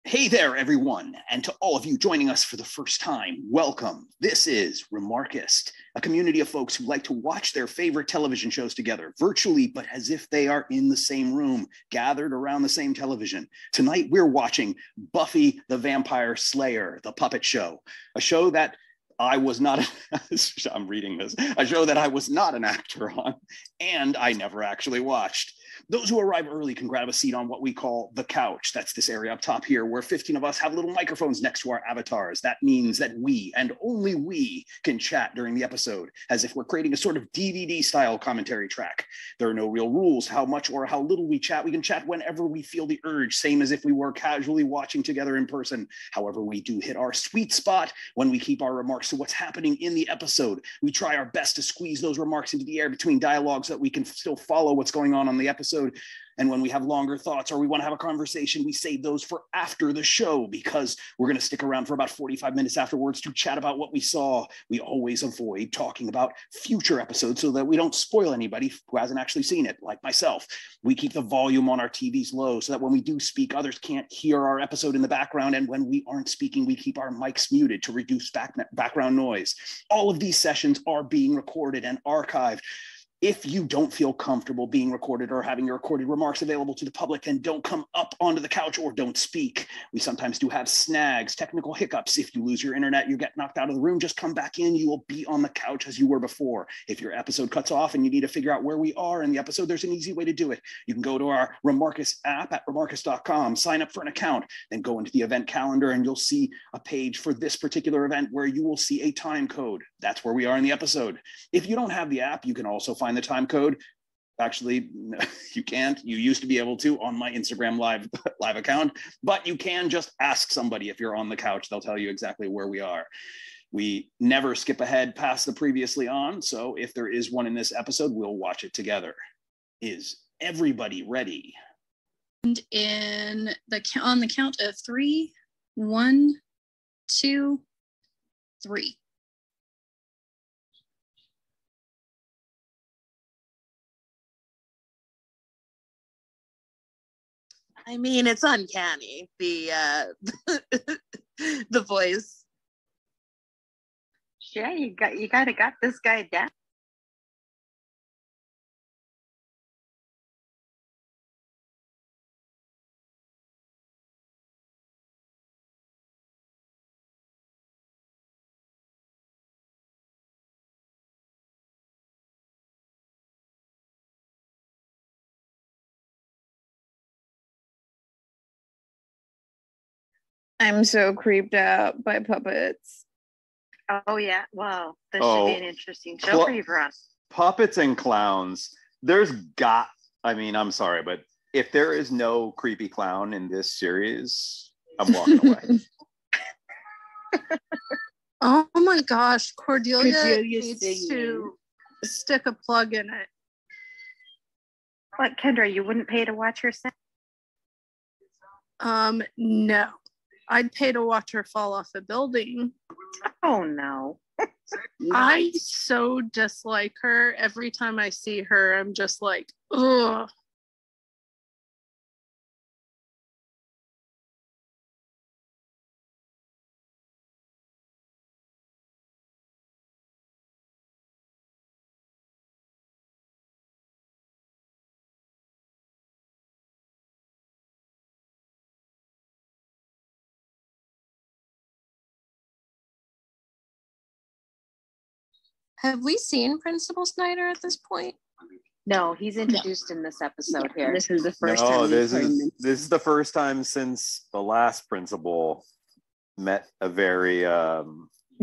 Hey there, everyone, and to all of you joining us for the first time, welcome. This is Remarkist, a community of folks who like to watch their favorite television shows together, virtually, but as if they are in the same room, gathered around the same television. Tonight, we're watching Buffy the Vampire Slayer, the puppet show, a show that I was not, I'm reading this, a show that I was not an actor on, and I never actually watched. Those who arrive early can grab a seat on what we call the couch. That's this area up top here where 15 of us have little microphones next to our avatars. That means that we, and only we, can chat during the episode as if we're creating a sort of DVD-style commentary track. There are no real rules how much or how little we chat. We can chat whenever we feel the urge, same as if we were casually watching together in person. However, we do hit our sweet spot when we keep our remarks to what's happening in the episode. We try our best to squeeze those remarks into the air between dialogue so that we can still follow what's going on the episode. And when we have longer thoughts or we want to have a conversation, we save those for after the show because we're going to stick around for about 45 minutes afterwards to chat about what we saw. We always avoid talking about future episodes so that we don't spoil anybody who hasn't actually seen it, like myself. We keep the volume on our TVs low so that when we do speak, others can't hear our episode in the background. And when we aren't speaking, we keep our mics muted to reduce background noise. All of these sessions are being recorded and archived. If you don't feel comfortable being recorded or having your recorded remarks available to the public, then don't come up onto the couch or don't speak. We sometimes do have snags, technical hiccups. If you lose your internet, you get knocked out of the room, just come back in. You will be on the couch as you were before. If your episode cuts off and you need to figure out where we are in the episode, there's an easy way to do it. You can go to our Remarkist app at remarkist.com, sign up for an account, then go into the event calendar and you'll see a page for this particular event where you will see a time code. That's where we are in the episode. If you don't have the app, you can also find the time code. Actually, no, you can't. You used to be able to on my Instagram live account, but you can just ask somebody if you're on the couch. They'll tell you exactly where we are. We never skip ahead past the previously on, so if there is one in this episode, we'll watch it together. Is everybody ready? And on the count of 3, 1, 2, 3. I mean, it's uncanny, the the voice. Yeah, you gotta got this guy down. I'm so creeped out by puppets. Oh yeah, well, this should be an interesting show for you, Veron. Puppets and clowns. I'm sorry, but if there is no creepy clown in this series, I'm walking away. Oh my gosh, Cordelia needs to stick a plug in it. What, Kendra, you wouldn't pay to watch her sing? No. I'd pay to watch her fall off a building. Oh no. I so dislike her. Every time I see her, I'm just like, ugh. Have we seen Principal Snyder at this point? No, he's introduced in this episode here. This is the first time. No, this is the first time since the last principal met a very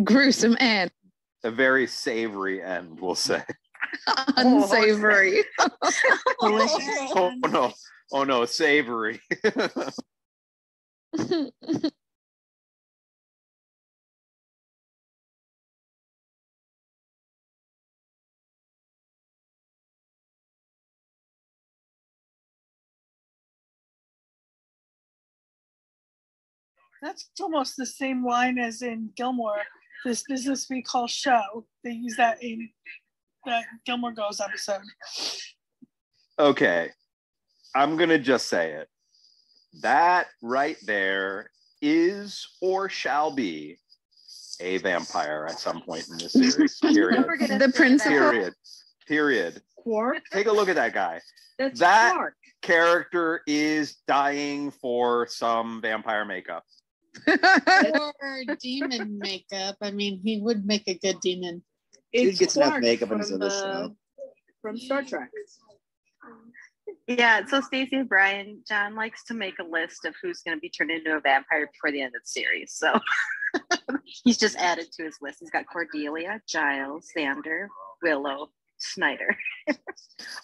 gruesome end. A very savory end, we'll say. Unsavory. Oh no, savory. That's almost the same line as in Gilmore. This business we call show. They use that in that Gilmore Girls episode. Okay, I'm gonna just say it. That right there is or shall be a vampire at some point in this series. Period. The principal. Period. Quark? Take a look at that guy. That's That Quark. character is dying for some vampire makeup. Or demon makeup. I mean, he would make a good demon. Dude gets enough Quark makeup in his from other show. From Star Trek. Yeah, so Stacey Brian, John likes to make a list of who's going to be turned into a vampire before the end of the series. So he's just added to his list. He's got Cordelia, Giles, Xander, Willow, Snyder.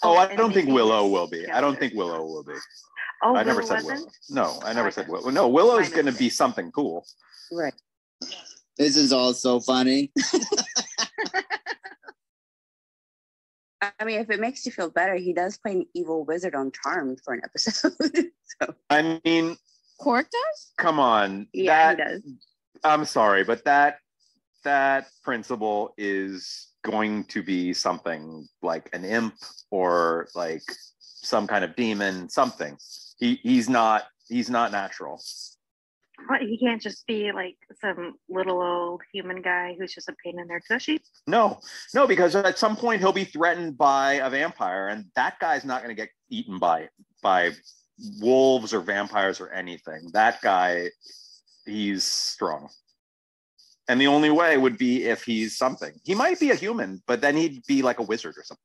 I don't think Willow will be. I don't think Willow will be. Oh, I never Willow said wasn't? Willow. No, I never said Willow. No, Willow's going to be something cool. Right. This is all so funny. I mean, if it makes you feel better, he does play an evil wizard on Charmed for an episode. So, I mean, Quark does? come on. yeah, he does. I'm sorry, but that principal is going to be something like an imp or like some kind of demon, something. He's not natural. What, he can't just be like some little old human guy who's just a pain in their tushy. No, because at some point he'll be threatened by a vampire, and that guy's not going to get eaten by wolves or vampires or anything. That guy, he's strong. And the only way would be if he's something. He might be a human, but then he'd be like a wizard or something.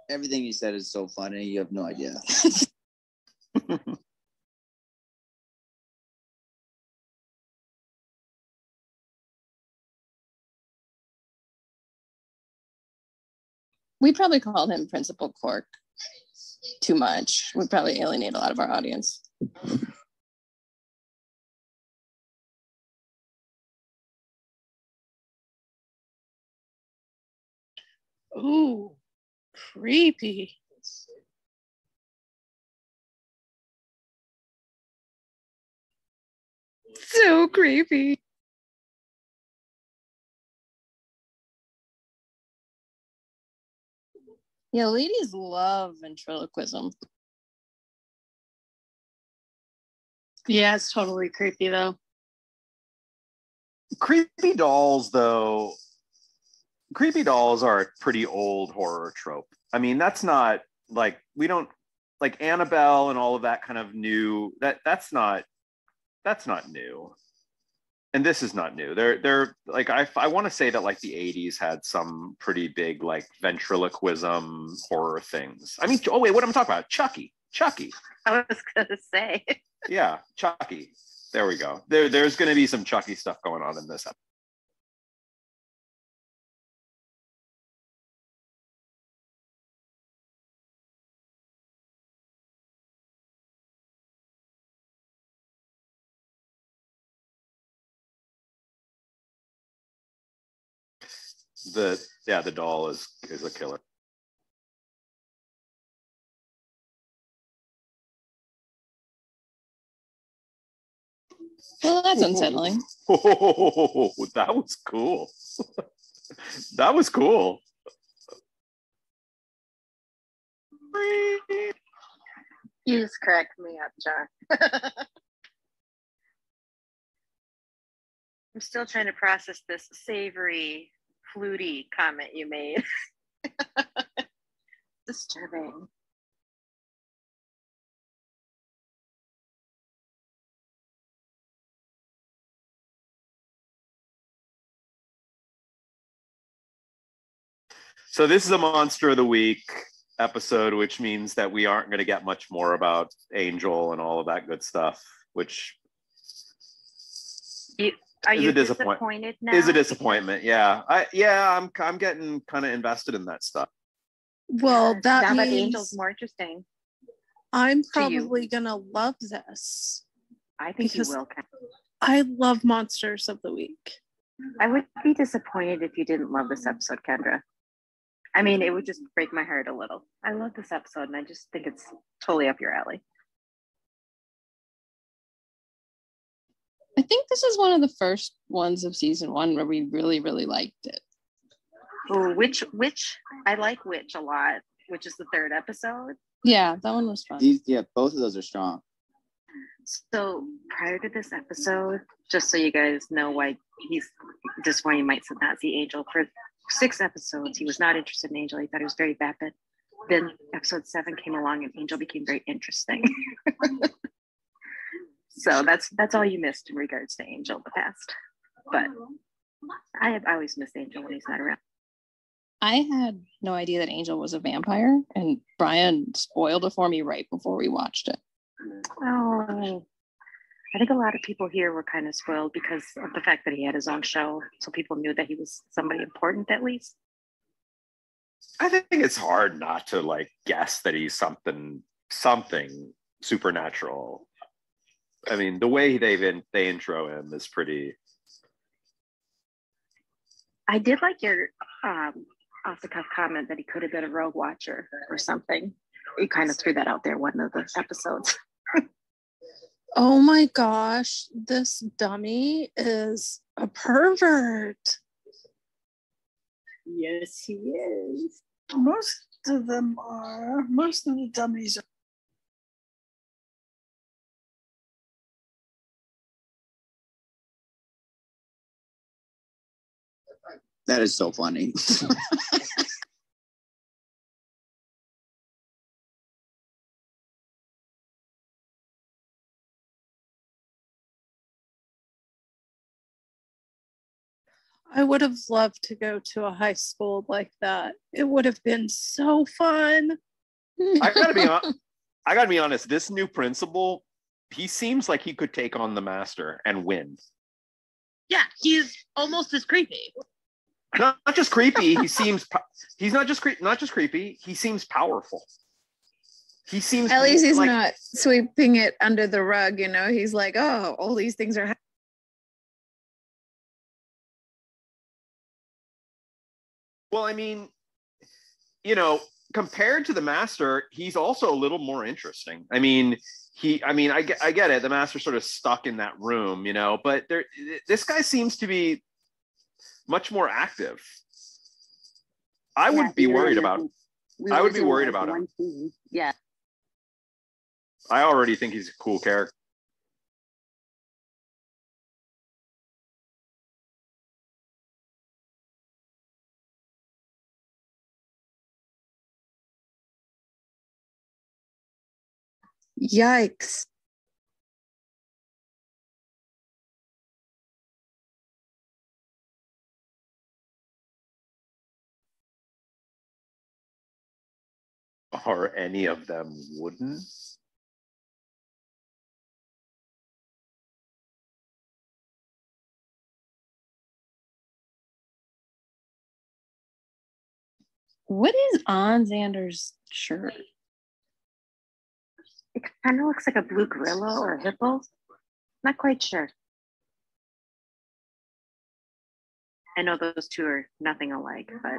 Everything you said is so funny. You have no idea. We probably called him Principal Quark too much. We'd probably alienate a lot of our audience. Ooh, creepy. So creepy. Yeah, ladies love ventriloquism. Yeah, it's totally creepy though. Creepy dolls are a pretty old horror trope. I mean, that's not like, we don't like Annabelle and all of that kind of new, that's not new. And this is not new. They're like, I want to say that like the 80s had some pretty big like ventriloquism horror things. I mean, oh wait, what am I talking about? Chucky. I was going to say. Yeah, Chucky. There we go. There's going to be some Chucky stuff going on in this episode. The doll is a killer. Well, that's unsettling. Oh, that was cool. That was cool. You just cracked me up, John. I'm still trying to process this savory, fluty comment you made. Disturbing. So this is a Monster of the Week episode, which means that we aren't going to get much more about Angel and all of that good stuff, which Are you disappointed now? Is a disappointment. Yeah. I'm getting kind of invested in that stuff. Well, that now that means Angel's more interesting. I'm probably gonna love this. I think because you will. I love Monsters of the Week. I would be disappointed if you didn't love this episode, Kendra. I mean, it would just break my heart a little. I love this episode, and I just think it's totally up your alley. I think this is one of the first ones of season 1 where we really, really liked it. Oh, Witch. I like Witch a lot. which is the third episode. Yeah, that one was fun. Yeah, both of those are strong. So prior to this episode, just so you guys know why you might not see Angel for 6 episodes. He was not interested in Angel. He thought he was very vapid. Then episode 7 came along and Angel became very interesting. So that's all you missed in regards to Angel in the past. But I always miss Angel when he's not around. I had no idea that Angel was a vampire, and Brian spoiled it for me right before we watched it. Oh, I think a lot of people here were kind of spoiled because of the fact that he had his own show. So people knew that he was somebody important at least. I think it's hard not to like guess that he's something supernatural. I mean, the way they intro him is pretty. I did like your off the cuff comment that he could have been a rogue watcher or something. You kind of threw that out there one of the episodes. Oh my gosh, this dummy is a pervert. Yes, he is. Most of the dummies are. That is so funny. I would have loved to go to a high school like that. It would have been so fun. I gotta be honest. This new principal, he seems like he could take on the master and win. Yeah, he's almost as creepy. Not just creepy. He's not just creepy. He seems powerful. He seems At least he's like, not sweeping it under the rug, you know. He's like, oh, all these things are happening. Well, I mean, you know, compared to the master, he's also a little more interesting. I mean, I get it. The master's sort of stuck in that room, you know, but this guy seems to be much more active. I wouldn't be worried about him. I would be worried about him. Yeah. I already think he's a cool character. Yikes. Or any of them wouldn't. What is on Xander's shirt? It kind of looks like a blue gorilla or a hippo. Not quite sure. I know those two are nothing alike, but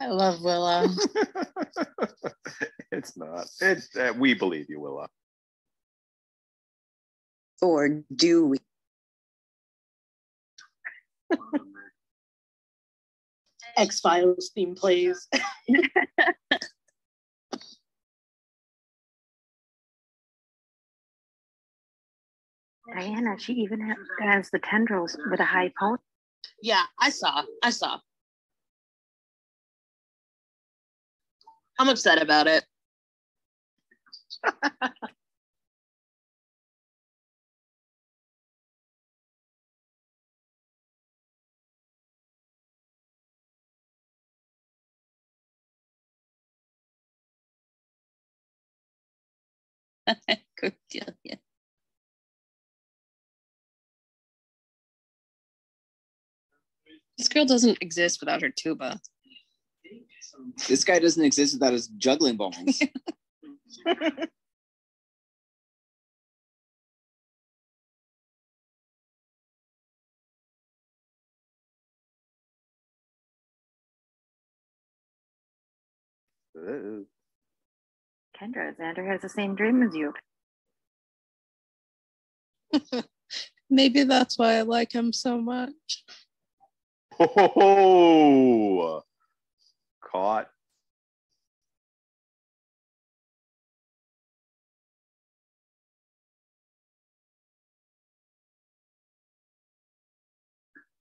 I love Willow. It's not. We believe you, Willa. Or do we? X-Files theme plays. Diana, she even has the tendrils with a high pony. Yeah, I saw. I'm upset about it. Cordelia. This girl doesn't exist without her tuba. This guy doesn't exist without his juggling balls. Kendra, Xander has the same dream as you. Maybe that's why I like him so much. Oh, caught.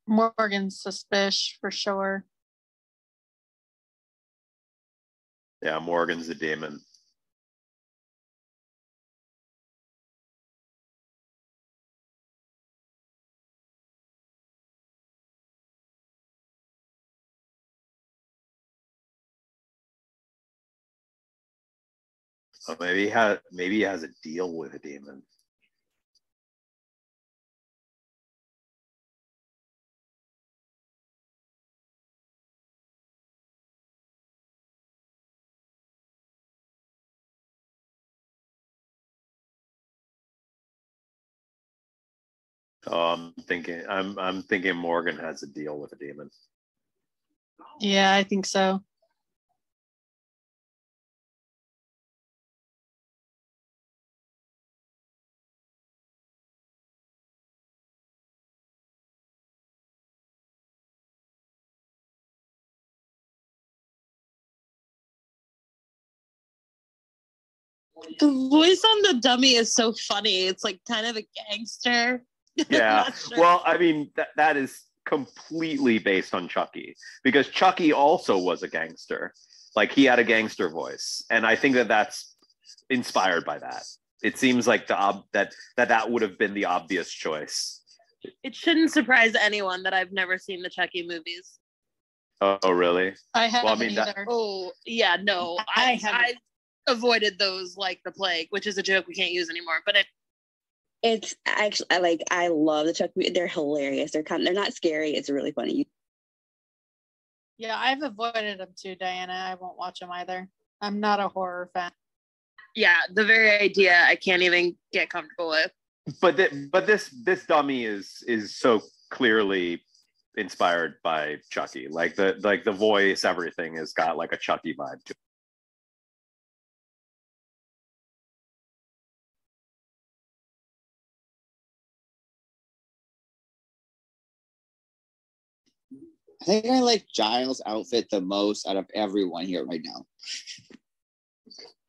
Morgan's suspicious for sure. Yeah, Morgan's the demon. Oh, maybe he has a deal with a demon. I'm thinking Morgan has a deal with a demon. Yeah, I think so. The voice on the dummy is so funny. It's like kind of a gangster. Yeah. Sure. Well, I mean, that is completely based on Chucky, because Chucky also was a gangster. Like, he had a gangster voice, and I think that's inspired by that. It seems like that would have been the obvious choice. It shouldn't surprise anyone that I've never seen the Chucky movies. Oh, really? I haven't Well, I mean, either. Oh, yeah, no. I avoided those like the plague, which is a joke we can't use anymore. But It's actually I love the Chuck movies. They're hilarious. They're not scary. It's really funny. Yeah, I've avoided them too, Diana. I won't watch them either. I'm not a horror fan. yeah, the very idea I can't even get comfortable with. But this dummy is so clearly inspired by Chucky. Like the voice, everything has got like a Chucky vibe to it. I think I like Giles' outfit the most out of everyone here right now.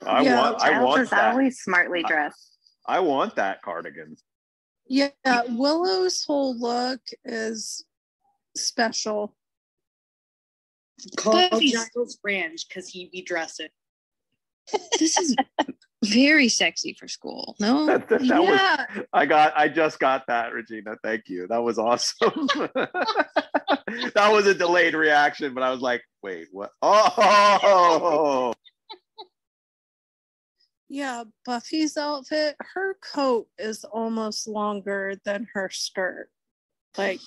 I want is that. always smartly dressed. I want that cardigan. Yeah, Willow's whole look is special. Call Giles Branch because he be dressing. This is very sexy for school. No? That Yeah. was, I just got that, Regina. Thank you. That was awesome. That was a delayed reaction, but I was like, wait, what? Oh, Yeah, Buffy's outfit, her coat is almost longer than her skirt. Like,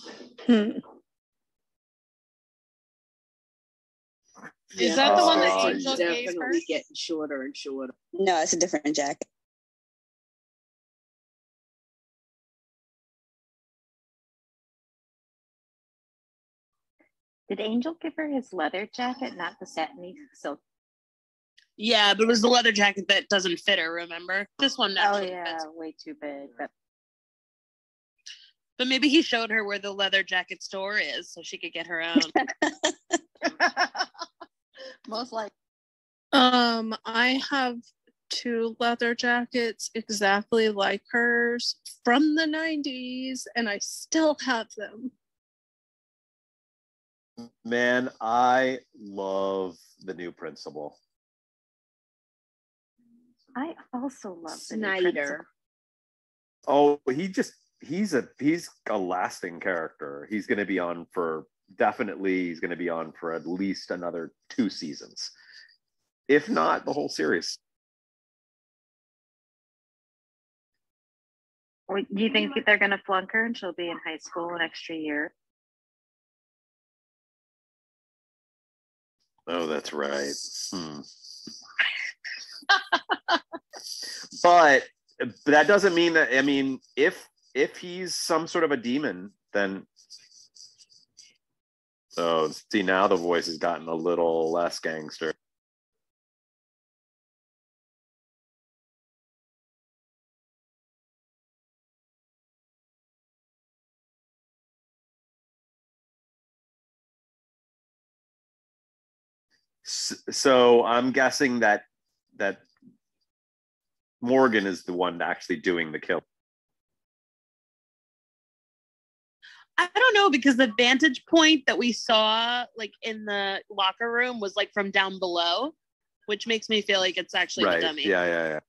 Is that the one that Oh, Angel He's gave her? definitely getting shorter and shorter. No, it's a different jacket. Did Angel give her his leather jacket, not the satiny silk? Yeah, but it was the leather jacket that doesn't fit her, remember? This one Oh naturally yeah, fits. way too big. But maybe he showed her where the leather jacket store is so she could get her own. Most likely. I have 2 leather jackets exactly like hers from the 90s, and I still have them. man, I love the new principal. I also love the new Snyder. principal. Oh, he's a lasting character. He's going to be on for at least another 2 seasons, if not the whole series. Do you think they're going to flunk her and she'll be in high school an extra year? Oh, that's right. But that doesn't mean that. I mean, if he's some sort of a demon, then see, now the voice has gotten a little less gangster. So I'm guessing that Morgan is the one actually doing the kill. I don't know, because the vantage point that we saw like in the locker room was like from down below, which makes me feel like it's actually Right. the dummy. Yeah.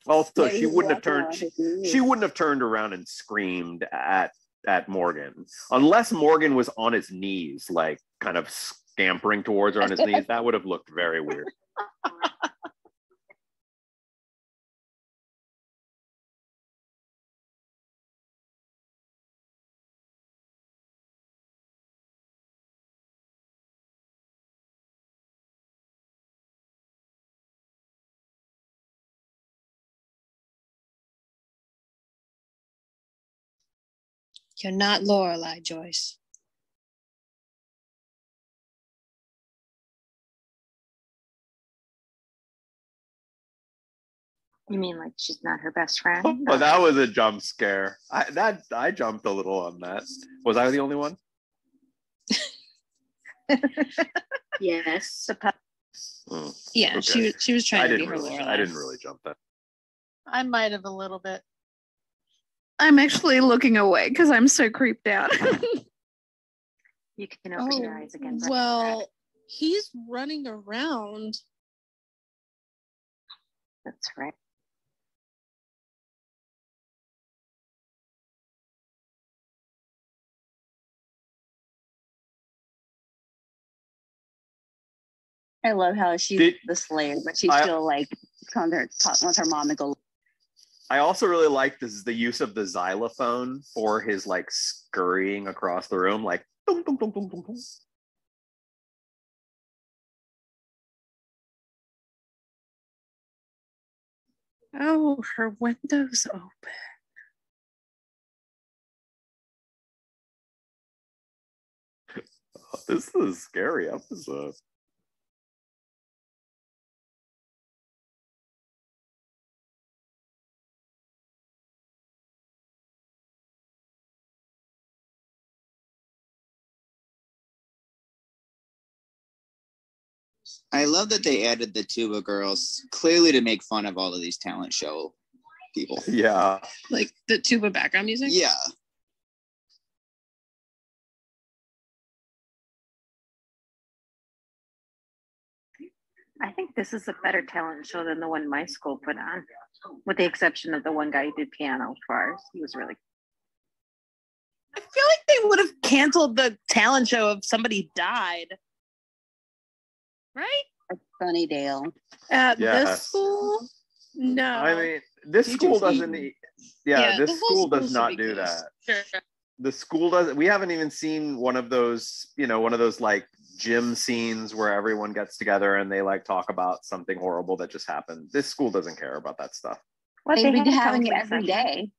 Also, she wouldn't have turned around and screamed at Morgan unless Morgan was on his knees, like kind of scampering towards her on his knees. That would have looked very weird. You're not Lorelai, Joyce. You mean like she's not her best friend? Well, that was a jump scare. I jumped a little on that. Was I the only one? Yes. Yeah, Okay. she was trying to be her really, Lorelai. I didn't really jump that. I might have a little bit. I'm actually looking away because I'm so creeped out. You can open your eyes again. Well, he's running around. That's right. I love how she's the Slayer, but she's still like wants her mom to go. I also really like the use of the xylophone for his like scurrying across the room, like dum, dum, dum, dum, dum, dum. Oh, her window's open. This is a scary episode. I love that they added the tuba girls, clearly to make fun of all of these talent show people. Yeah. Like the tuba background music? Yeah. I think this is a better talent show than the one my school put on, with the exception of the one guy who did piano for ours. He was really. I feel like they would have canceled the talent show if somebody died. Right? Sunnydale. At this school? No. I mean, this school doesn't. This school does not do that. Sure. The school doesn't. We haven't even seen one of those, like gym scenes where everyone gets together and they like talk about something horrible that just happened. This school doesn't care about that stuff. Well, They've been having it every day.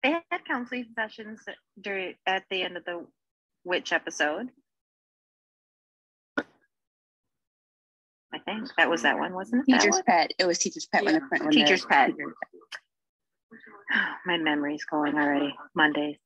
They had counseling sessions at the end of the witch episode. I think that was that one, wasn't it? Teacher's pet. It was teacher's pet when the teacher's pet. My memory's going already. Mondays.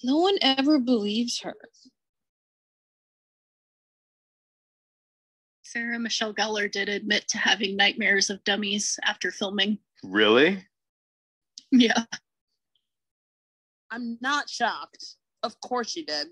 No one ever believes her. Sarah Michelle Gellar did admit to having nightmares of dummies after filming. Really? Yeah. I'm not shocked. Of course she did.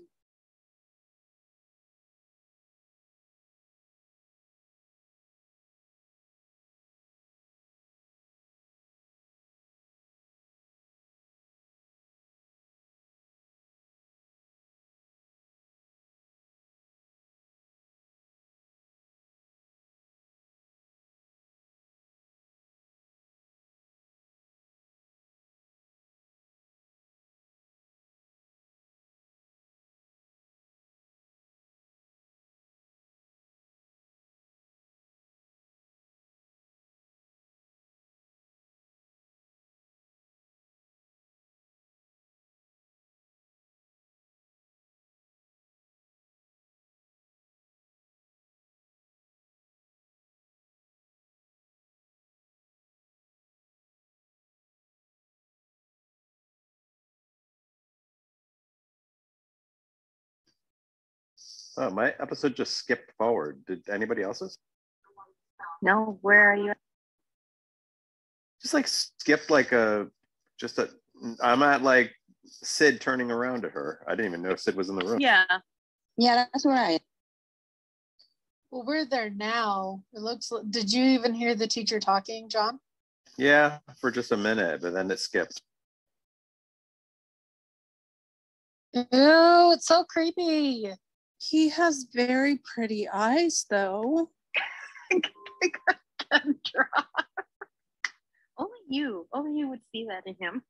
Oh, my episode just skipped forward. Did anybody else's? No, where are you? Just like skipped like I'm at like Sid turning around to her. I didn't even know Sid was in the room. Yeah. Yeah, that's where I am. Well, we're there now. It looks. Did you even hear the teacher talking, John? Yeah, for just a minute, but then it skipped. Ew, it's so creepy. He has very pretty eyes, though. Only you would see that in him.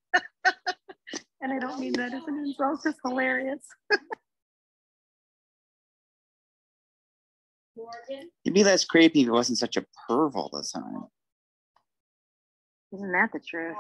And I don't mean that as an insult, it's just hilarious. He'd be less creepy if he wasn't such a perv all the time. Isn't that the truth?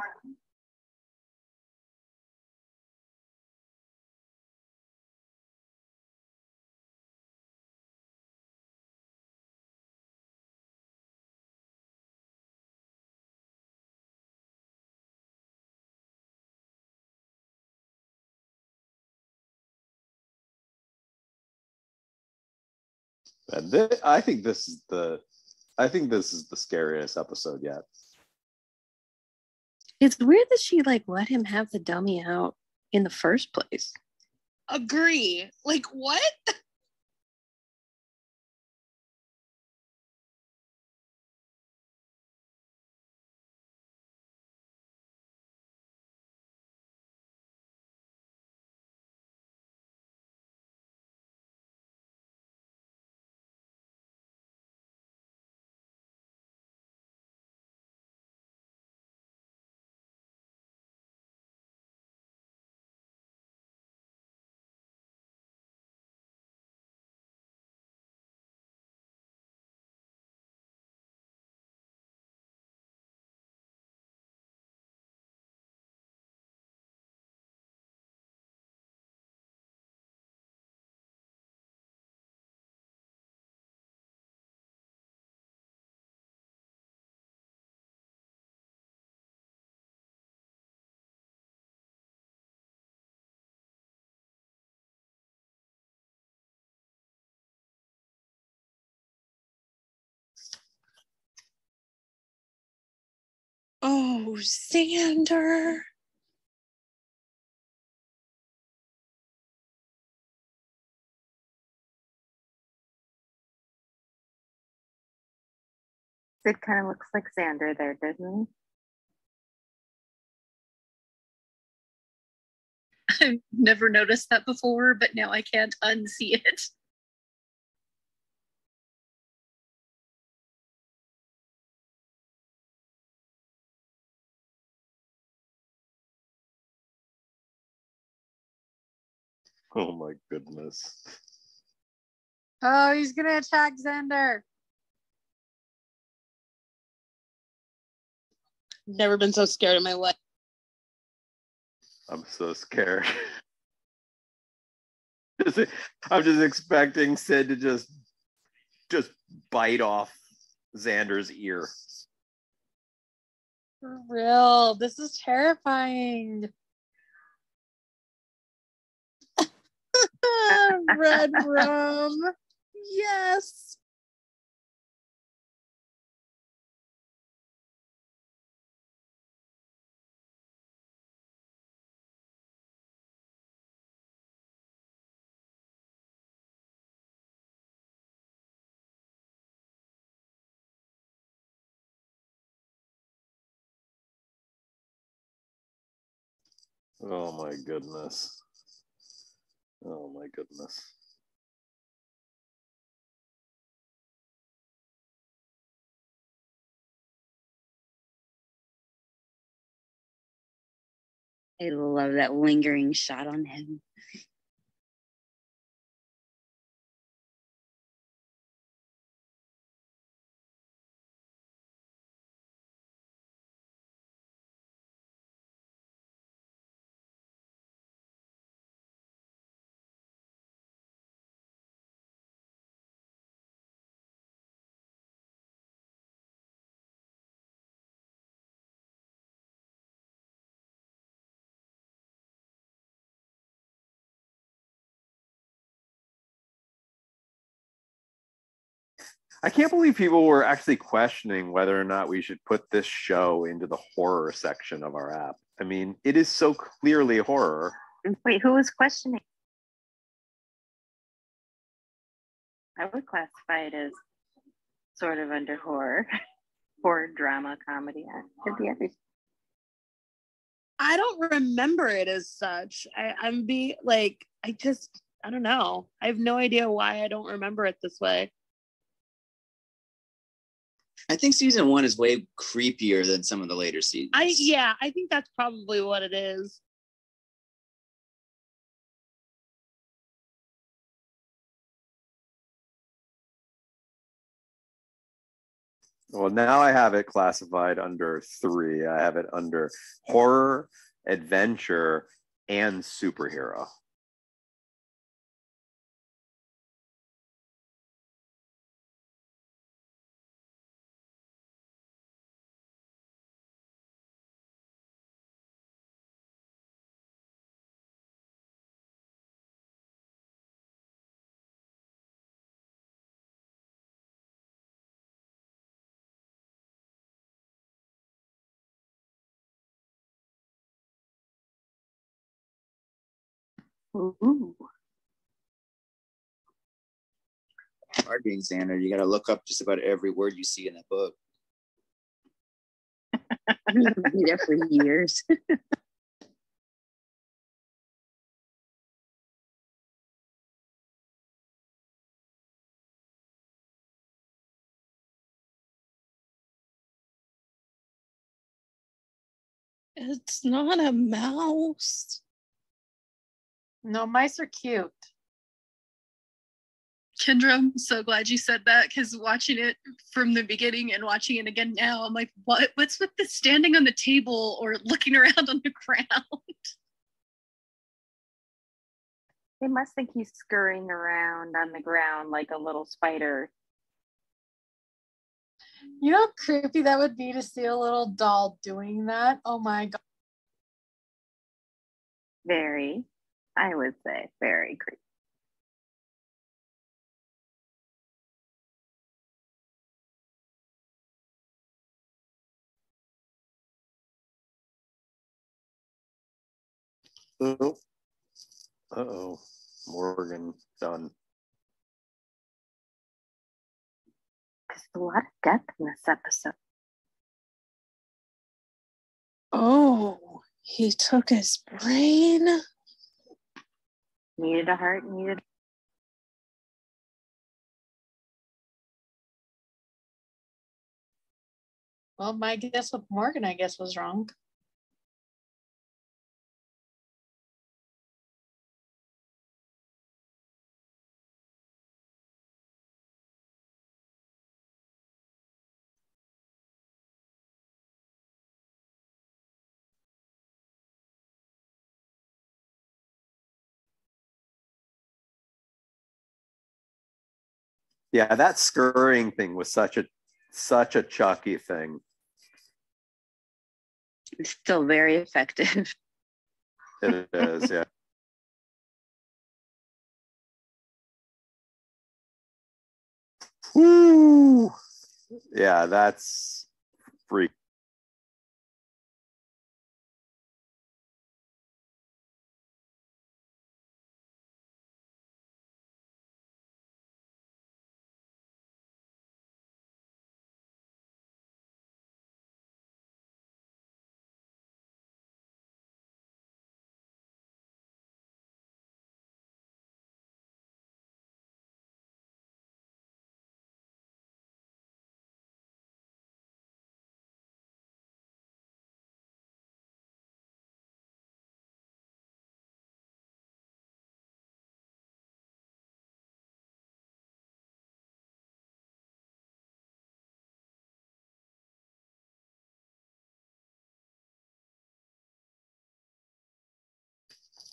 I think this is the scariest episode yet. It's weird that she like let him have the dummy out in the first place. Agree. Like what? Oh, Xander. Sid kind of looks like Xander there, doesn't I've never noticed that before, but now I can't unsee it. Oh my goodness. Oh, he's gonna attack Xander. Never been so scared in my life. I'm so scared. I'm just expecting Sid to just bite off Xander's ear. For real, this is terrifying. Red rum. Yes. Oh my goodness. Oh my goodness. I love that lingering shot on him. I can't believe people were actually questioning whether or not we should put this show into the horror section of our app. I mean, it is so clearly horror. Wait, who was questioning? I would classify it as sort of under horror, horror drama, comedy. Could be everything. I don't remember it as such. I don't know. I have no idea why I don't remember it this way. I think season 1 is way creepier than some of the later seasons. I think that's probably what it is. Well, now I have it classified under 3. I have it under horror, adventure, and superhero. Ooh. Hard being Xander, you got to look up just about every word you see in that book. I'm going to be there for years. It's not a mouse. No, mice are cute. Kendra, I'm so glad you said that, because watching it from the beginning and watching it again now, I'm like, what's with the standing on the table or looking around on the ground? They must think he's scurrying around on the ground like a little spider. You know how creepy that would be to see a little doll doing that? Oh my God. Very, I would say, very creepy. Oh. Uh-oh. Morgan done. There's a lot of death in this episode. Oh, he took his brain. Needed a heart, needed. Well, my guess with Morgan, I guess, was wrong. Yeah, that scurrying thing was such a Chucky thing. It's still very effective. It is, yeah. Woo! Yeah, that's freak.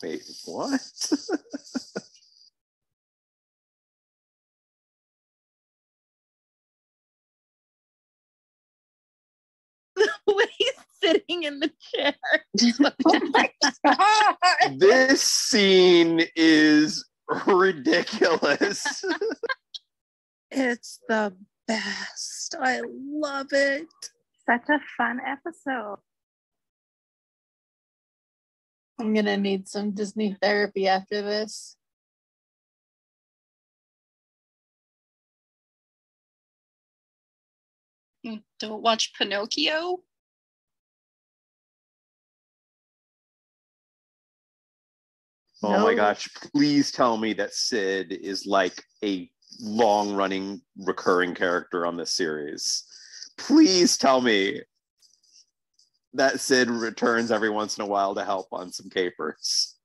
Wait, what? When he's sitting in the chair. This scene is ridiculous. It's the best. I love it. Such a fun episode. I'm gonna need some Disney therapy after this. Don't watch Pinocchio. Oh my gosh, please tell me that Sid is like a long-running recurring character on this series. Please tell me that Sid returns every once in a while to help on some capers.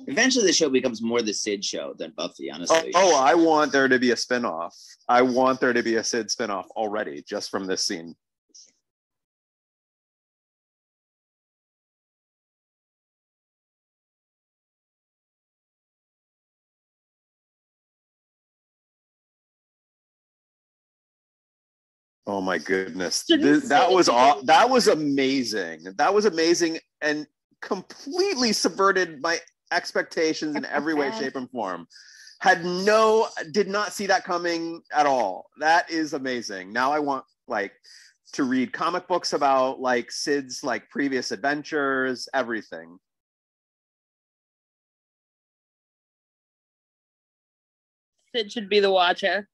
Eventually, the show becomes more the Sid show than Buffy, honestly. Oh, I want there to be a spinoff. I want there to be a Sid spinoff already, just from this scene. Oh my goodness. That was amazing. That was amazing and completely subverted my expectations in every way, shape, and form. Did not see that coming at all. That is amazing. Now I want to read comic books about Sid's previous adventures, everything. Sid should be the Watcher.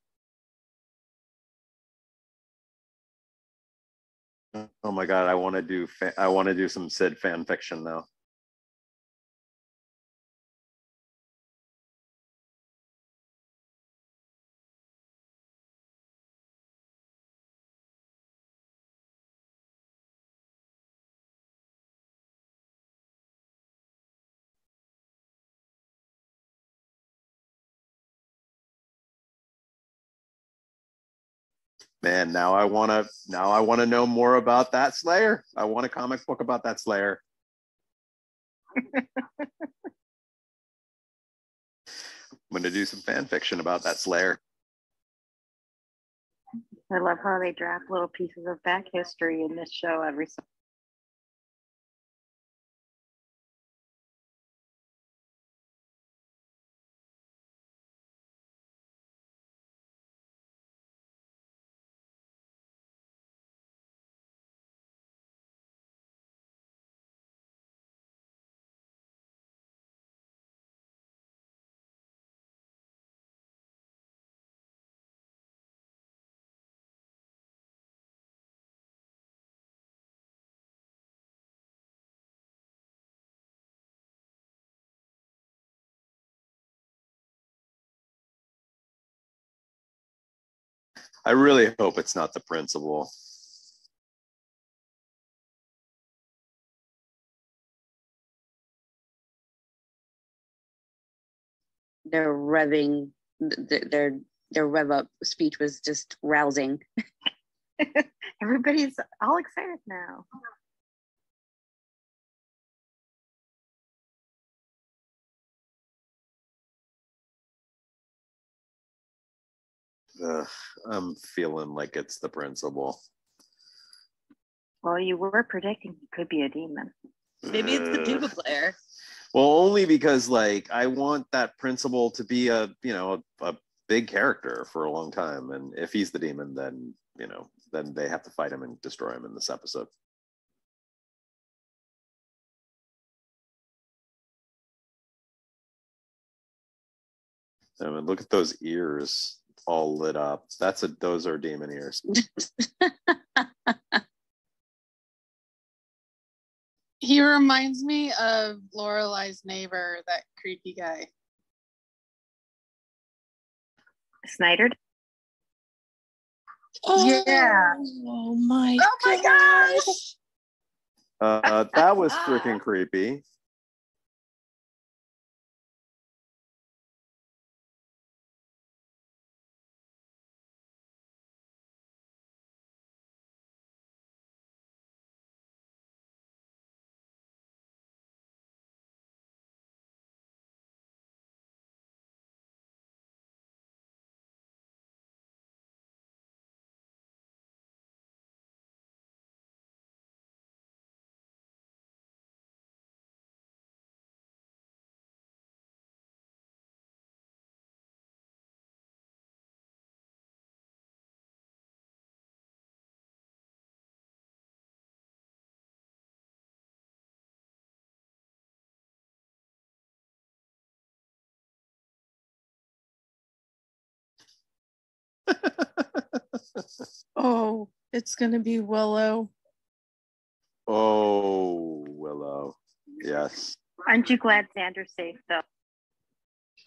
Oh my god, I want to do some Sid fan fiction now. Man, now I want to know more about that Slayer. I want a comic book about that Slayer. I'm going to do some fan fiction about that Slayer. I love how they drop little pieces of back history in this show every so. I really hope it's not the principal. Their revving, their rev up speech was just rousing. Everybody's all excited now. I'm feeling like it's the principal. Well, you were predicting he could be a demon. Maybe it's the tuba player. Well, only because I want that principal to be a big character for a long time, and if he's the demon, then then they have to fight him and destroy him in this episode. I mean, look at those ears all lit up. Those are demon ears. He reminds me of Lorelai's neighbor, that creepy guy. Snyder. Oh, Yeah. Oh my gosh. That was freaking creepy. Oh, it's gonna be Willow. Oh, Willow. Yes. Aren't you glad Xander's safe though?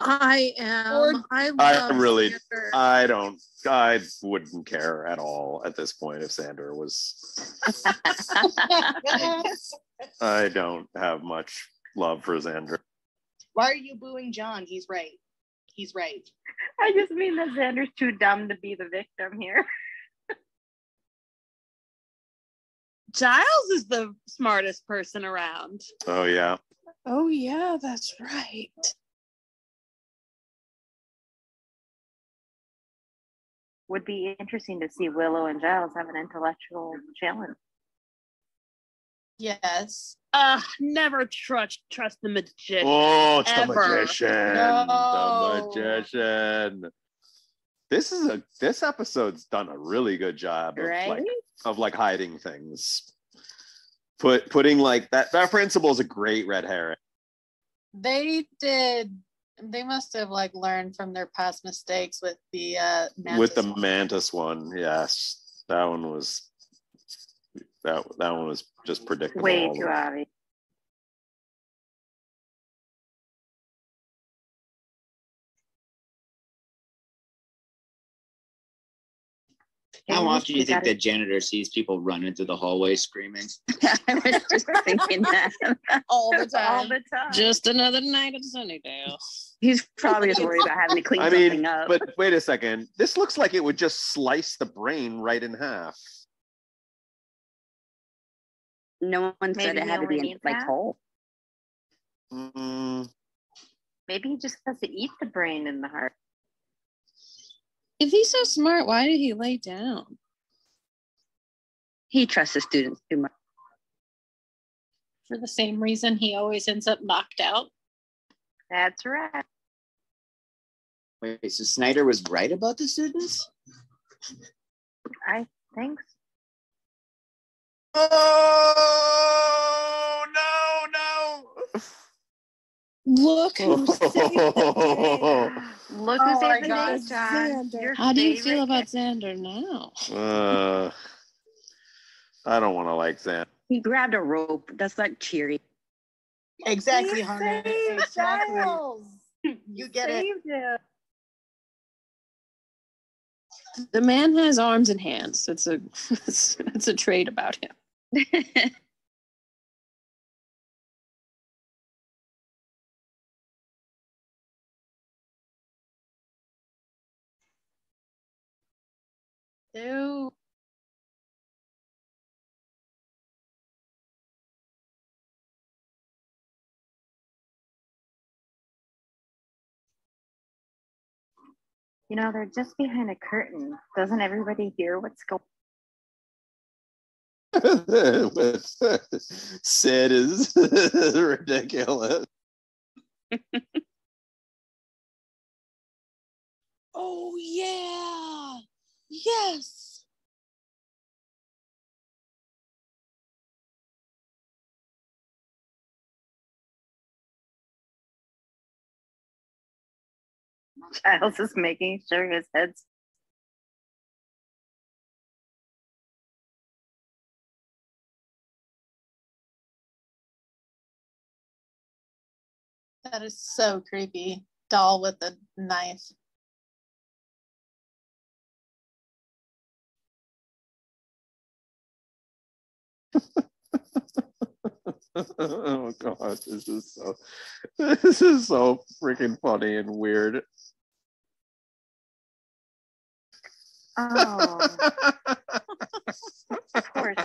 I am. Or- I I love really, Xander. I wouldn't care at all at this point if Xander was. I don't have much love for Xander. Why are you booing John? He's right. He's right. I just mean that Xander's too dumb to be the victim here. Giles is the smartest person around. Oh yeah. Oh yeah, that's right. Would be interesting to see Willow and Giles have an intellectual challenge. Yes. Never trust the magician. Oh, it's ever. the magician. No. The magician. This episode's done a really good job of like hiding things. Putting like that principal is a great red herring. They did. They must have like learned from their past mistakes with the mantis With the one. mantis one, yes. That one was just predictable. Way too obvious. How often do you think the janitor sees people running through the hallway screaming? I was just thinking that. all the time. All the time. Just another night at Sunnydale. He's probably just worried about having to clean I something mean, up. but wait a second. This looks like it would just slice the brain right in half. No one said Maybe it he had to be only in, needs like half? whole. Maybe he just has to eat the brain and the heart. If he's so smart, why did he lay down? He trusts his students too much. For the same reason he always ends up knocked out. That's right. Wait, so Snyder was right about the students? I think so. Oh no! Look who saved the day. Look Oh who's my in the God, day, John. Xander. Your How do you feel favorite about Xander now? I don't want to like that. He grabbed a rope. That's like cheery. Exactly, He honey. saved Exactly. Giles. You get it. saved him. The man has arms and hands. It's a it's a trait about him. Ew. You know, they're just behind a curtain. Doesn't everybody hear what's going Sid is ridiculous. Oh yeah. Yes. Giles is making sure his head's That is so creepy. Doll with a knife. Oh god, this is so freaking funny and weird. oh of course.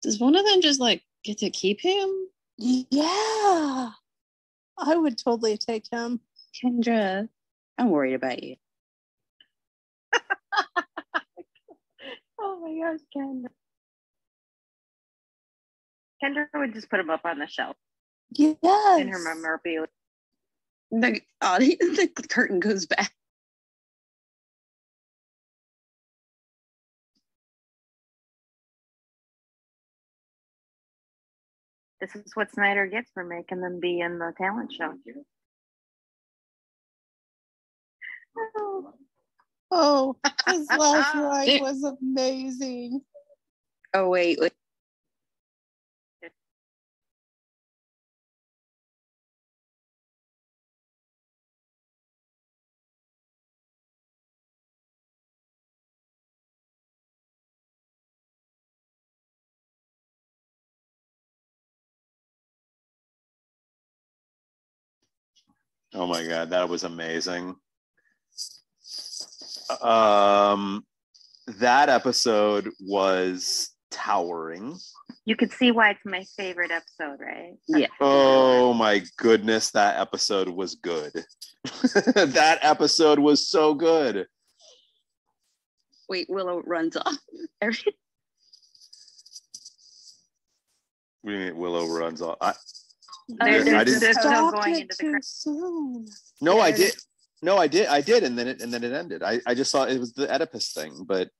Does one of them just like get to keep him? Yeah. I would totally take him. Kendra, I'm worried about you. Oh my gosh, Kendra. Kendra would just put him up on the shelf Yes. in her memorabilia. The curtain goes back. This is what Snyder gets for making them be in the talent show. Oh, his last line was amazing. Oh, wait. Oh my God, that was amazing. That episode was towering. You could see why it's my favorite episode, right? Yeah. Oh my goodness, that episode was good. That episode was so good. Wait, Willow runs off. What do you mean Willow runs off? I didn't. Still going into the No, I did. No, I did, and then it ended. I just saw it was the Oedipus thing, but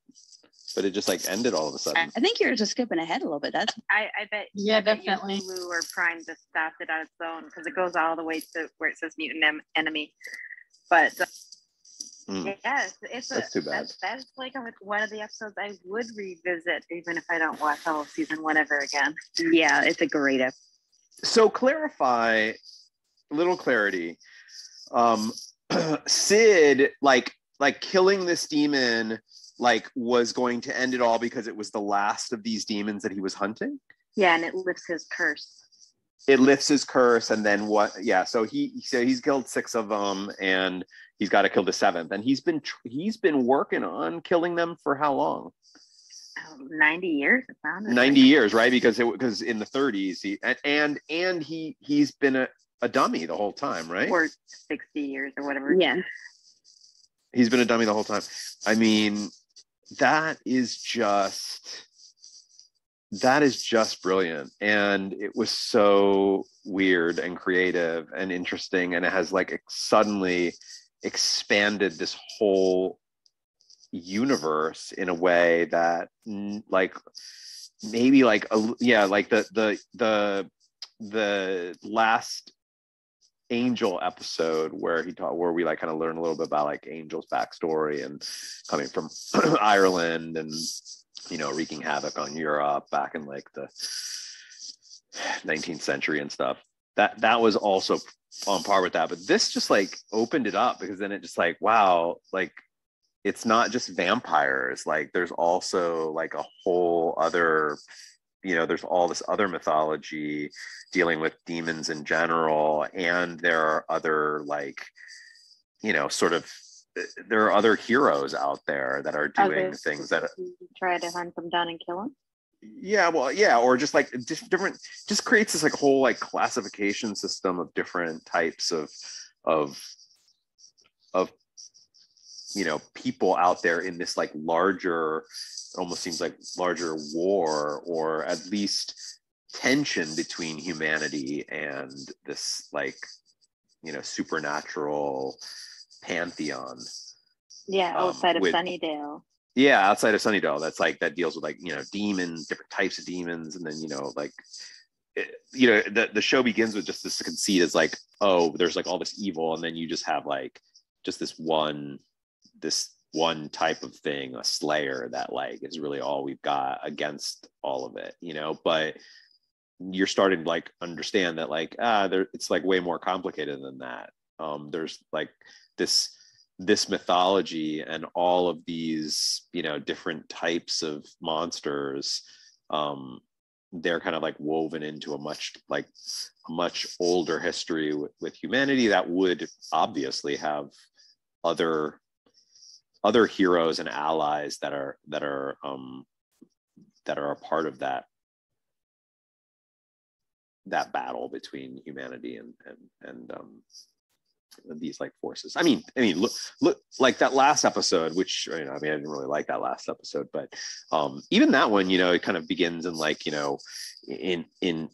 it just like ended all of a sudden. I think you're just skipping ahead a little bit. That's I bet. Yeah, I bet definitely. Hulu or Prime just stopped it on its own because it goes all the way to where it says mutant enemy. But yes, That's too bad. That's like one of the episodes I would revisit even if I don't watch all of season 1 ever again. yeah, it's a great episode. So clarify, little clarity. Sid, like killing this demon, like was going to end it all because it was the last of these demons that he was hunting. Yeah, and it lifts his curse. It lifts his curse, and then what? Yeah, so he's killed 6 of them, and he's got to kill the 7th, and he's been working on killing them for how long? 90 years. 90 years, right? Because in the 30s, he's been a dummy the whole time, right? Or 60 years or whatever. Yeah. He's been a dummy the whole time. I mean, that is just brilliant. And it was so weird and creative and interesting. And it has like suddenly expanded this whole universe in a way that like maybe like like the last Angel episode where we like kind of learn a little bit about like Angel's backstory and coming from Ireland and wreaking havoc on Europe back in like the 19th century and stuff. That was also on par with that, but this just like opened it up because then it just like, wow, like it's not just vampires, like there's also like a whole other, there's all this other mythology dealing with demons in general, and there are other like, there are other heroes out there that are doing things that try to hunt them down and kill them. Yeah, well, yeah, or just like different, just creates this like whole like classification system of different types of people out there in this like larger, almost seems like larger war, or at least tension between humanity and this like supernatural pantheon. Yeah, outside of Sunnydale. Yeah, outside of Sunnydale, that's like that deals with like demons, different types of demons, and then like the show begins with just this conceit as like, oh, there's like all this evil, and then you just have like just this one type of thing, a slayer that like is really all we've got against all of it, but you're starting to like understand that like it's like way more complicated than that. There's like this mythology and all of these different types of monsters, they're kind of like woven into a much older history with humanity that would obviously have other heroes and allies that are a part of that battle between humanity and these like forces. I mean, look like that last episode, which I didn't really like that last episode, but even that one, it kind of begins in like in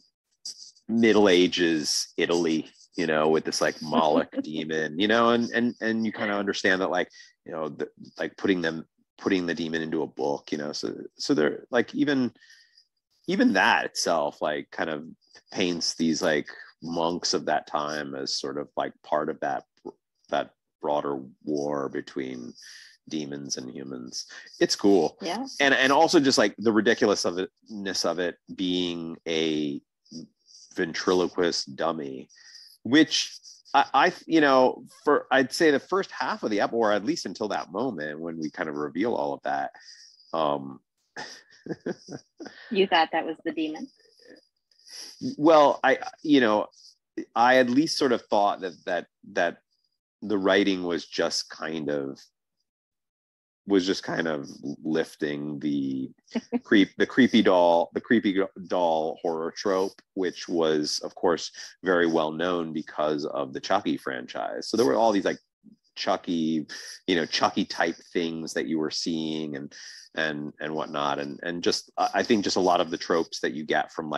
Middle Ages Italy, with this like Moloch demon, and you kind of understand that like like putting the demon into a book, so they're like even that itself like kind of paints these like monks of that time as sort of like part of that broader war between demons and humans. It's cool. Yeah. And also just like the ridiculousness of it being a ventriloquist dummy, which I I'd say the first half of the episode, or at least until that moment when we kind of reveal all of that, you thought that was the demon? Well, I at least sort of thought that the writing was just kind of lifting the creepy doll horror trope, which was of course very well known because of the Chucky franchise. So there were all these like Chucky type things that you were seeing and whatnot, and just I think just a lot of the tropes that you get from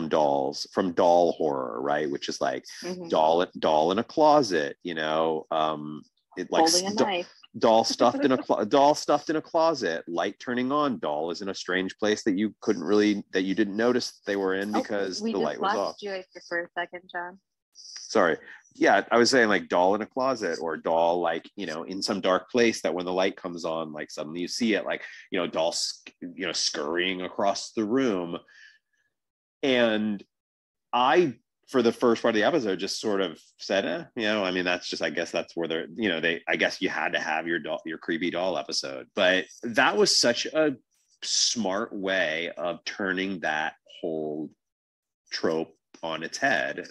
doll horror, right? Which is like doll in a closet, it like holding a knife. Doll stuffed in a closet, light turning on, doll is in a strange place that you didn't notice they were in because the light was off. We just lost you for a second, John. Sorry. Yeah, I was saying like doll in a closet, or doll like, in some dark place that when the light comes on, like suddenly you see it, like, doll, scurrying across the room. And I, for the first part of the episode, just sort of said, that's just, I guess that's where they're, I guess you had to have your creepy doll episode. But that was such a smart way of turning that whole trope on its head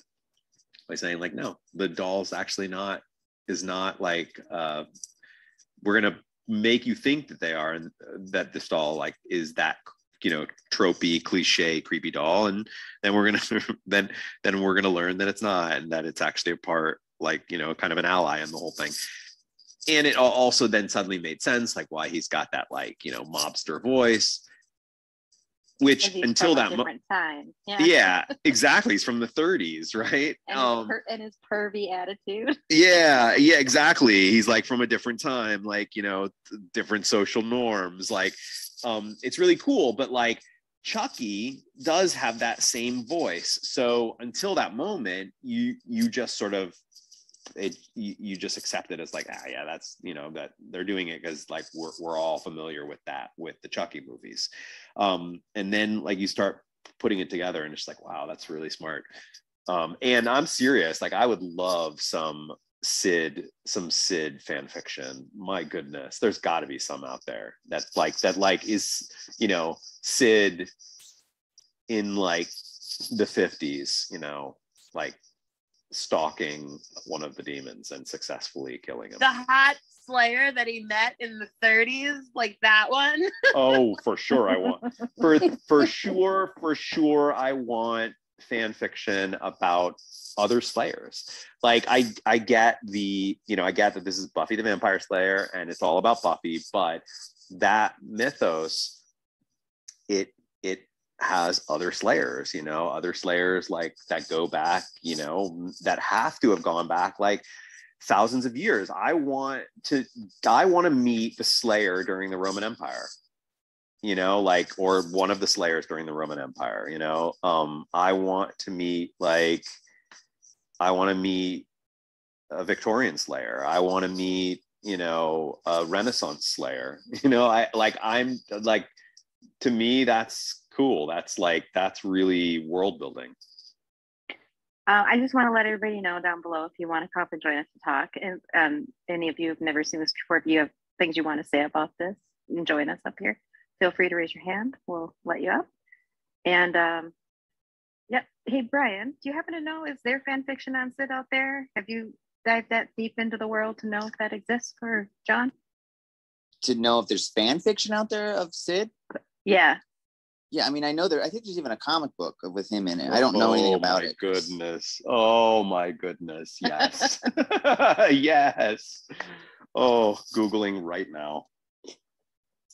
by saying like, no, the doll's actually is not like, we're going to make you think that they are, and that this doll like is that tropey cliche creepy doll, and then we're gonna then we're gonna learn that it's not, and that it's actually a part, like, kind of an ally in the whole thing. And it also then suddenly made sense, like why he's got that like mobster voice, which until that time. Yeah, exactly. He's from the 30s, right? And his pervy attitude. Yeah, exactly. He's like from a different time, like, different social norms, like. It's really cool, but like Chucky does have that same voice. So until that moment, you just sort of you just accept it as like, yeah, that's that they're doing it because like we're all familiar with that with the Chucky movies. And then like you start putting it together, and it's like, wow, that's really smart. And I'm serious, like I would love some Sid fan fiction. My goodness, there's got to be some out there that is Sid in like the 50s, like stalking one of the demons and successful killing him. The hot Slayer that he met in the 30s, like that one. Oh, for sure, I want for sure I want fan fiction about other Slayers. Like I get that this is Buffy the Vampire Slayer and it's all about Buffy, but that mythos, it has other Slayers, other Slayers like that go back, that have to have gone back like thousands of years. I want to meet the Slayer during the Roman Empire. Or one of the Slayers during the Roman Empire, I want to meet a Victorian Slayer. I want to meet, a Renaissance Slayer, I'm like, to me, that's cool. That's really world building. I just want to let everybody know down below, if you want to come up and join us to talk, and any of you have never seen this before, if you have things you want to say about this and join us up here, feel free to raise your hand. We'll let you up. And yep. Hey, Brian, do you happen to know, is there fan fiction on Sid out there? Have you dived that deep into the world to know if that exists for John? To know if there's fan fiction out there of Sid? Yeah. Yeah, I mean, I think there's even a comic book with him in it. I don't know anything about it. Oh my goodness. Yes. Yes. Oh, Googling right now.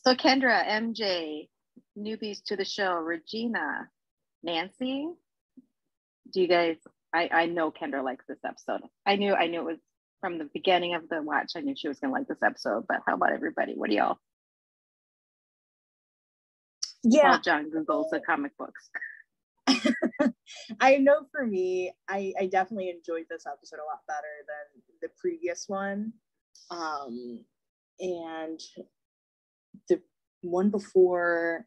So Kendra, MJ, newbies to the show, Regina, Nancy, do you guys, I know Kendra likes this episode. I knew it was from the beginning of the watch. I knew she was going to like this episode, but how about everybody? What do y'all? Yeah. While John Googles the comic books. I know for me, I definitely enjoyed this episode a lot better than the previous one. and the one before,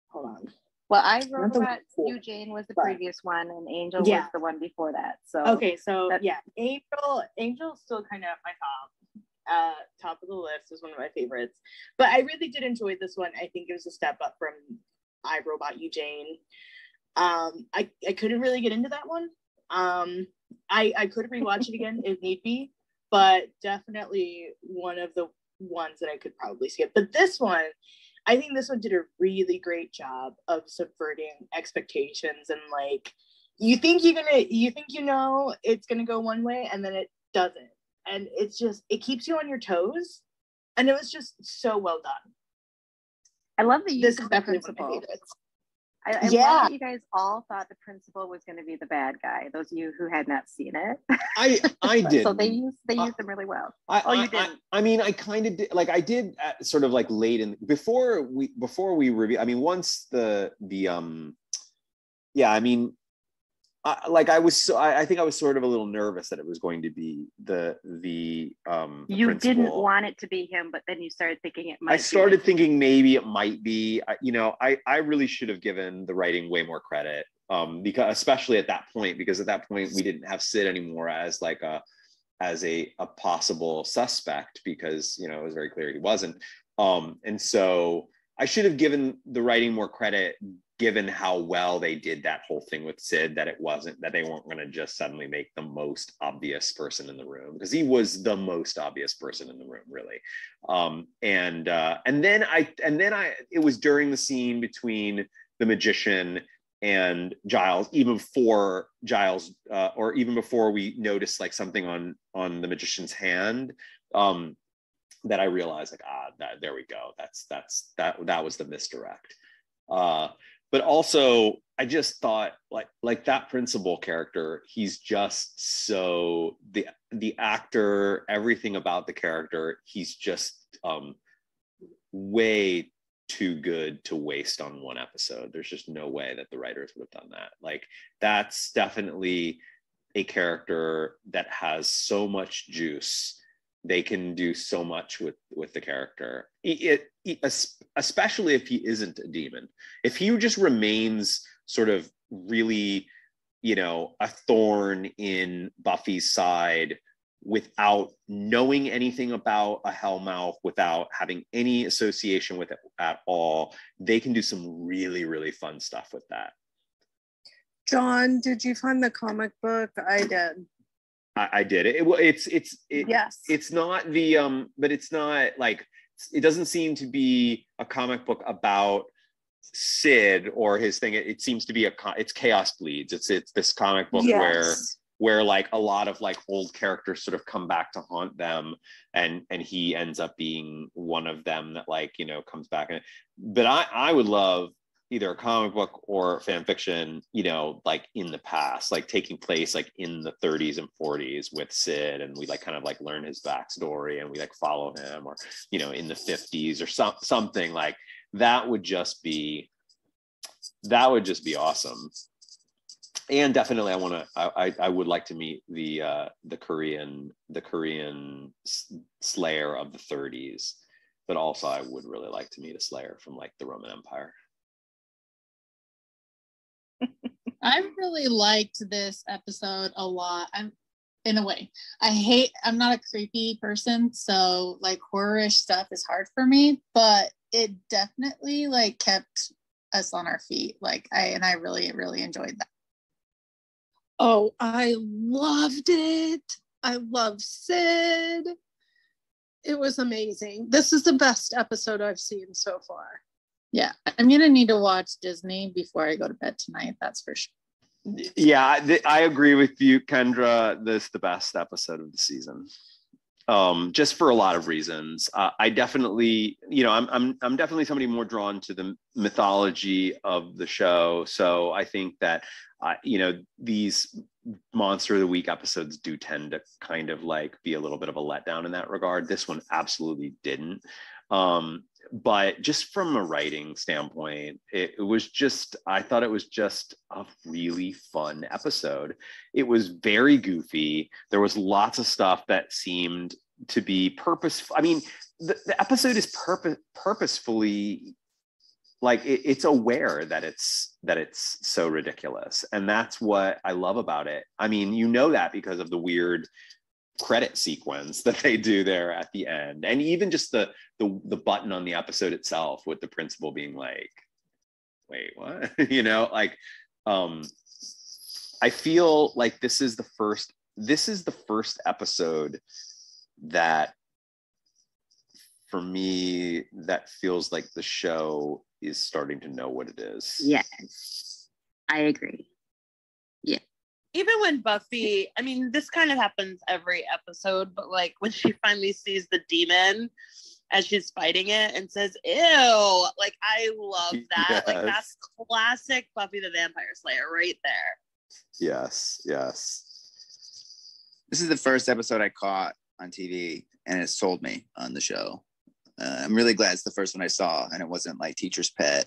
hold on. Well, I Not wrote the about one You Jane was the but- previous one, and Angel was Yeah. the one before that. So Okay, so that- yeah, Angel's still kind of at my top of the list, is one of my favorites. But I really did enjoy this one. I think it was a step up from I Robot You Jane. I couldn't really get into that one. I could rewatch it again if need be, but definitely one of the ones that I could probably skip. But this one, I think this one did a really great job of subverting expectations, and like you think it's gonna go one way, and then it doesn't, and it keeps you on your toes, and it was just so well done. I love that This is definitely one of my principal. favorites. I love that you guys all thought the principal was going to be the bad guy. Those of you who had not seen it. I did. So they used them really well. You didn't. I mean, I kind of did. Like, I did sort of like late in before we review. I mean, once yeah. I mean, I think I was sort of a little nervous that it was going to be the You principal. didn't want it to be him, but then you started thinking it might. I started thinking maybe it might be. I really should have given the writing way more credit, because especially at that point, because at that point we didn't have Sid anymore as like a possible suspect, because it was very clear he wasn't. And so I should have given the writing more credit, given how well they did that whole thing with Sid, that they weren't going to just suddenly make the most obvious person in the room, because he was the most obvious person in the room, really. And then it was during the scene between the magician and Giles, even before Giles, or even before we noticed like something on the magician's hand, that I realized like, there we go. That was the misdirect. But also, I just thought like that principal character, he's just so the actor, everything about the character, he's just way too good to waste on one episode. There's just no way that the writers would have done that. Like, that's definitely a character that has so much juice. They can do so much with the character, especially if he isn't a demon. If he just remains sort of really, a thorn in Buffy's side without knowing anything about a Hellmouth, without having any association with it at all, they can do some really, really fun stuff with that. John, did you find the comic book? I did. I did. Yes. It's not but it's not like, it doesn't seem to be a comic book about Sid or his thing. It seems to be it's Chaos Bleeds. It's this comic book where like a lot of like old characters sort of come back to haunt them, and he ends up being one of them that like comes back. But I would love either a comic book or fan fiction, like in the past, like taking place like in the 30s and 40s with Sid, and we like kind of like learn his backstory and we like follow him, or in the 50s or something like that would just be awesome. And definitely I would like to meet the Korean Slayer of the 30s, but also I would really like to meet a Slayer from like the Roman Empire. I really liked this episode a lot. In a way, I'm not a creepy person, so like horror-ish stuff is hard for me, but it definitely like kept us on our feet. Like I really, really enjoyed that. Oh, I loved it. I love Sid. It was amazing. This is the best episode I've seen so far. Yeah, I'm gonna need to watch Disney before I go to bed tonight. That's for sure. Yeah, I agree with you, Kendra. This is the best episode of the season, just for a lot of reasons. I definitely, I'm definitely somebody more drawn to the mythology of the show. So I think that, these Monster of the Week episodes do tend to kind of like be a little bit of a letdown in that regard. This one absolutely didn't. But just from a writing standpoint, I thought it was just a really fun episode. It was very goofy. There was lots of stuff that seemed to be purposeful. I mean, the episode is purposefully, like, it's aware that it's so ridiculous, and that's what I love about it. I mean, you know that because of the weird credit sequence that they do there at the end, and even just the button on the episode itself with the principal being like, wait, what? You know, like, I feel like this is the first episode that, for me, that feels like the show is starting to know what it is. Yes, I agree. Yeah. Even when Buffy, I mean, this kind of happens every episode, but like when she finally sees the demon as she's fighting it and says, ew, like, I love that. Yes. Like, that's classic Buffy the Vampire Slayer right there. Yes. This is the first episode I caught on TV, and it sold me on the show. I'm really glad it's the first one I saw, and it wasn't like Teacher's Pet.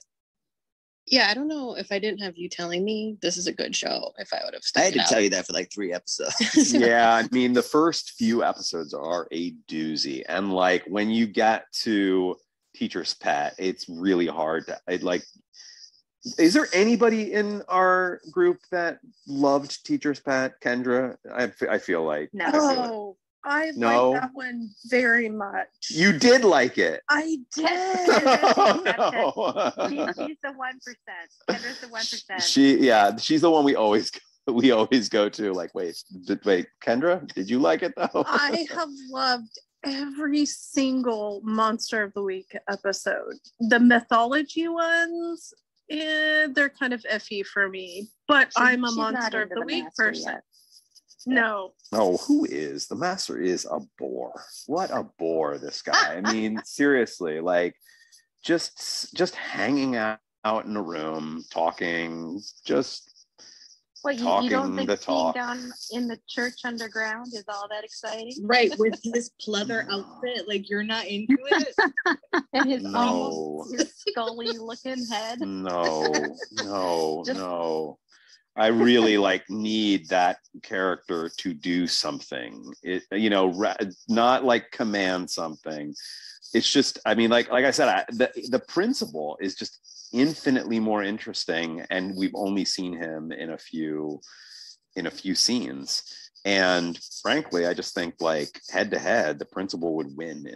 Yeah, I don't know if I didn't have you telling me this is a good show, if I would have I had to stuck it tell out. you that for like 3 episodes. Yeah, I mean, the first few episodes are a doozy, and like when you get to Teacher's Pet, it's really hard to is there anybody in our group that loved Teacher's Pet? Kendra? I feel like No. Oh, I No? like that one very much. you did like it. I did. Oh, no. She's the 1%. Kendra's the 1%. She's the one we always go to. Like, wait, Kendra, did you like it though? I have loved every single Monster of the Week episode. The mythology ones, they're kind of iffy for me, but I'm a She's not Monster of into the the Week Master person. yet. No. Oh, who is? The Master is a bore. What a bore, this guy. I mean, seriously, like, just hanging out in a room, talking, just What, you talking don't think the being talk. down in the church underground is all that exciting? Right, with his pleather outfit, like, you're not into it? And his No. almost his scully looking head. No. Just- No. I really need that character to do something. It, not like command something. It's just, I mean, like I said, the principal is just infinitely more interesting, and we've only seen him in a few scenes. And frankly, I just think, like, head to head, the principal would win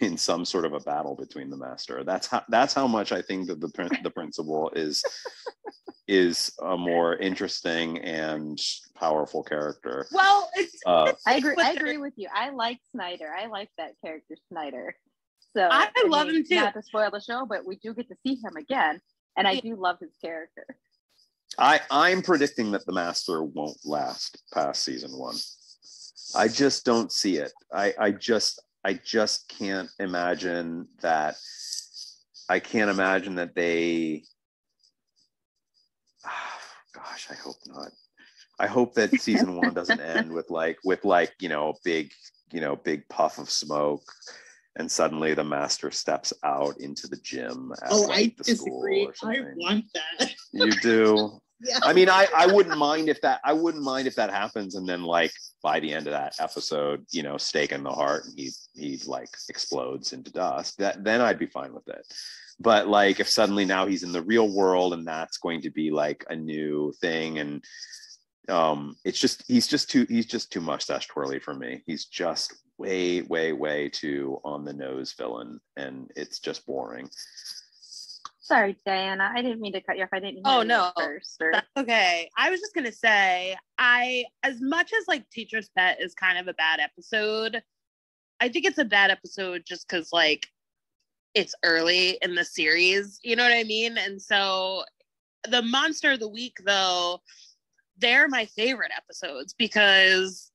in some sort of a battle between the Master. That's how much I think that the principal is a more interesting and powerful character. Well, I agree with you. I like Snyder. I like that character, Snyder. So I love him too. Not to spoil the show, but we do get to see him again, and I do love his character. I'm predicting that the Master won't last past season 1. I just don't see it. I just can't imagine that. I can't imagine that they. Gosh, I hope not. I hope that season 1 doesn't end with big puff of smoke, and suddenly the Master steps out into the gym. At, I the disagree. school or I something. want that. You do. Yeah. I mean, I wouldn't mind if that. I wouldn't mind if that happens, and then, like, by the end of that episode, stake in the heart, and he like explodes into dust. Then I'd be fine with it. But like, if suddenly now he's in the real world, and that's going to be like a new thing, and he's just too mustache twirly for me. He's just way too on the nose villain, and it's just boring. Sorry, Diana. I didn't mean to cut you off. I didn't hear Oh, you no. first. That's okay. I was just gonna say, as much as like Teacher's Pet is kind of a bad episode, I think it's a bad episode just because, like, it's early in the series, you know what I mean? And so the Monster of the Week, though, they're my favorite episodes because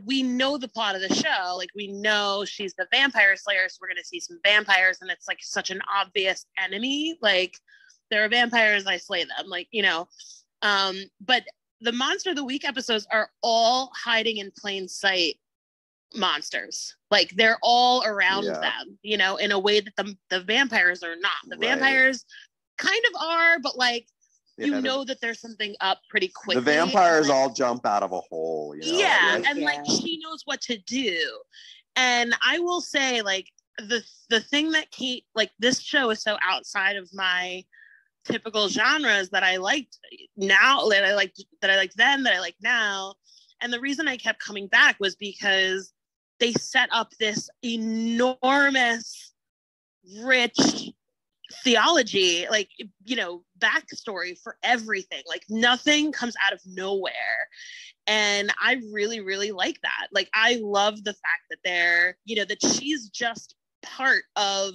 we know the plot of the show. Like, we know she's the vampire slayer, so we're going to see some vampires, and it's like such an obvious enemy. Like, there are vampires, I slay them. Like, but the Monster of the Week episodes are all hiding in plain sight monsters. Like, they're all around them, in a way that the vampires are not. The vampires kind of are, but like you know that there's something up pretty quickly. The vampires all jump out of a hole, you know? Yeah, and like she knows what to do. And I will say, like, the thing that this show is so outside of my typical genres that I liked now, that I liked then, that I like now. And the reason I kept coming back was because they set up this enormous, rich theology, like, you know, backstory for everything. Like nothing comes out of nowhere. And I really, really like that. Like, I love the fact that that she's just part of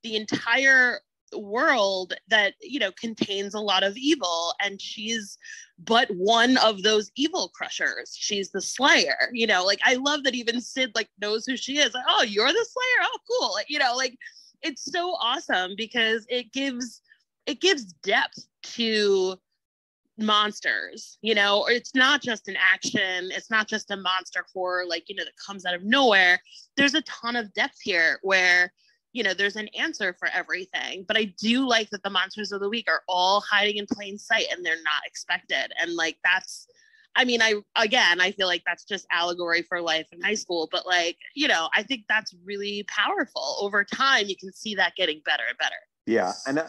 the entire world that, you know, contains a lot of evil, and she's but one of those evil crushers. She's the Slayer, you know. Like, I love that even Sid like knows who she is. Like, oh, you're the Slayer, oh cool. Like, you know, like, it's so awesome because it gives depth to monsters, you know. Or it's not just an action, it's not just a monster horror, like, you know, that comes out of nowhere. There's a ton of depth here where, you know, there's an answer for everything. But I do like that the monsters of the week are all hiding in plain sight and they're not expected. And like, that's, I mean, I feel like that's just allegory for life in high school, but like, you know, I think that's really powerful. Over time, you can see that getting better and better. Yeah. And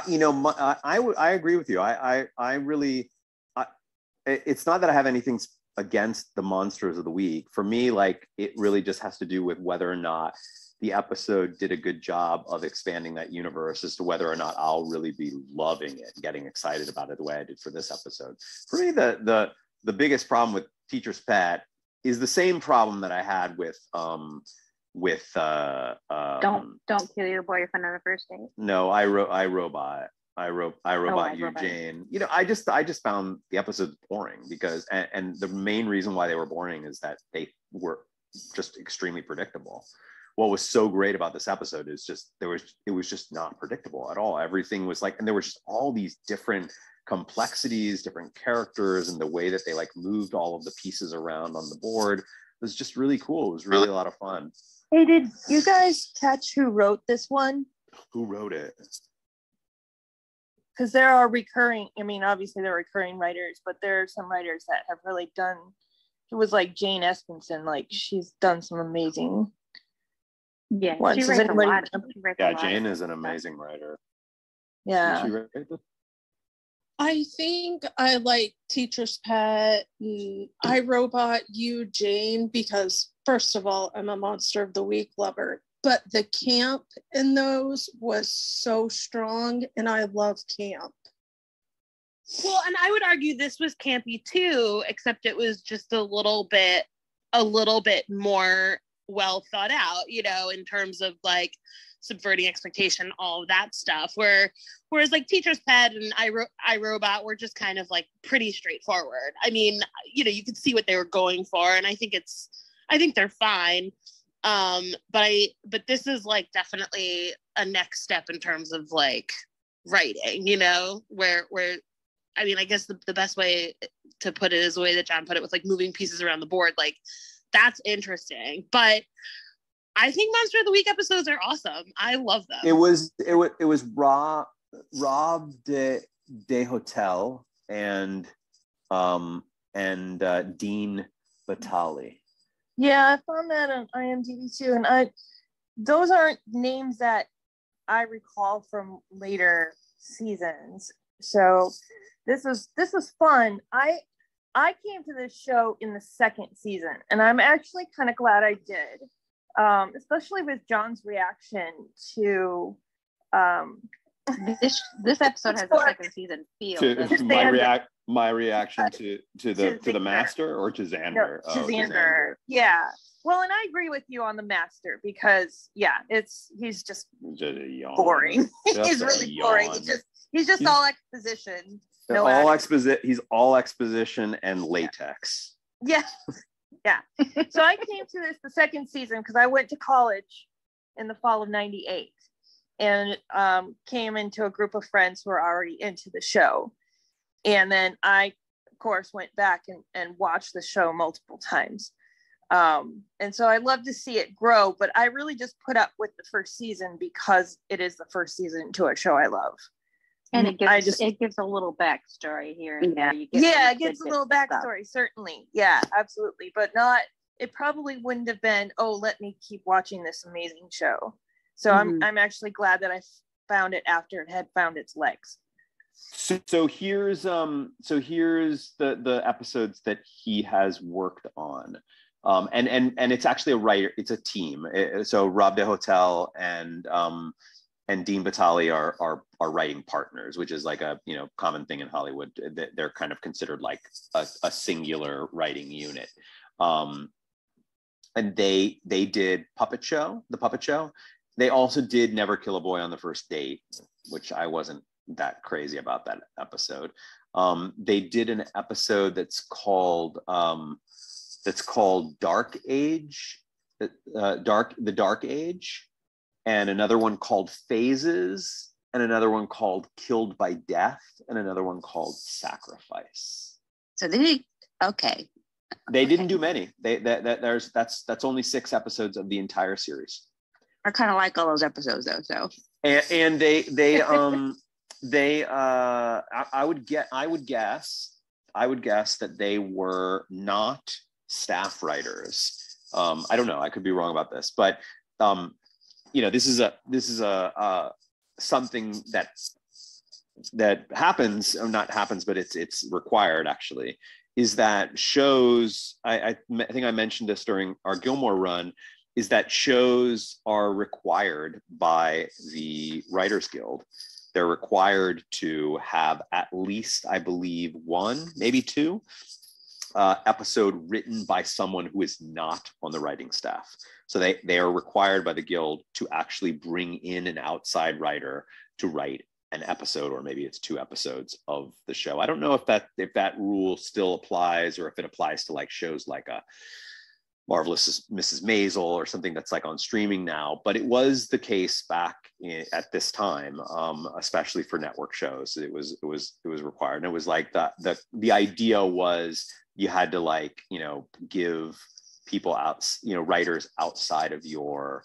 you know, I agree with you. I really, it's not that I have anything against the monsters of the week. For me, like, it really just has to do with whether or not the episode did a good job of expanding that universe, as to whether or not I'll really be loving it and getting excited about it the way I did for this episode. For me, the biggest problem with Teacher's Pet is the same problem that I had with Don't kill your boyfriend on the first date. No, I Robot You, Jane. You know, I just found the episodes boring because, and the main reason why they were boring is that they were just extremely predictable. What was so great about this episode is just it was just not predictable at all. Everything was like, and there was just all these different complexities, different characters, and the way that they like moved all of the pieces around on the board was just really cool. It was really a lot of fun. Hey, did you guys catch who wrote this one? Who wrote it? Because there are recurring, I mean, obviously there are recurring writers, but there are some writers that have really done, it was like Jane Espenson, like she's done some amazing ones. She writes a lot. Jane is an amazing writer. Yeah. Did she write this? I think I like Teacher's Pet and I Robot You, Jane, because first of all, I'm a Monster of the Week lover, but the camp in those was so strong, and I love camp. Well, and I would argue this was campy too, except it was just a little bit more well thought out, you know, in terms of like subverting expectation, all of that stuff. Whereas like Teacher's Pet and I Robot were just kind of like pretty straightforward. I mean, you know, you could see what they were going for, and I think they're fine. But this is like definitely a next step in terms of like writing, you know, where I mean, I guess the best way to put it is the way that John put it, with like moving pieces around the board. Like, that's interesting. But I think Monster of the Week episodes are awesome. I love them. It was Rob de Hotel and Dean Batali. Yeah, I found that on IMDb too, and those aren't names that I recall from later seasons. So this was fun. I came to this show in the second season, and I'm actually kind of glad I did, especially with John's reaction to this episode has a second season feel. My reaction to the Master, or to Xander? No, to Xander. Yeah. Well, and I agree with you on the Master, because he's just boring. He's really boring. He's just all exposition. He's all exposition and latex. Yeah. Yeah. So I came to this the second season because I went to college in the fall of '98, and came into a group of friends who were already into the show. And then I, of course, went back and watched the show multiple times. And so I love to see it grow, but I really just put up with the first season because it is the first season to a show I love. And it I gives just it gives a little backstory here and there. You get yeah, some it gives a tidbits little of stuff. backstory, certainly. Yeah, absolutely. But not, it probably wouldn't have been, oh, let me keep watching this amazing show. So I'm actually glad that I found it after it had found its legs. So here's the episodes that he has worked on. And it's actually a writer, it's a team. So Rob De Hotel and Dean Batali are writing partners, which is like a common thing in Hollywood. They're kind of considered like a singular writing unit. And they did the Puppet Show. They also did Never Kill a Boy on the First Date, which I wasn't that crazy about that episode. They did an episode that's called Dark Age, the Dark Age, and another one called Phases, and another one called Killed by Death, and another one called Sacrifice. So they didn't do many. That's only 6 episodes of the entire series. I kind of like all those episodes though. So and I would guess that they were not staff writers. I don't know. I could be wrong about this, but this is a something that happens, or not happens, but it's required actually. Is that shows? I think I mentioned this during our Gilmore run. Is that shows are required by the Writers Guild. They're required to have at least, I believe, 1, maybe 2 episode written by someone who is not on the writing staff. So they are required by the Guild to actually bring in an outside writer to write an episode, or maybe it's 2 episodes of the show. I don't know if that rule still applies, or if it applies to like shows like a Marvelous Mrs. Maisel or something that's like on streaming now, but it was the case back at this time, especially for network shows. It was required, and it was like the idea was you had to like give people writers outside of your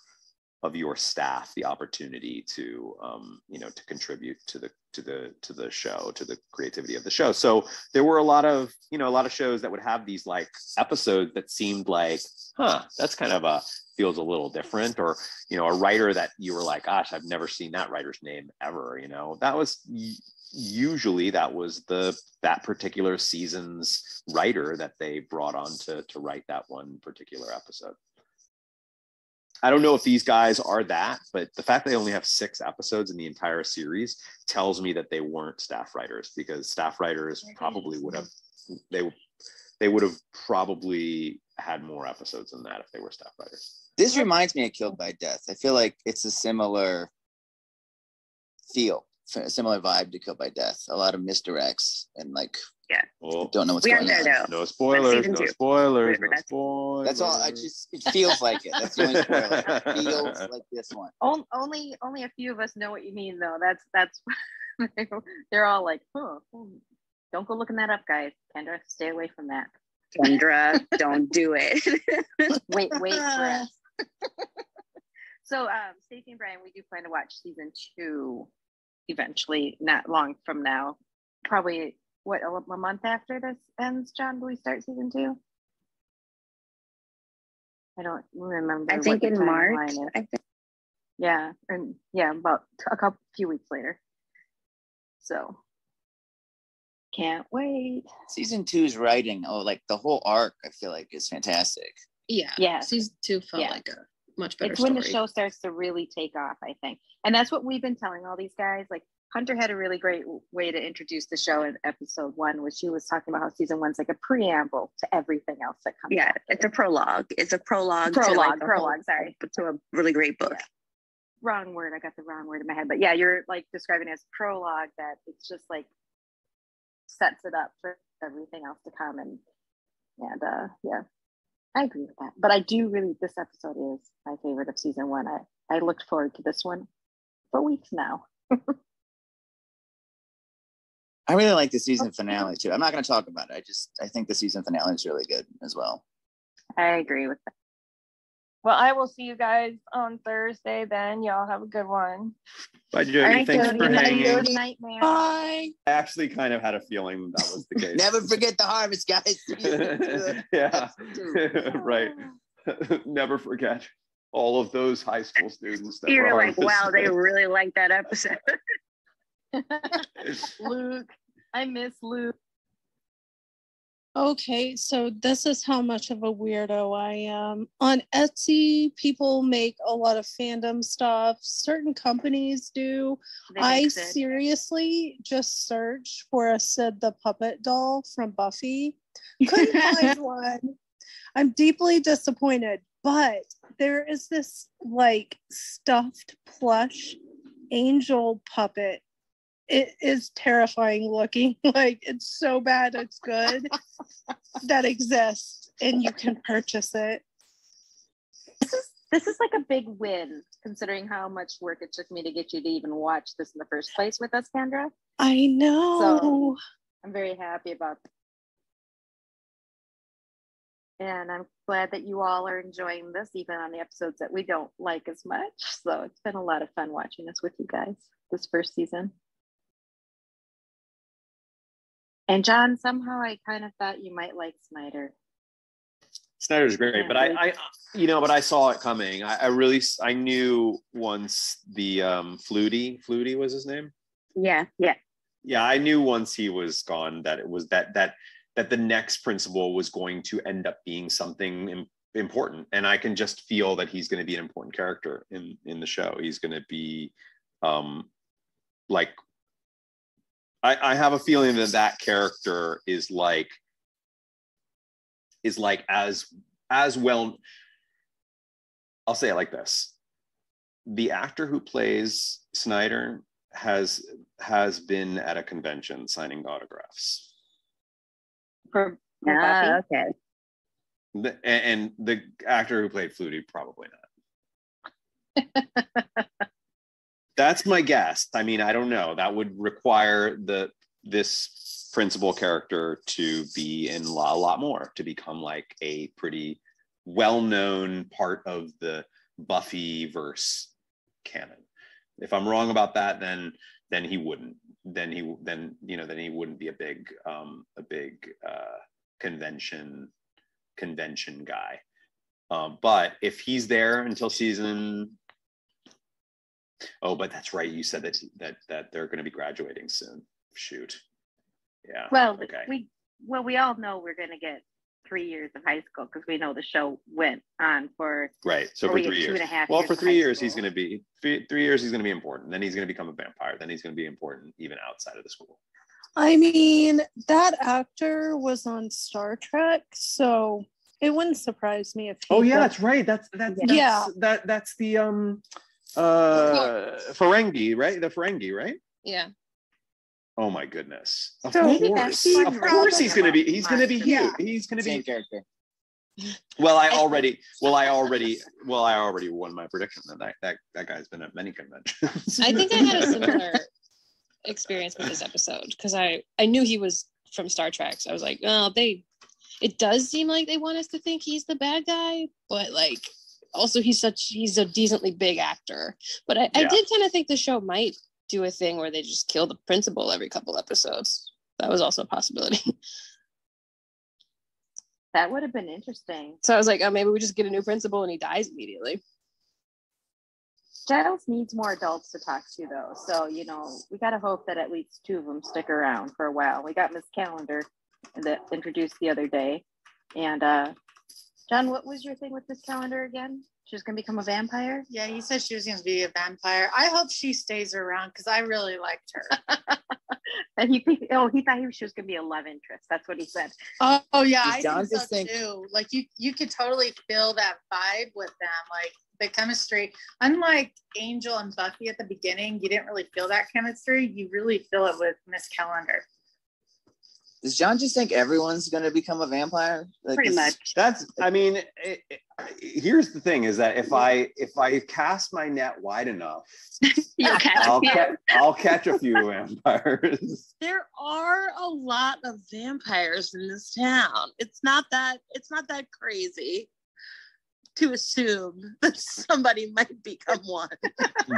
staff the opportunity to to contribute to the show, to the creativity of the show. So there were a lot of shows that would have these like episodes that seemed like, that's kind of feels a little different, or a writer that you were like, gosh, I've never seen that writer's name ever. That was usually that particular season's writer that they brought on to write that one particular episode. I don't know if these guys are that, but the fact they only have 6 episodes in the entire series tells me that they weren't staff writers, because staff writers probably would have, they would have probably had more episodes than that if they were staff writers. This reminds me of Killed by Death. I feel like it's a similar feel, a similar vibe to Killed by Death. A lot of misdirects and like, don't know what's going on. No spoilers. No spoilers. No spoilers. That's all. It feels like it. That's the only spoiler. It feels like this one. Only a few of us know what you mean, though. That's they're all like, don't go looking that up, guys. Kendra, stay away from that. Kendra, don't do it. wait for us. So, Stacey and Brian, we do plan to watch season 2 eventually, not long from now. Probably, a month after this ends, John, do we start season 2? I don't remember. I think in March. Yeah, and about few weeks later. So, can't wait. Season 2's writing, like the whole arc, I feel like is fantastic. Yeah. Season 2 felt like a much better It's story. when the show starts to really take off, I think. And that's what we've been telling all these guys. Like, Hunter had a really great way to introduce the show in episode 1, which she was talking about how season 1's like a preamble to everything else that comes after. It's a prologue. It's a prologue. Sorry. To a really great book. Yeah. Wrong word. I got the wrong word in my head. But yeah, you're like describing it as prologue, that it's just like sets it up for everything else to come. And I agree with that. But I do really, this episode is my favorite of season 1. I looked forward to this one for weeks now. I really like the season finale too. I'm not going to talk about it. I think the season finale is really good as well. I agree with that. Well, I will see you guys on Thursday then. Y'all have a good one. Bye, Jody. Thanks for hanging. Nightmare. Bye. I actually kind of had a feeling that was the case. Never forget the harvest, guys. Yeah, right. Never forget all of those high school students that You're were like, wow, harvested. they really like that episode. Luke. I miss Luke. Okay, so this is how much of a weirdo I am. On Etsy, people make a lot of fandom stuff. Certain companies do. I seriously just searched for a Sid the Puppet doll from Buffy. Couldn't find one. I'm deeply disappointed, but there is this like stuffed plush angel puppet. It is terrifying looking. Like, it's so bad it's good that exists, and you can purchase it. This is like a big win, considering how much work it took me to get you to even watch this in the first place with us, Kendra. I know. So I'm very happy about that. And I'm glad that you all are enjoying this, even on the episodes that we don't like as much. So it's been a lot of fun watching this with you guys this first season. And John, somehow I kind of thought you might like Snyder. Snyder's great, but I but I saw it coming. I knew once the Flutie was his name. Yeah. Yeah, I knew once he was gone that it was that the next principal was going to end up being something important, and I can just feel that he's going to be an important character in the show. He's going to be like. I have a feeling that character is like as well. I'll say it like this: the actor who plays Snyder has been at a convention signing autographs. For Buffy? Okay. And the actor who played Flutie probably not. That's my guess. I mean, I don't know. That would require this principal character to be in a lot more, to become like a pretty well-known part of the Buffyverse canon. If I'm wrong about that, then he wouldn't. Then he wouldn't be a big convention guy. But if he's there until season. Oh, but that's right. You said that they're going to be graduating soon. Shoot. Yeah. Well, okay. we all know we're going to get 3 years of high school because we know the show went on for right. So for 3 years. 2.5 well, years for 3 years, school. he's going to be 3 years. He's going to be important. Then he's going to become a vampire. Then he's going to be important even outside of the school. I mean, that actor was on Star Trek, so it wouldn't surprise me if. That's right. That's the Ferengi, right? The Ferengi, right? Yeah. Oh my goodness! Of So course he's going to be. He's going to be huge. Yeah. He's going to be Same character. Well, I already won my prediction that guy's been at many conventions. I think I had a similar experience with this episode because I knew he was from Star Trek, so I was like, oh, it does seem like they want us to think he's the bad guy, but like also he's a decently big actor. But I did kind of think the show might do a thing where they just kill the principal every couple episodes. That was also a possibility. That would have been interesting. So I was like, oh, maybe we just get a new principal and he dies immediately. Giles needs more adults to talk to, though. So, we got to hope that at least 2 of them stick around for a while. We got Miss Calendar that introduced the other day. And John, what was your thing with Miss Calendar again? She was going to become a vampire? Yeah, he said she was going to be a vampire. I hope she stays around because I really liked her. And he thought she was going to be a love interest. That's what he said. Oh yeah, I think so too. Like you could totally feel that vibe with them, like the chemistry. Unlike Angel and Buffy at the beginning, you didn't really feel that chemistry. You really feel it with Miss Calendar. Does John just think everyone's going to become a vampire? Like Pretty much. Here's the thing: is that if I cast my net wide enough, I'll catch a few vampires. There are a lot of vampires in this town. It's not that crazy. to assume that somebody might become one.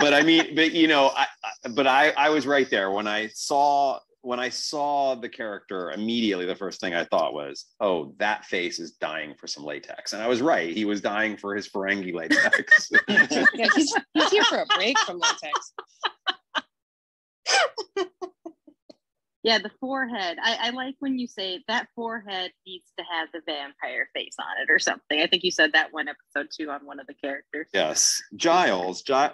But I mean, but you know, I was right there when I saw the character. Immediately, the first thing I thought was, oh, that face is dying for some latex, and I was right. He was dying for his Ferengi latex. Yeah, he's here for a break from latex. Yeah, the forehead. I like when you say that forehead needs to have the vampire face on it or something. I think you said that one episode too on one of the characters. Yes, Giles. I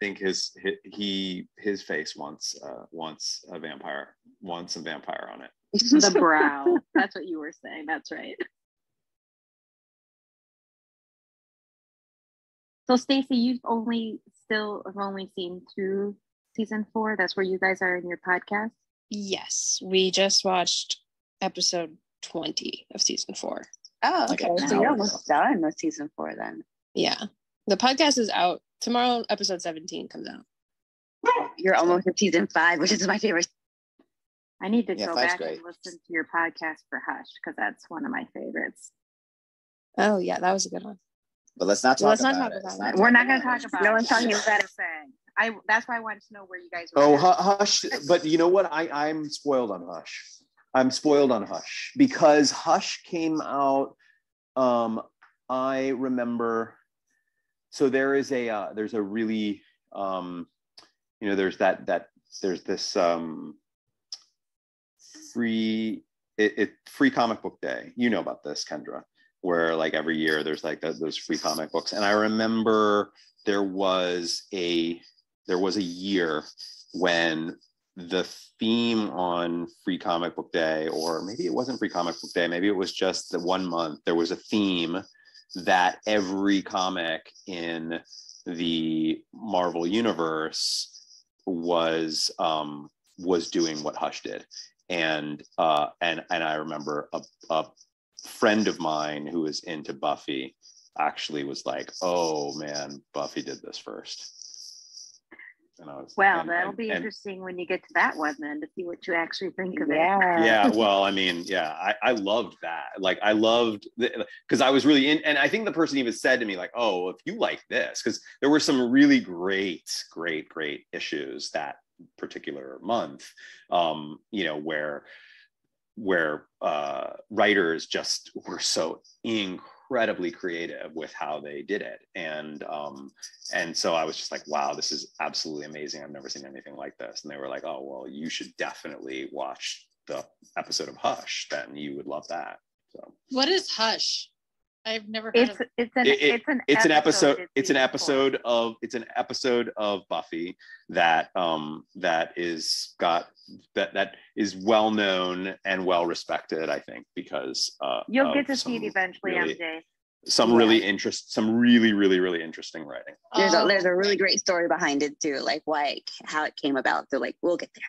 think his face wants a vampire on it. The brow. That's what you were saying. That's right. So Stacey, you've only seen through season 4. That's where you guys are in your podcast. Yes, we just watched episode 20 of season 4. Oh, okay. So you're almost done with season 4 then. Yeah, the podcast is out tomorrow. Episode 17 comes out. You're almost at season 5, which is my favorite. I need to go back and listen to your podcast for Hush because that's one of my favorites. Oh yeah, that was a good one. But let's not talk about it. We're not going to talk about it. No one's talking about it. That's why I wanted to know where you guys were. Oh, Hush. But you know what? I'm spoiled on Hush. I'm spoiled on Hush because Hush came out. I remember. So there's a really, there's this free comic book day. You know about this, Kendra, where like every year there's like those free comic books. And I remember there was a year when the theme on Free Comic Book Day, or maybe it wasn't Free Comic Book Day, maybe it was just the 1 month, there was a theme that every comic in the Marvel universe was doing what Hush did. And I remember a friend of mine who was into Buffy actually was like, oh man, Buffy did this first. That'll be interesting when you get to that one then to see what you actually think of it. Yeah, well, I mean, yeah, I loved that. Like, I loved, because I was really in, and I think the person even said to me, like, oh, if you like this, because there were some really great issues that particular month, where writers just were so incredibly creative with how they did it, and so I was just like, wow, this is absolutely amazing. I've never seen anything like this. And they were like, oh well, you should definitely watch the episode of Hush, then you would love that. So what is Hush? I've never heard of it. It's an episode of Buffy that is well known and well respected, I think, because you'll get to see it eventually, MJ. Some really interesting writing. There's a really great story behind it too, like how it came about. So like we'll get there.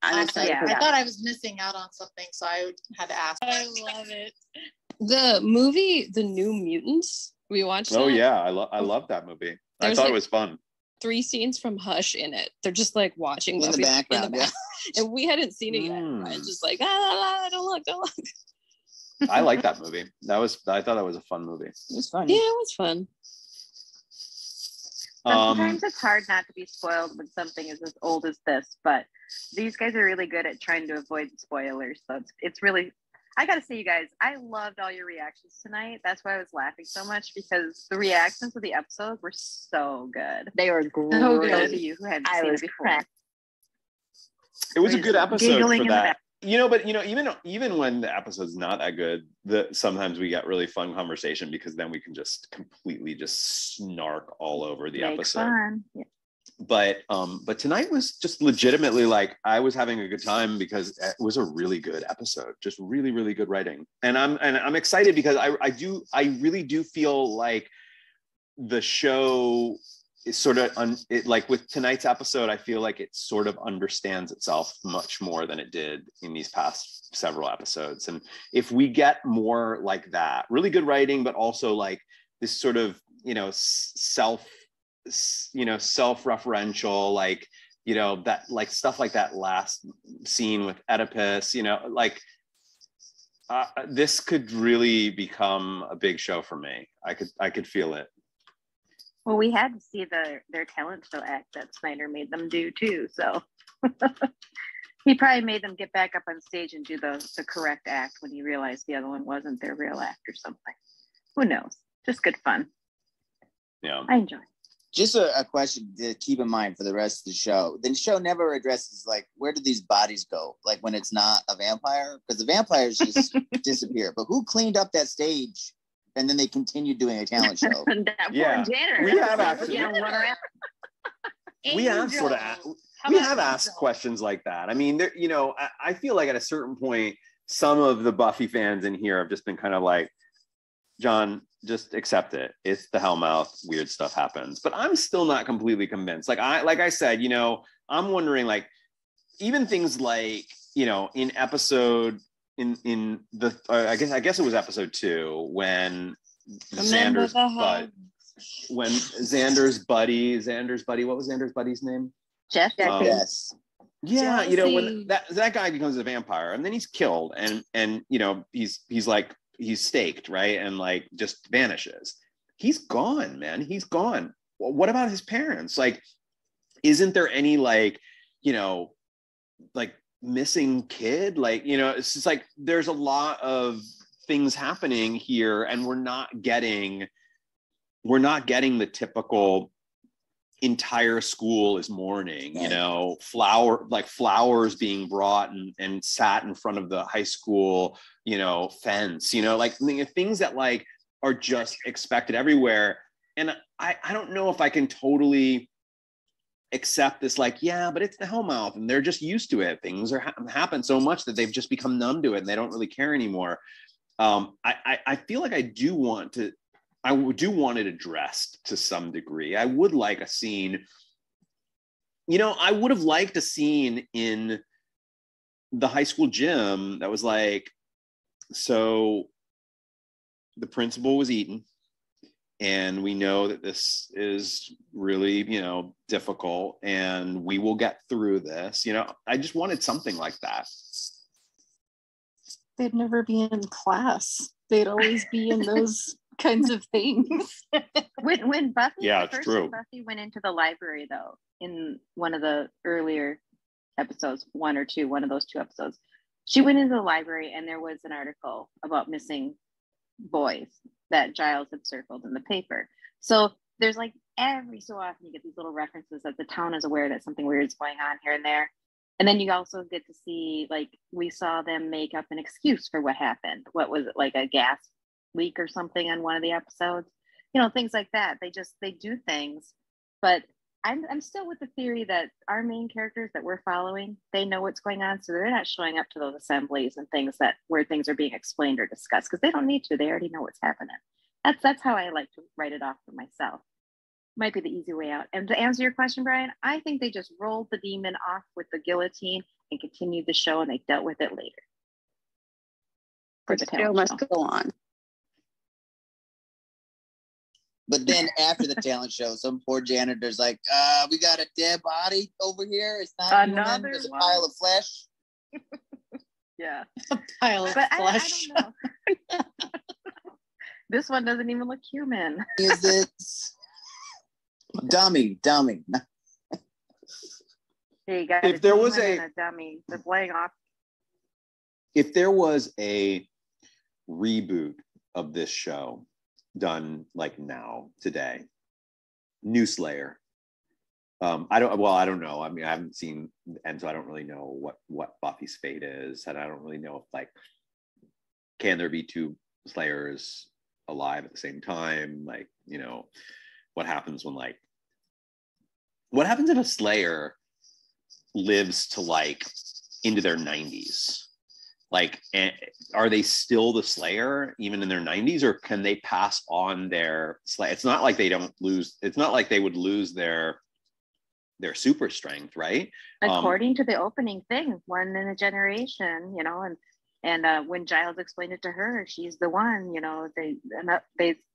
I'm excited. I thought I was missing out on something, so I had to ask. I love it. The movie, The New Mutants, we watched. Oh yeah, I love that movie. I thought it was fun. 3 scenes from Hush in it. They're just like watching in Buffy the background, and we hadn't seen it yet. I was just like, don't look. I like that movie. I thought that was a fun movie. It was fun. Yeah, it was fun. Sometimes it's hard not to be spoiled when something is as old as this, but these guys are really good at trying to avoid spoilers. So it's really, I gotta say, you guys, I loved all your reactions tonight. That's why I was laughing so much, because the reactions of the episode were so good. They were great. So good. Those of you who hadn't seen it before. It was a good episode for that. But even when the episode's not that good, sometimes we get really fun conversation, because then we can just completely just snark all over the episode. Fun. Yeah. But tonight was just legitimately, like, I was having a good time because it was a really good episode, just really, really good writing. And I'm excited because I really do feel like the show is sort of like with tonight's episode, I feel like it sort of understands itself much more than it did in these past several episodes. And if we get more like that, really good writing, but also like this sort of, self-referential, like, that, like, stuff like that last scene with Oedipus, like, This could really become a big show for me. I could feel it. Well, we had to see their talent show act that Snyder made them do too. So he probably made them get back up on stage and do the correct act when he realized the other one wasn't their real act or something. Who knows? Just good fun. Yeah, I enjoy. Just a question to keep in mind for the rest of the show. The show never addresses, like, where do these bodies go? Like, when it's not a vampire? Because the vampires just disappear. But who cleaned up that stage? And then they continued doing a talent show. That Yeah. poor janitor. We have actually- we have Angel. we have asked questions like that. I mean, there, you know, I feel like at a certain point, some of the Buffy fans in here have just been kind of like, John, just accept it. It's the Hellmouth. Weird stuff happens. But I'm still not completely convinced. Like I said, you know, I'm wondering, like, even things like, you know, in episode in the I guess it was episode 2 when Xander's buddy, what was Xander's buddy's name? Jeff. Yes. Yeah, you know, when that guy becomes a vampire and then he's killed and you know, he's staked, right? And like just vanishes. He's gone, man. He's gone. What about his parents? Like, isn't there any, like, you know, like missing kid? Like, you know, it's just like there's a lot of things happening here and we're not getting the typical entire school is mourning, you know, flowers being brought and sat in front of the high school, you know, fence, you know, like things that like are just expected everywhere. And I don't know if I can totally accept this, like, yeah, but it's the Hellmouth and they're just used to it. Things are happen so much that they've just become numb to it and they don't really care anymore. I feel like I do want it addressed to some degree. I would like a scene, you know, I would have liked a scene in the high school gym that was like, so the principal was eaten and we know that this is really, you know, difficult and we will get through this. You know, I just wanted something like that. They'd never be in class. They'd always be in those kinds of things. when Buffy, yeah, it's true. Buffy went into the library, though, in one of the earlier episodes, one of those 2 episodes, she went into the library and there was an article about missing boys that Giles had circled in the paper. So there's like every so often you get these little references that the town is aware that something weird is going on here and there. And then you also get to see, like, we saw them make up an excuse for what happened. What was it, like a gas leak or something on one of the episodes? You know, things like that. They do things. But I'm still with the theory that our main characters that we're following, they know what's going on. So they're not showing up to those assemblies and things where things are being explained or discussed because they don't need to. They already know what's happening. That's how I like to write it off for myself. Might be the easy way out. And to answer your question, Brian, I think they just rolled the demon off with the guillotine and continued the show, and they dealt with it later. For the show must go on. But then after the talent show, some poor janitor's like, we got a dead body over here. It's not human. There's a pile of flesh. Yeah. A pile of flesh. I don't know. This one doesn't even look human. Is it? Dummy. Hey, you got if there was a dummy, they're laying off. If there was a reboot of this show done like now, today, new Slayer. I don't know. I mean, I haven't seen, and so I don't really know what Buffy's fate is, and I don't really know if, like, can there be 2 Slayers alive at the same time? Like, you know, what happens if a Slayer lives to like into their 90s? Like, are they still the Slayer even in their 90s, or can they pass on their Slayer? It's not like they don't lose. It's not like they would lose their super strength, right? According to the opening thing, one in a generation, you know, and when Giles explained it to her, she's the one, you know, they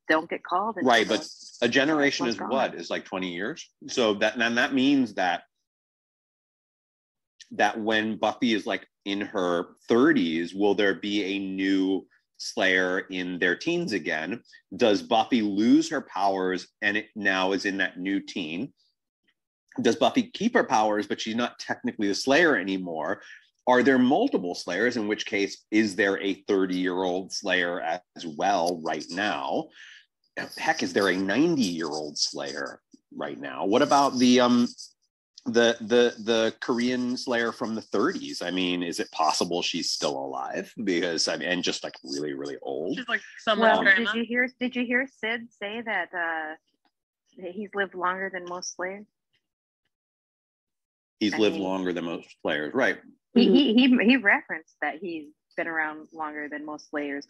don't get called. Right, but a generation is what? Is like 20 years. So that means that when Buffy is like in her 30s, will there be a new Slayer in their teens again? Does Buffy lose her powers and it now is in that new teen? Does Buffy keep her powers, but she's not technically the Slayer anymore? Are there multiple Slayers, in which case, is there a 30-year-old Slayer as well right now? Heck, is there a 90-year-old Slayer right now? What about the Korean Slayer from the 30s? I mean, is it possible she's still alive? Because I mean, and just like really, really old. She's like well, did you hear Sid say that he's lived longer than most Slayers? He's lived longer than most Slayers, right? He referenced that he's been around longer than most Slayers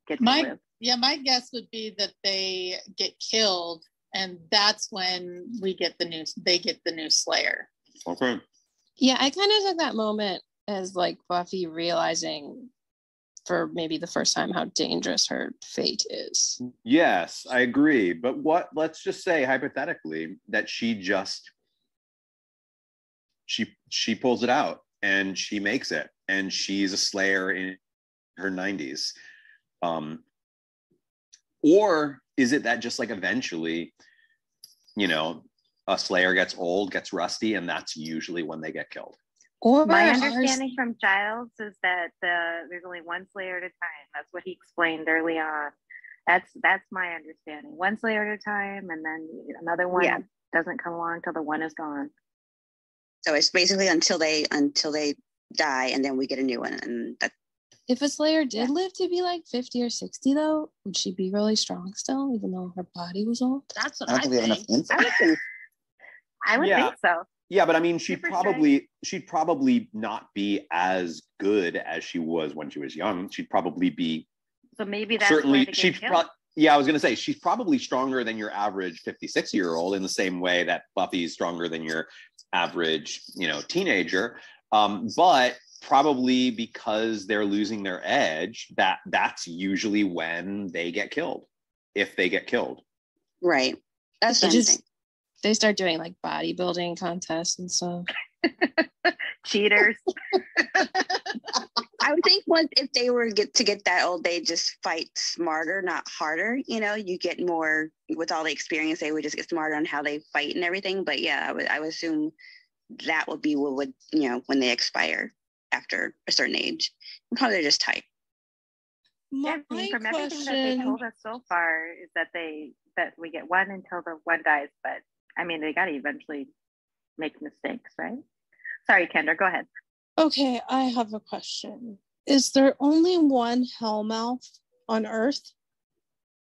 get to live. Yeah, my guess would be that they get killed, and that's when they get the new Slayer. Okay. Yeah, I kind of took that moment as like Buffy realizing for maybe the first time how dangerous her fate is. Yes, I agree. But let's just say hypothetically that she pulls it out and she makes it, and she's a Slayer in her 90s. Or is it that just like eventually, a Slayer gets old, gets rusty, and that's usually when they get killed? Or my understanding from Giles is that there's only one Slayer at a time. That's what he explained early on. That's my understanding. One Slayer at a time, and then another one doesn't come along till the one is gone. So it's basically until they die, and then we get a new one. And that. If a Slayer did live to be like 50 or 60, though, would she be really strong still, even though her body was old? That's what I don't think we have enough info. I would think so. Yeah, but I mean, she'd probably not be as good as she was when she was young. She'd probably be. So maybe that's certainly I was going to say she's probably stronger than your average 56-year-old in the same way that Buffy's stronger than your average, teenager. But probably because they're losing their edge, that's usually when they get killed, if they get killed. Right. That's what I'm saying. They start doing like bodybuilding contests and stuff. Cheaters. I would think if they were to get that old, they just fight smarter, not harder. You get more with all the experience. They would just get smarter on how they fight and everything. But yeah, I would assume that would be what would when they expire after a certain age. Probably they're just tight. From everything that they told us so far is that we get one until the one dies. But I mean, they got to eventually make mistakes, right? Sorry, Kendra, go ahead. Okay, I have a question. Is there only one Hellmouth on Earth?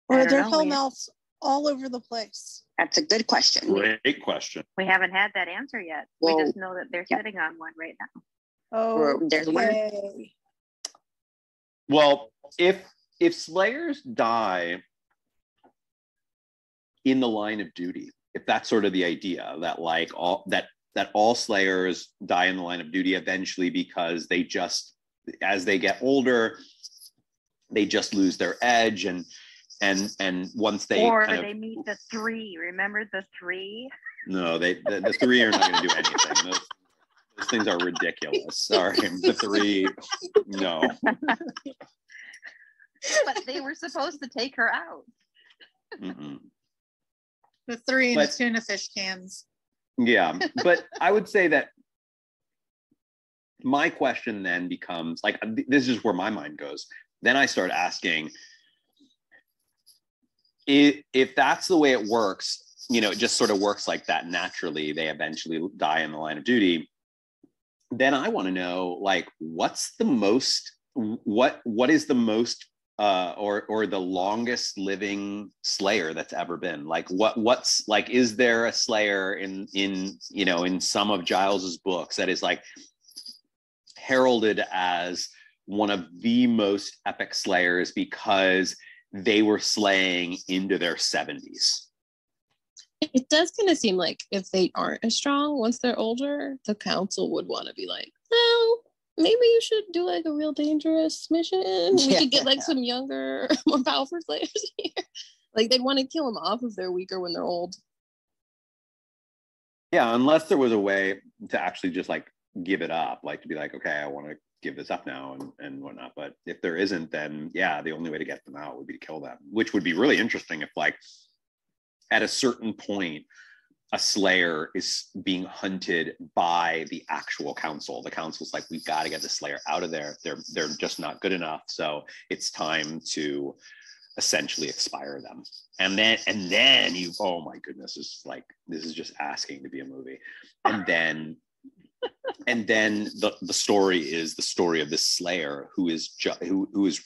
Or are there Hellmouths all over the place? That's a good question. Great question. We haven't had that answer yet. We just know that they're sitting on one right now. Oh, there's one. Well, if Slayers die in the line of duty, if that's sort of the idea that like all Slayers die in the line of duty eventually because they just, as they get older, they just lose their edge, and once they they meet the three. Remember the three? No, the three are not going to do anything. Those things are ridiculous. Sorry, the three. No. But they were supposed to take her out. Mm-mm. The three in the tuna fish cans. Yeah, but I would say that my question then becomes like, this is where my mind goes. Then I start asking, if that's the way it works, it just sort of works like that naturally. They eventually die in the line of duty. Then I want to know, like, what is the most or the longest living Slayer that's ever been? Like, what's like, is there a Slayer in some of Giles's books that is like heralded as one of the most epic Slayers because they were slaying into their 70s? It does kind of seem like if they aren't as strong once they're older, the council would want to be like, well, maybe you should do like a real dangerous mission. We could get like some younger, more powerful Slayers here. Like they'd want to kill them off if they're weaker when they're old. Yeah, unless there was a way to actually just like give it up, like to be like, okay, I want to give this up now and whatnot. But if there isn't, then yeah, the only way to get them out would be to kill them, which would be really interesting if like at a certain point a Slayer is being hunted by the actual council. The council's like, we've got to get the Slayer out of there. They're just not good enough. So it's time to essentially expire them. And then you, oh my goodness, this is just asking to be a movie. And then the story is the story of this Slayer who is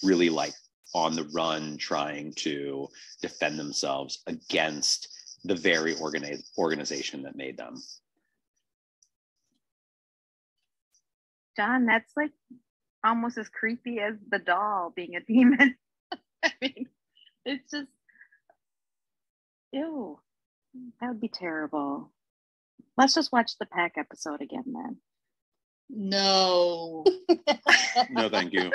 really like on the run, trying to defend themselves against the very organization that made them. John, that's like almost as creepy as the doll being a demon. I mean, it's just, ew, that would be terrible. Let's just watch the Pack episode again then. No. No, thank you.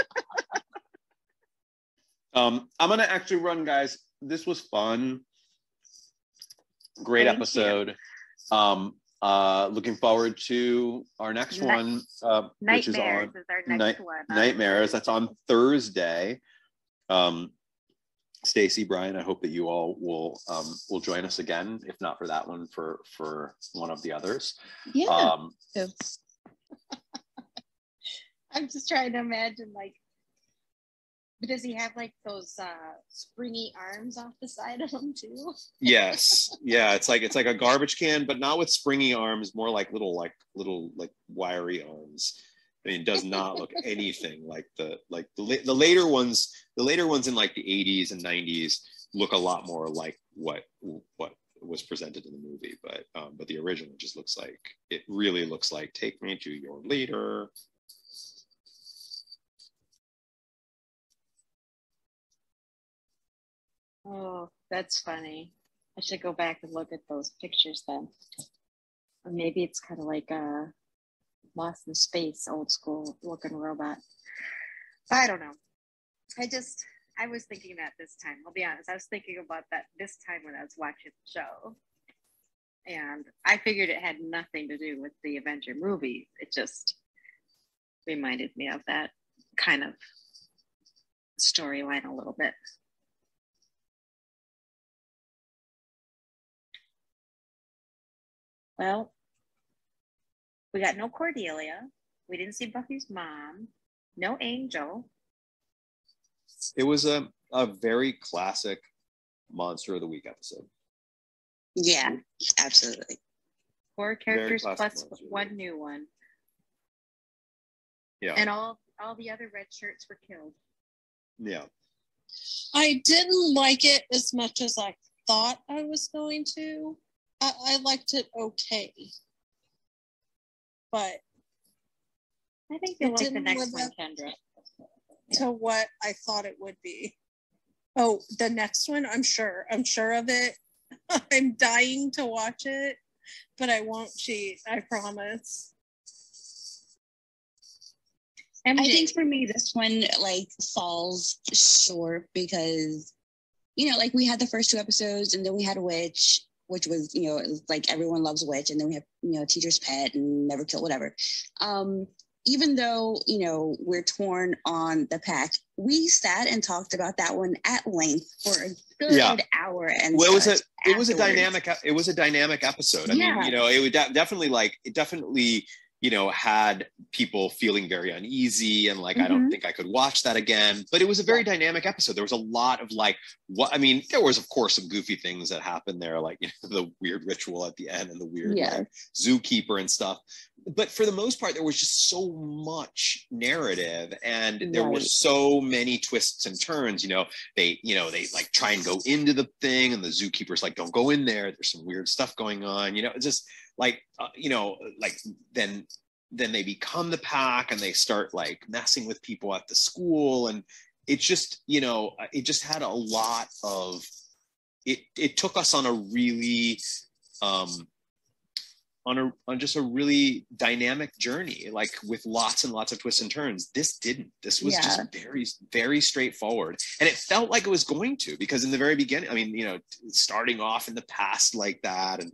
I'm gonna actually run, guys. This was fun. Great episode. Looking forward to our next one, which is on our next one. Nightmares. That's on Thursday. Stacey, Brian, I hope that you all will join us again, if not for that one, for one of the others. Yeah. I'm just trying to imagine, like, does he have like those springy arms off the side of him too? Yes. Yeah, it's like a garbage can, but not with springy arms, more like little wiry arms. I mean, it does not look anything like the later ones. The later ones in like the 80s and 90s look a lot more like what was presented in the movie, but the original just really looks like take me to your leader. Oh, that's funny. I should go back and look at those pictures then. Or maybe it's kind of like a Lost in Space, old school looking robot. I don't know. I was thinking that this time. I'll be honest. I was thinking about that this time when I was watching the show. And I figured it had nothing to do with the Avenger movies. It just reminded me of that kind of storyline a little bit. Well, we got no Cordelia. We didn't see Buffy's mom. No Angel. It was a very classic Monster of the Week episode. Yeah, absolutely. 4 characters plus one new one. Yeah. And all the other red shirts were killed. Yeah. I didn't like it as much as I thought I was going to. I liked it okay. But I think you'll like the next one, Kendra. To what I thought it would be. Oh, the next one, I'm sure of it. I'm dying to watch it, but I won't cheat, I promise. I think for me, this one like falls short because, like we had the first 2 episodes and then we had a witch, which was, it was like everyone loves a witch, and then we have, Teacher's Pet and Never Kill Whatever. Even though, we're torn on the Pack, we sat and talked about that one at length for a good hour. And well, it was a dynamic episode. I mean, it definitely had people feeling very uneasy and like, I don't think I could watch that again, but it was a very dynamic episode. There was a lot of there was of course some goofy things that happened there, like, the weird ritual at the end and the weird zookeeper and stuff. But for the most part, there was just so much narrative and there were so many twists and turns. They like try and go into the thing and the zookeeper's like, don't go in there. There's some weird stuff going on. It's just like, then they become the Pack and they start like messing with people at the school. And it just, it just had a lot of, it took us on a really, on just a really dynamic journey, like with lots and lots of twists and turns. This didn't. This was just very, very straightforward. And it felt like it was going to, because in the very beginning, I mean, starting off in the past like that, and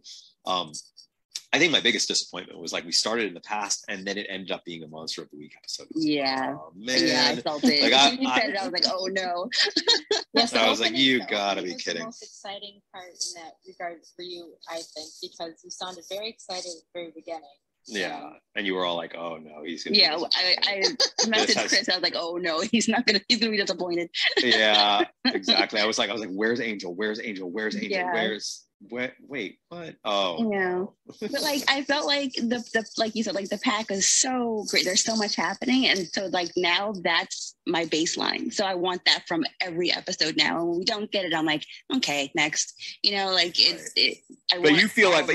I think my biggest disappointment was like we started in the past and then it ended up being a Monster of the Week episode. Yeah. Oh, man. Yeah, I felt it. Like, You said it, I was like, oh no. Yes, I was like, you the gotta opening be was kidding. The most exciting part in that regard for you, I think, because you sounded very excited at the very beginning. Yeah, and you were all like, "Oh no, he's gonna." Yeah, I messaged Chris. I was like, "Oh no, he's gonna be disappointed." Yeah, exactly. I was like, "Where's Angel? Where's Angel? Where's Angel? Yeah. Wait, what? Oh, yeah." But like, I felt like the like you said, like the pack is so great. There's so much happening, and so like now that's my baseline. So I want that from every episode now. And when we don't get it, I'm like, okay, next. You know, like But you feel like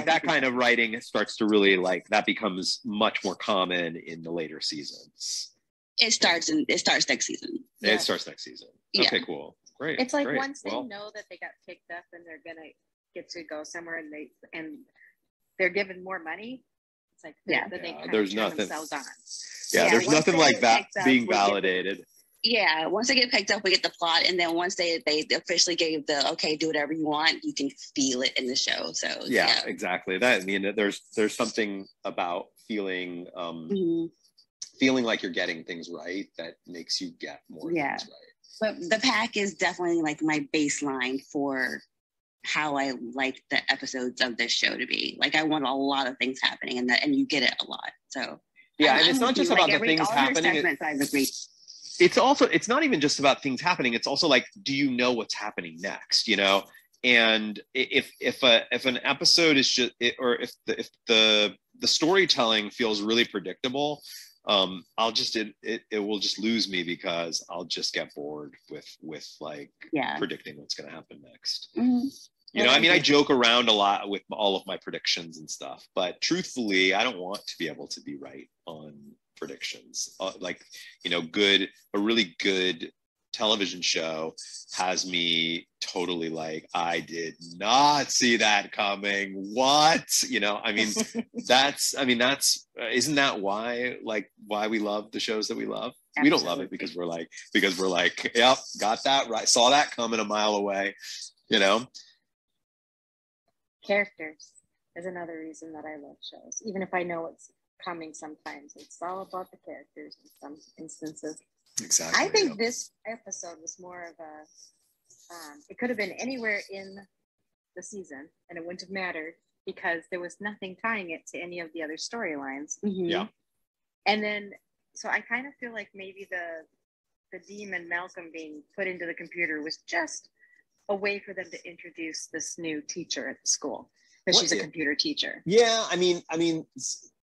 that kind of writing starts to really like that becomes much more common in the later seasons. It starts next season. Yeah. It starts next season. Yeah. Okay, cool, great. It's like great. once they know that they got picked up and they're gonna get to go somewhere and they're given more money. It's like there's nothing. Themselves on. Yeah, there's nothing like that being validated. Yeah, once they get picked up, we get the plot, and then once they officially gave the okay, do whatever you want, you can feel it in the show. So yeah. Exactly. That I mean, there's something about feeling feeling like you're getting things right that makes you get more things right. But the pack is definitely like my baseline for how I like the episodes of this show to be. Like I want a lot of things happening, and you get it a lot. So yeah, and it's not just about the things happening. It's not even just about things happening. It's also like, do you know what's happening next? You know, and if an episode is just or if the storytelling feels really predictable, it will just lose me because I'll just get bored with like predicting what's going to happen next. Mm-hmm. You know, I mean, I joke around a lot with all of my predictions and stuff, but truthfully, I don't want to be able to be right on predictions. Like, you know, a really good television show has me totally like, I did not see that coming. What? You know, I mean, isn't that why we love the shows that we love? Absolutely. We don't love it because we're like, yep, got that right. Saw that coming a mile away, you know? Characters is another reason that I love shows. Even if I know what's coming sometimes, it's all about the characters in some instances. Exactly. I think this episode was more of it could have been anywhere in the season and it wouldn't have mattered because there was nothing tying it to any of the other storylines. Mm-hmm. Yeah. And then, so I kind of feel like maybe the demon Malcolm being put into the computer was just a way for them to introduce this new teacher at the school because she's a computer teacher. Yeah, I mean,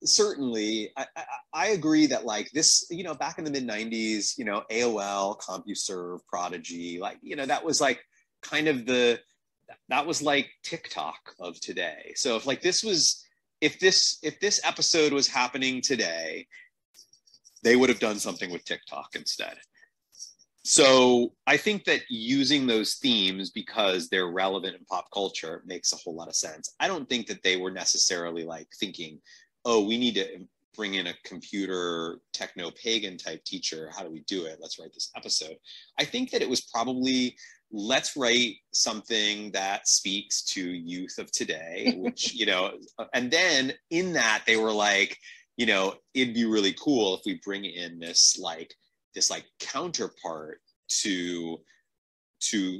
certainly, I agree that like this, you know, back in the mid 90s, you know, AOL, CompuServe, Prodigy, like, you know, that was like kind of that was like TikTok of today. So if this episode was happening today, they would have done something with TikTok instead. So I think that using those themes because they're relevant in pop culture makes a whole lot of sense. I don't think that they were necessarily like thinking, oh, we need to bring in a computer techno-pagan type teacher. How do we do it? Let's write this episode. I think that it was probably, let's write something that speaks to youth of today, which, you know, and then in that they were like, you know, it'd be really cool if we bring in this counterpart to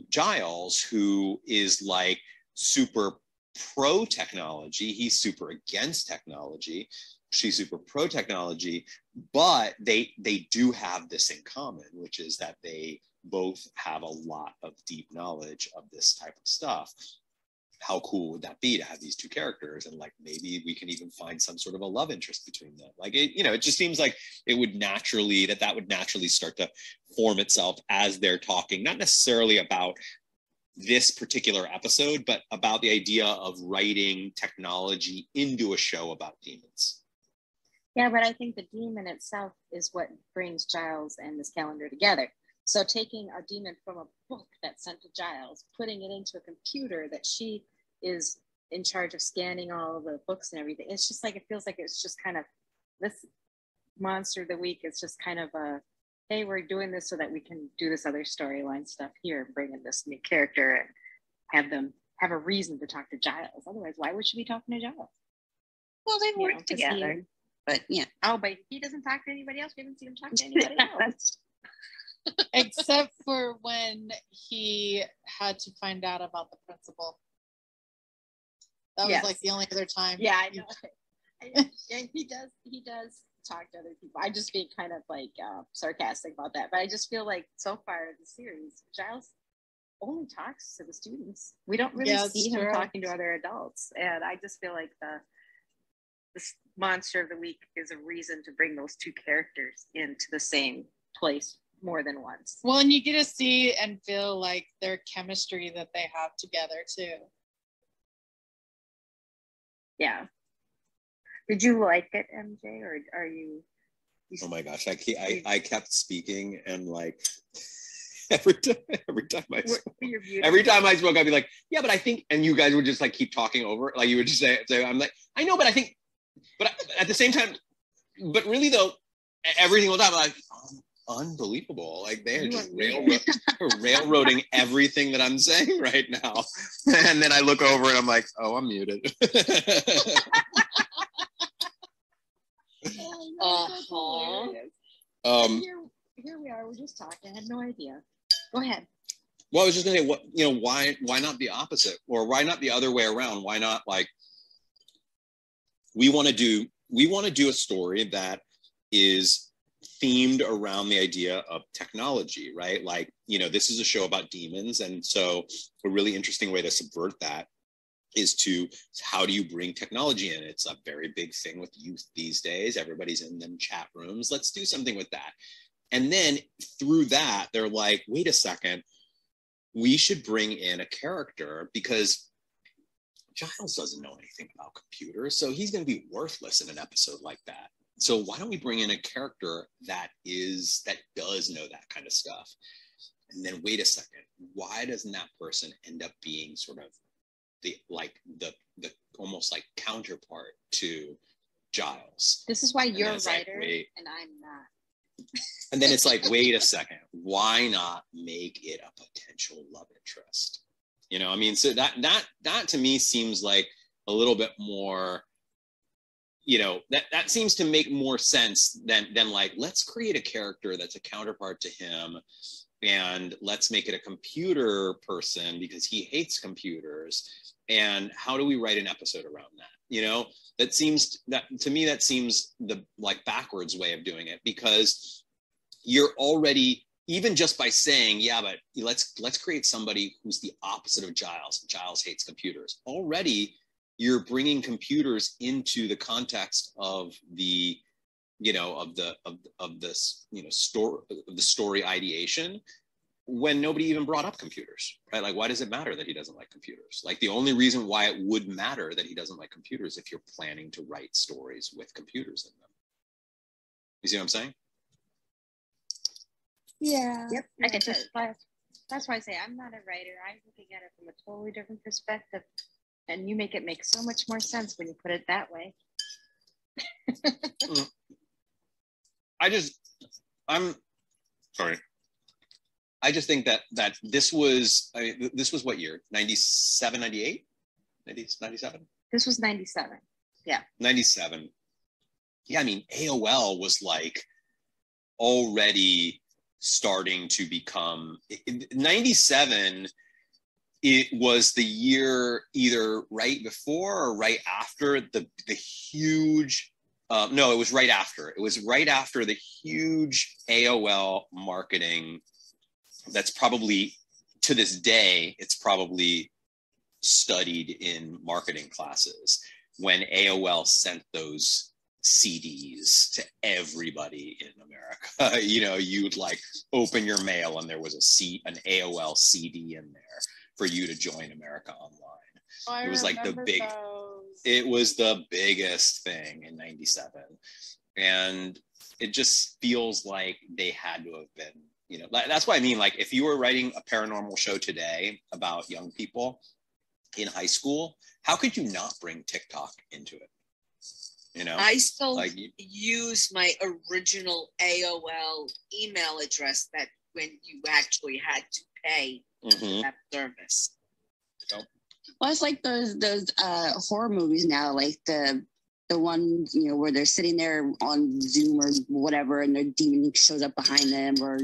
Giles, who is like super pro technology. He's super against technology. She's super pro technology, but they do have this in common, which is that they both have a lot of deep knowledge of this type of stuff. How cool would that be to have these two characters? And like, maybe we can even find some sort of a love interest between them. Like, it, you know, it just seems like it would naturally, that would naturally start to form itself as they're talking, not necessarily about this particular episode, but about the idea of writing technology into a show about demons. Yeah, but I think the demon itself is what brings Giles and Miss Calendar together. So taking a demon from a book that's sent to Giles, putting it into a computer that she is in charge of scanning all of the books and everything. It's just like, it feels like it's just kind of this Monster of the Week. It's just kind of hey, we're doing this so that we can do this other storyline stuff here and bring in this new character and have them have a reason to talk to Giles. Otherwise, why would she be talking to Giles? Well, they've You know, worked 'cause he- together, but yeah. Oh, but he doesn't talk to anybody else. We haven't seen him talk to anybody else. Except for when he had to find out about the principal. That was Yes. like the only other time. Yeah, I know. Yeah, he does talk to other people. I just being kind of like sarcastic about that, but I just feel like so far in the series, Giles only talks to the students. We don't really see him talking to other adults, and I just feel like this monster of the week is a reason to bring those two characters into the same place more than once. Well, and you get to see and feel like their chemistry that they have together too. Yeah. Did you like it, MJ, or are you? Oh my gosh, I kept speaking, and like every time I spoke, I'd be like, yeah, but I think, and you guys would just like keep talking over it. Like you would just say I'm like, I know, but I think, but at the same time, but really though, every single time, like, unbelievable. Like they're just railroading everything that I'm saying right now. And then I look over and I'm like, oh, I'm muted. Here we are. We're just talking. I had no idea. Go ahead. Well, I was just gonna say, why not the opposite, or why not the other way around? Why not like we want to do a story that is themed around the idea of technology, right? Like, this is a show about demons, and so a really interesting way to subvert that is to how do you bring technology in? It's a very big thing with youth these days. Everybody's in them chat rooms. Let's do something with that. And then through that, they're like, wait a second, we should bring in a character because Giles doesn't know anything about computers, so he's going to be worthless in an episode like that. So why don't we bring in a character that does know that kind of stuff? And then wait a second, why doesn't that person end up being sort of the almost like counterpart to Giles? This is why you're a like, writer and I'm not. And then it's like, wait a second, why not make it a potential love interest? I mean, so that to me seems like a little bit more, that seems to make more sense than like, let's create a character that's a counterpart to him, and let's make it a computer person because he hates computers. And how do we write an episode around that? That seems the like backwards way of doing it, because you're already, even just by saying, yeah, but let's create somebody who's the opposite of Giles. Giles hates computers. Already you're bringing computers into the context of the story ideation, when nobody even brought up computers, right? Like, why does it matter that he doesn't like computers? Like, the only reason why it would matter that he doesn't like computers if you're planning to write stories with computers in them. You see what I'm saying? Yeah. Yep. I get this. That's why I say I'm not a writer. I'm looking at it from a totally different perspective, and you make it make so much more sense when you put it that way. I'm sorry. I just think that this was what year? 97, 98? 97? This was 97. Yeah. 97. Yeah, I mean, AOL was like already starting to become 97. It was the year either right before or right after the huge no, it was right after. It was right after the huge AOL marketing. That's probably, to this day, it's probably studied in marketing classes, when AOL sent those CDs to everybody in America. You'd like open your mail and there was an AOL CD in there for you to join America Online. It was like it was the biggest thing in 97. And it just feels like they had to have been, that's what I mean. Like, if you were writing a paranormal show today about young people in high school, how could you not bring TikTok into it? I still use my original AOL email address that when you actually had to pay for that service. Well, it's like those horror movies now, like the the one, you know, where they're sitting there on Zoom or whatever, and their demon shows up behind them, or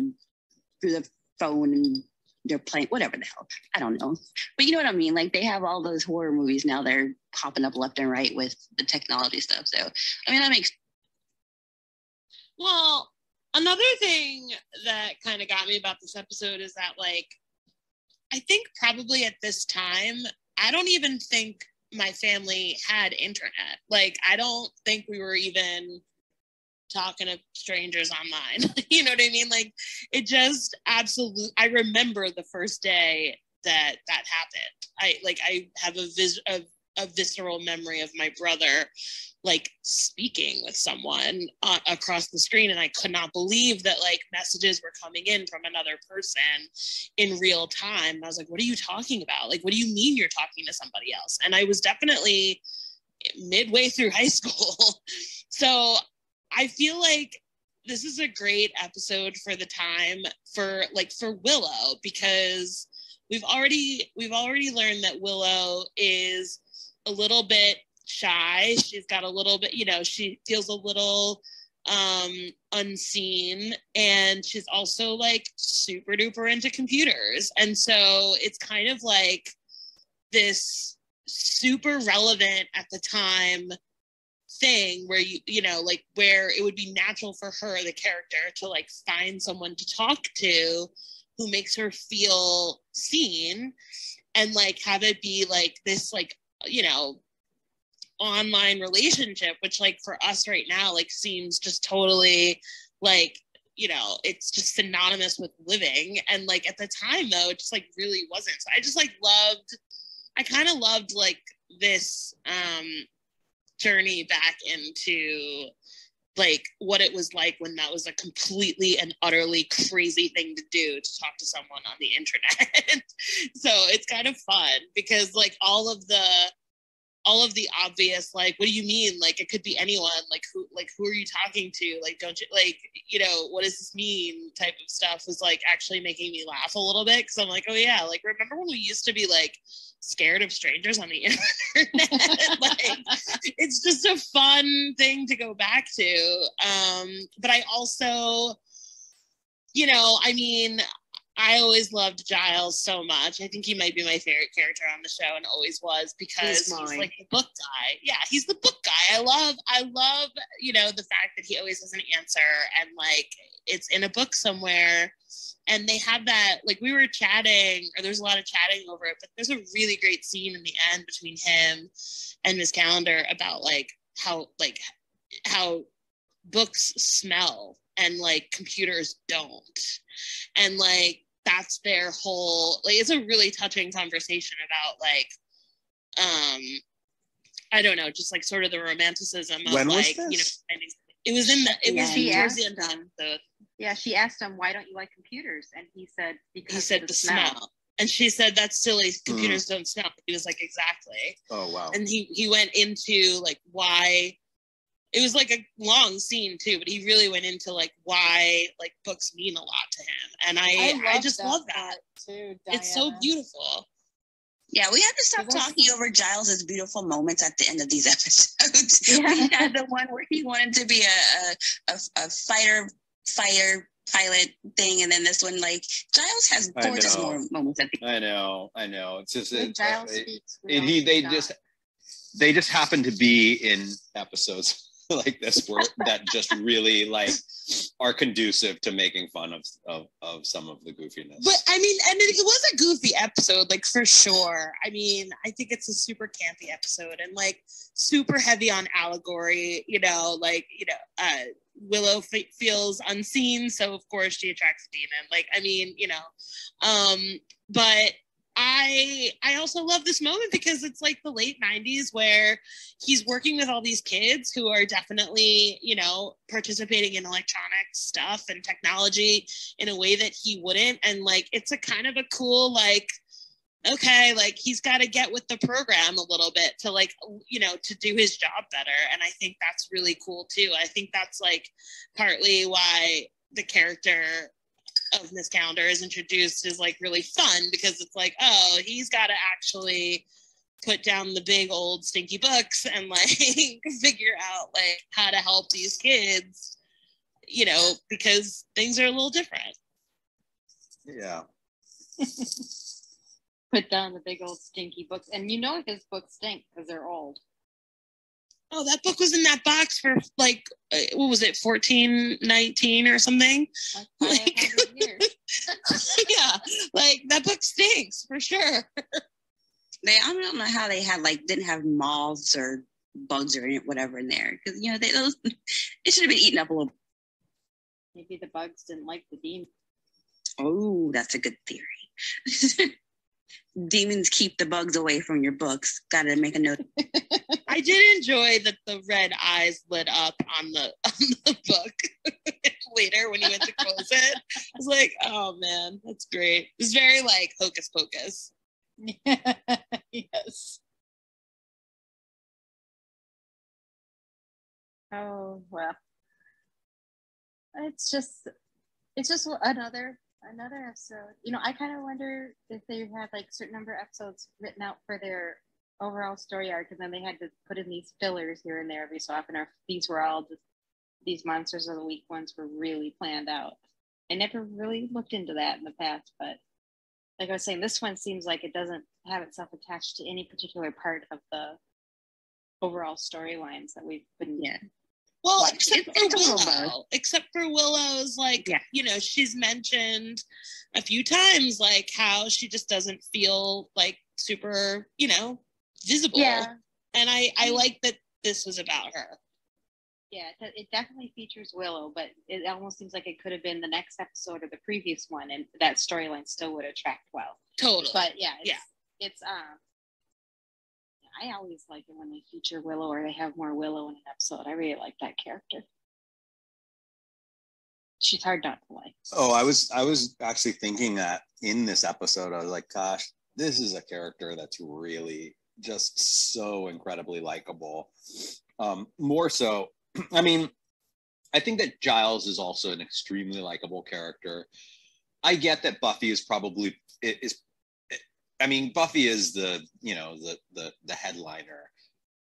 through the phone, and they're playing whatever the hell. I don't know, but you know what I mean. Like, they have all those horror movies now. They're popping up left and right with the technology stuff. So I mean, that makes. Well, another thing that kind of got me about this episode is that, like, I think probably at this time, I don't even think my family had internet. Like, I don't think we were even talking to strangers online. You know what I mean? Like, it just absolutely, I remember the first day that happened. I have a visceral memory of my brother, like, speaking with someone across the screen, and I could not believe that, like, messages were coming in from another person in real time. And I was like, what are you talking about? Like, what do you mean you're talking to somebody else? And I was definitely midway through high school. So I feel like this is a great episode for the time for Willow, because we've already learned that Willow is a little bit shy. She's got a little bit, you know, she feels a little unseen, and she's also, like, super duper into computers. And so it's kind of like this super relevant at the time thing where you know, like, where it would be natural for her, the character, to, like, find someone to talk to who makes her feel seen, and, like, have it be like this, like, you know, online relationship, which, like, for us right now, like, seems just totally, like, you know, it's just synonymous with living. And, like, at the time, though, it just, like, really wasn't. So I just, like, I kind of loved, like, this journey back into, like, what it was like when that was a completely and utterly crazy thing to do, to talk to someone on the internet. So it's kind of fun because, like, all of the obvious, like, what do you mean? Like, it could be anyone. Like, who are you talking to? Like, don't you, like, you know, what does this mean? Type of stuff was, like, actually making me laugh a little bit, because I'm like, oh yeah, like, remember when we used to be, like, scared of strangers on the internet? Like, it's just a fun thing to go back to. But I also, you know, I mean, I always loved Giles so much. I think he might be my favorite character on the show, and always was, because he's like the book guy. Yeah, he's the book guy. I love, you know, the fact that he always has an answer, and, like, it's in a book somewhere. And they have that, like, we were chatting, or there's a lot of chatting over it, but there's a really great scene in the end between him and Miss Calendar about, like, how books smell and, like, computers don't. And, like, that's their whole, like, it's a really touching conversation about, like, I don't know, just, like, sort of the romanticism of, when like, was this? you know, it was in the, it was towards the end of the episode. Yeah, she asked him, why don't you like computers? And he said, because he said of the smell. And she said, that's silly, computers don't smell. He was like, exactly. Oh, wow. And he went into, like, why, it was, like, a long scene too, but he really went into, like, why, like, books mean a lot to him. And I just love that too, it's so beautiful. Yeah, we have to stop talking over Giles's beautiful moments at the end of these episodes. Yeah. We had the one where he wanted to be a fighter pilot thing, and then this one, like, Giles has gorgeous moments at the end. I know. It's just Giles speaks. They just happen to be in episodes like this where that just really, like, are conducive to making fun of some of the goofiness. But I mean, and it was a goofy episode, like, for sure. I mean, I think it's a super campy episode, and, like, super heavy on allegory, you know, like, you know, Willow feels unseen, so of course she attracts a demon. Like, I mean, you know, but I also love this moment because it's, like, the late 90s where he's working with all these kids who are definitely, you know, participating in electronic stuff and technology in a way that he wouldn't. And, like, it's a kind of a cool, like, okay, like, he's got to get with the program a little bit to, like, you know, to do his job better. And I think that's really cool too. I think that's, like, partly why the character of Miss Calendar is introduced is, like, really fun, because it's like, oh, he's got to actually put down the big old stinky books and like figure out like how to help these kids, you know, because things are a little different. Yeah. Put down the big old stinky books. And you know his books stink because they're old. Oh, that book was in that box for like, what was it, 1419 or something? Like, years. Yeah, like that book stinks for sure. I don't know how they had didn't have moths or bugs or whatever in there, because you know it should have been eaten up a little. Maybe the bugs didn't like the demon. Oh, that's a good theory. Demons keep the bugs away from your books. Gotta make a note. I did enjoy that the red eyes lit up on the book later when he went to close it. I was like, oh man, that's great. It's very like Hocus Pocus. Yes. Oh well. It's just another episode. You know, I kind of wonder if they had like a certain number of episodes written out for their overall story arc, and then they had to put in these fillers here and there every so often, or these were all just these Monsters of the Week ones were really planned out. I never really looked into that in the past, but like I was saying, this one seems like it doesn't have itself attached to any particular part of the overall storylines that we've been in. Well, except for Willow's, like, yeah. You know, she's mentioned a few times, like, how she just doesn't feel, like, super, you know, visible. Yeah. And I like that this was about her. Yeah, it definitely features Willow, but it almost seems like it could have been the next episode or the previous one, and that storyline still would have tracked well. Totally. But, yeah, it's I always like it when they feature Willow or they have more Willow in an episode. I really like that character. She's hard not to like. Oh, I was actually thinking that in this episode, I was like, gosh, this is a character that's really just so incredibly likable. More so, I mean, I think that Giles is also an extremely likable character. I get that Buffy is probably I mean, Buffy is the headliner.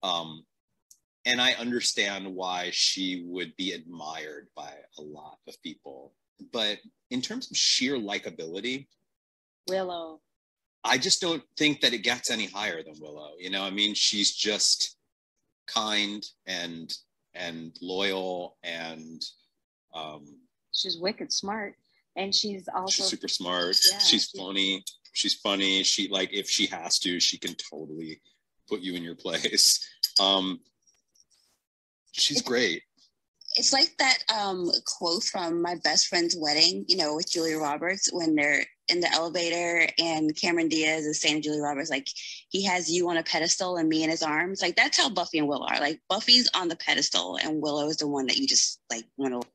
And I understand why she would be admired by a lot of people. But in terms of sheer likability, Willow. I just don't think that it gets any higher than Willow. You know, I mean, she's just kind and loyal and she's wicked smart. And she's also super smart. Yeah, she's funny. She's funny. She, like, if she has to, she can totally put you in your place. She's great. It's like that quote from My Best Friend's Wedding, you know, with Julia Roberts, when they're in the elevator and Cameron Diaz is saying to Julia Roberts, like, he has you on a pedestal and me in his arms. Like, that's how Buffy and Willow are. Like, Buffy's on the pedestal and Willow is the one that you just, like, want to.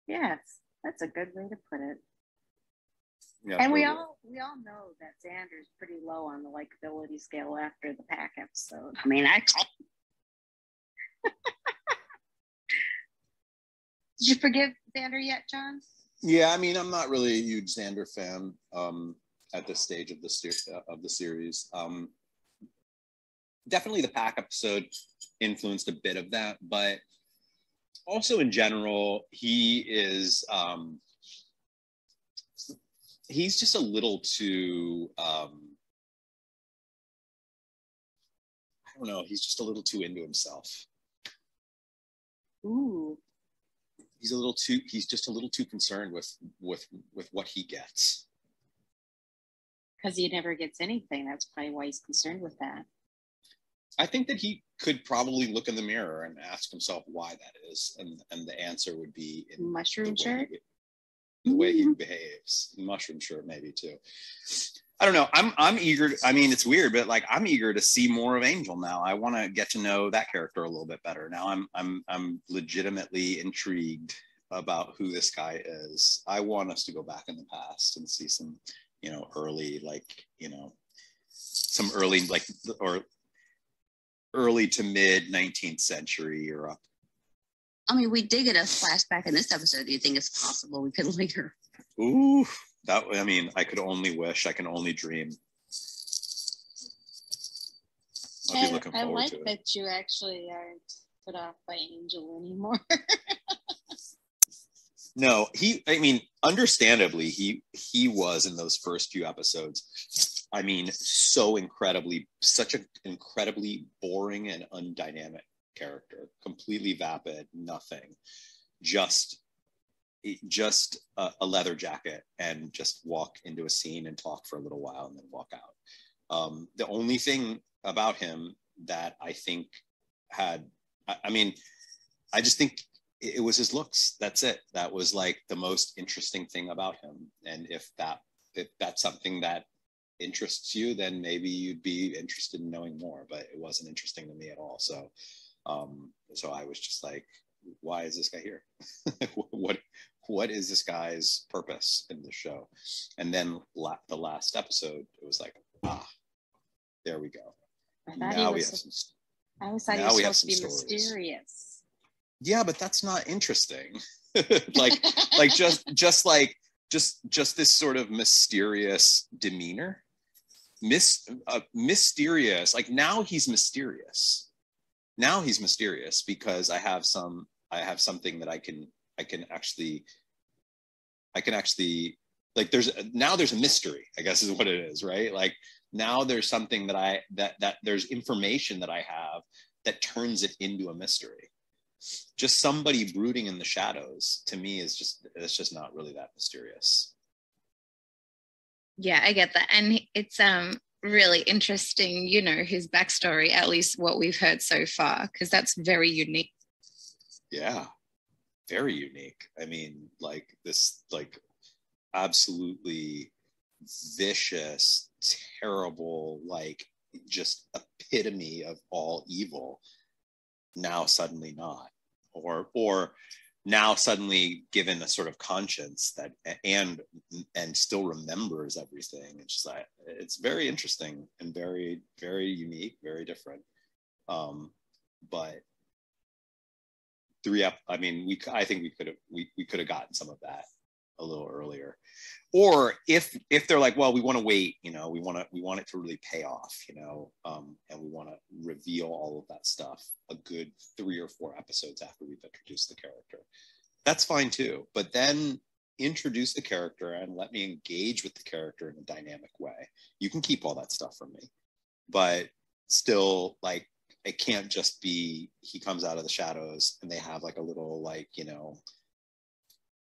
Yes, that's a good way to put it. Yeah, and totally. we all know that Xander's pretty low on the likability scale after the Pack episode. I mean, Did you forgive Xander yet, John? Yeah, I mean, I'm not really a huge Xander fan at this stage of the series. Definitely the Pack episode influenced a bit of that, but also in general, he is he's just a little too I don't know, he's just a little too into himself. Ooh. He's just a little too concerned with what he gets. Because he never gets anything. That's probably why he's concerned with that. I think that he could probably look in the mirror and ask himself why that is, and the answer would be in mushroom shirt. The way he behaves. Mushroom shirt, maybe too. I don't know. I'm eager. I mean, it's weird, but like, I'm eager to see more of Angel now. I want to get to know that character a little bit better. Now I'm legitimately intrigued about who this guy is. I want us to go back in the past and see some, you know, early, like, you know, some early, like, or early to mid 19th century Europe. I mean, we did get a flashback in this episode. Do you think it's possible we could later? Ooh. That, I mean, I could only wish, I can only dream. I'll be looking I forward like to it. that you actually aren't put off by Angel anymore. No, I mean, understandably, he was in those first few episodes. I mean, such an incredibly boring and undynamic character, completely vapid, nothing, just a leather jacket and just walk into a scene and talk for a little while and then walk out. The only thing about him that I think I just think it was his looks. That's it. That was like the most interesting thing about him. And if that's something that interests you, then maybe you'd be interested in knowing more, but it wasn't interesting to me at all. So I was just like, why is this guy here? What is this guy's purpose in the show? And then the last episode, it was like, there we go. I always thought he was supposed to be mysterious. Yeah, but that's not interesting. just this sort of mysterious demeanor. Mysterious. Like now he's mysterious. Now he's mysterious because I have something that I can actually like there's a mystery, I guess is what it is, right? Like now there's something that there's information that I have that turns it into a mystery. Just somebody brooding in the shadows to me it's just not really that mysterious. Yeah, I get that. And it's really interesting, his backstory, at least what we've heard so far, because that's very unique. Yeah, very unique. I mean, like this, like absolutely vicious, terrible, like just epitome of all evil. Now suddenly not, or now suddenly given a sort of conscience that and still remembers everything. It's just like, it's very interesting and very, very unique, very different. But I think we could have gotten some of that a little earlier. Or if they're like, well, we want to wait, we want it to really pay off, and we want to reveal all of that stuff a good 3 or 4 episodes after we've introduced the character. That's fine too. But then introduce the character and let me engage with the character in a dynamic way. You can keep all that stuff from me, but still, like, it can't just be he comes out of the shadows and they have like a little, like, a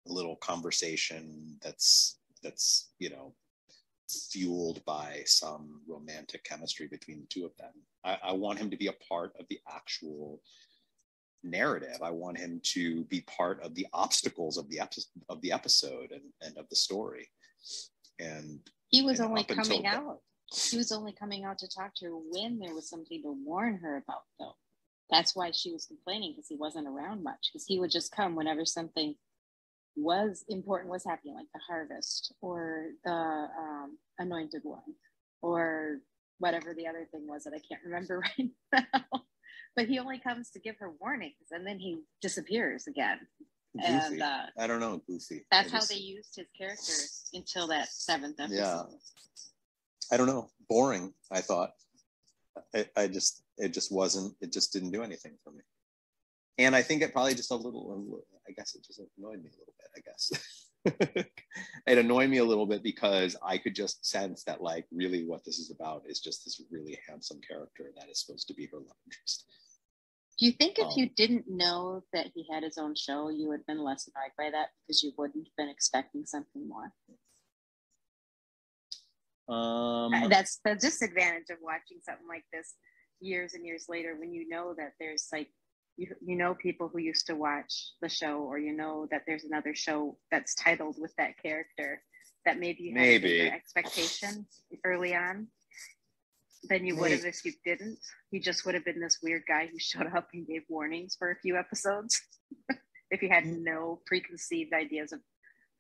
little conversation that's fueled by some romantic chemistry between the two of them. I want him to be a part of the actual narrative. I want him to be part of the obstacles of the episode and of the story. And he was only coming out. He was only coming out to talk to her when there was something to warn her about, though. That's why she was complaining, because he wasn't around much, because he would just come whenever something was important was happening, like the harvest or the anointed one or whatever the other thing was that I can't remember right now. But he only comes to give her warnings and then he disappears again. Goofy. And I don't know, goofy. That's how they used his characters until that 7th episode. Yeah. I don't know. Boring, I thought. It just didn't do anything for me. And I think it probably just I guess it just annoyed me a little bit, I guess. It annoyed me a little bit because I could just sense that, like, really what this is about is just this really handsome character that is supposed to be her love interest. Do you think if you didn't know that he had his own show, you would have been less annoyed by that because you wouldn't have been expecting something more? That's the disadvantage of watching something like this years and years later, when you know that there's like, you know people who used to watch the show, or you know that there's another show that's titled with that character that maybe you had bigger expectations early on than you would have if you didn't. He just would have been this weird guy who showed up and gave warnings for a few episodes if you had no preconceived ideas of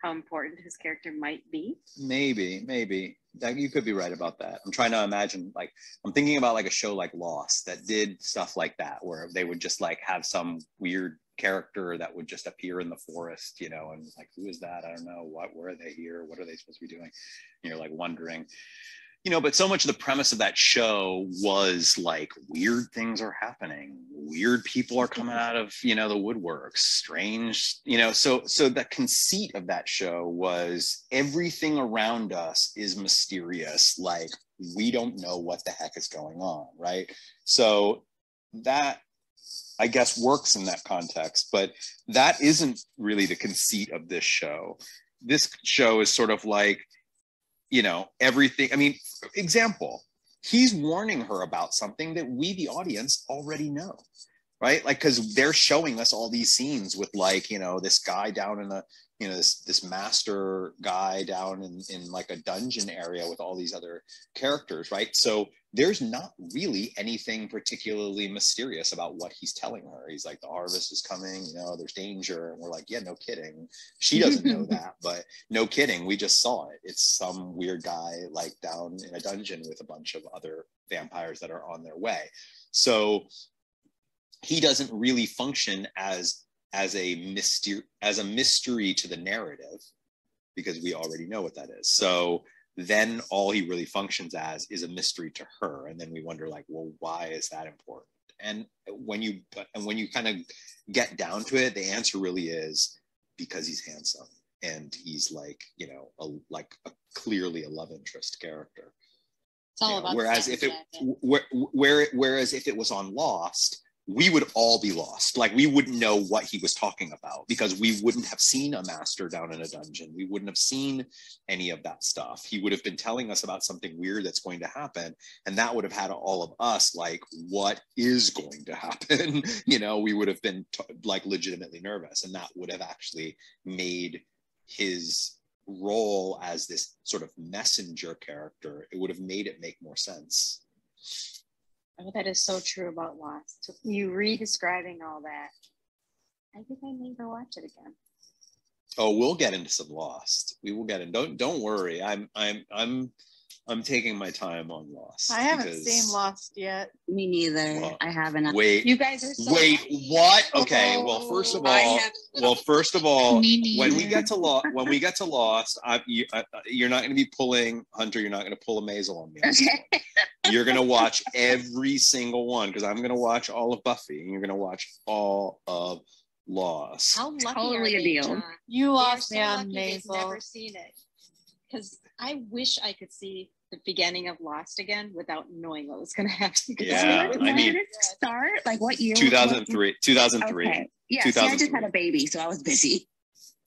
how important his character might be. Maybe. You could be right about that. I'm trying to imagine, like, I'm thinking about like a show like Lost that did stuff like that, where they would just like have some weird character that would just appear in the forest, and like, who is that? I don't know. Where are they here? What are they supposed to be doing? And you're like wondering, but so much of the premise of that show was like weird things are happening, weird people are coming out of, the woodworks, strange, so the conceit of that show was everything around us is mysterious. Like we don't know what the heck is going on, right? So that, I guess, works in that context, but that isn't really the conceit of this show. This show is sort of like, everything. I mean, example, he's warning her about something that we, the audience, already know, right? Like, because they're showing us all these scenes with like, this guy down in the, this master guy down in like a dungeon area with all these other characters, right? So there's not really anything particularly mysterious about what he's telling her. He's like, the harvest is coming, there's danger. And we're like, yeah, no kidding. She doesn't know that, but no kidding. We just saw it. It's some weird guy like down in a dungeon with a bunch of other vampires that are on their way. So he doesn't really function as a mystery to the narrative, because we already know what that is. So then all he really functions as is a mystery to her. And then we wonder like, well, why is that important? And when you kind of get down to it, the answer really is because he's handsome and he's like, clearly a love interest character. It's all about whereas if it was on Lost, we would all be lost. Like we wouldn't know what he was talking about because we wouldn't have seen a master down in a dungeon. We wouldn't have seen any of that stuff. He would have been telling us about something weird that's going to happen. And that would have had all of us like, what is going to happen? We would have been like legitimately nervous. And that would have actually made his role as this sort of messenger character, it would have made it make more sense. Oh, that is so true about Lost. You re-describing all that. I think I may go watch it again. Oh, we'll get into some Lost. We will get in. Don't worry. I'm taking my time on Lost. I haven't seen Lost yet. Me neither. Well, I haven't. Wait. You guys are so Wait. What? Okay. Well, first of all, when we get to Lost, you're not going to be pulling Hunter. You're not going to pull a Maisel on me. Okay. You're going to watch every single one because I'm going to watch all of Buffy and you're going to watch all of Lost. How lucky Totally are a they, deal. John? You lost so me on lucky they've Maisel. never seen it. Because I wish I could see the beginning of Lost again without knowing what was going to happen. Yeah, I mean, start like what year? 2003. 2003. Okay. Yeah, see, I just had a baby, so I was busy.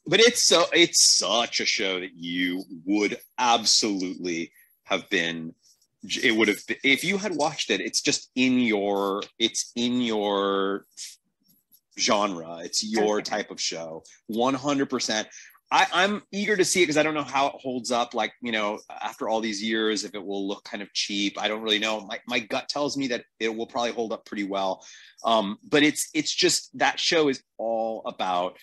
But it's such a show that you would absolutely have been. It would have, if you had watched it, it's in your genre. It's your type of show. 100%. I'm eager to see it because I don't know how it holds up. Like, after all these years, if it will look kind of cheap, I don't really know. My gut tells me that it will probably hold up pretty well. But it's just, that show is all about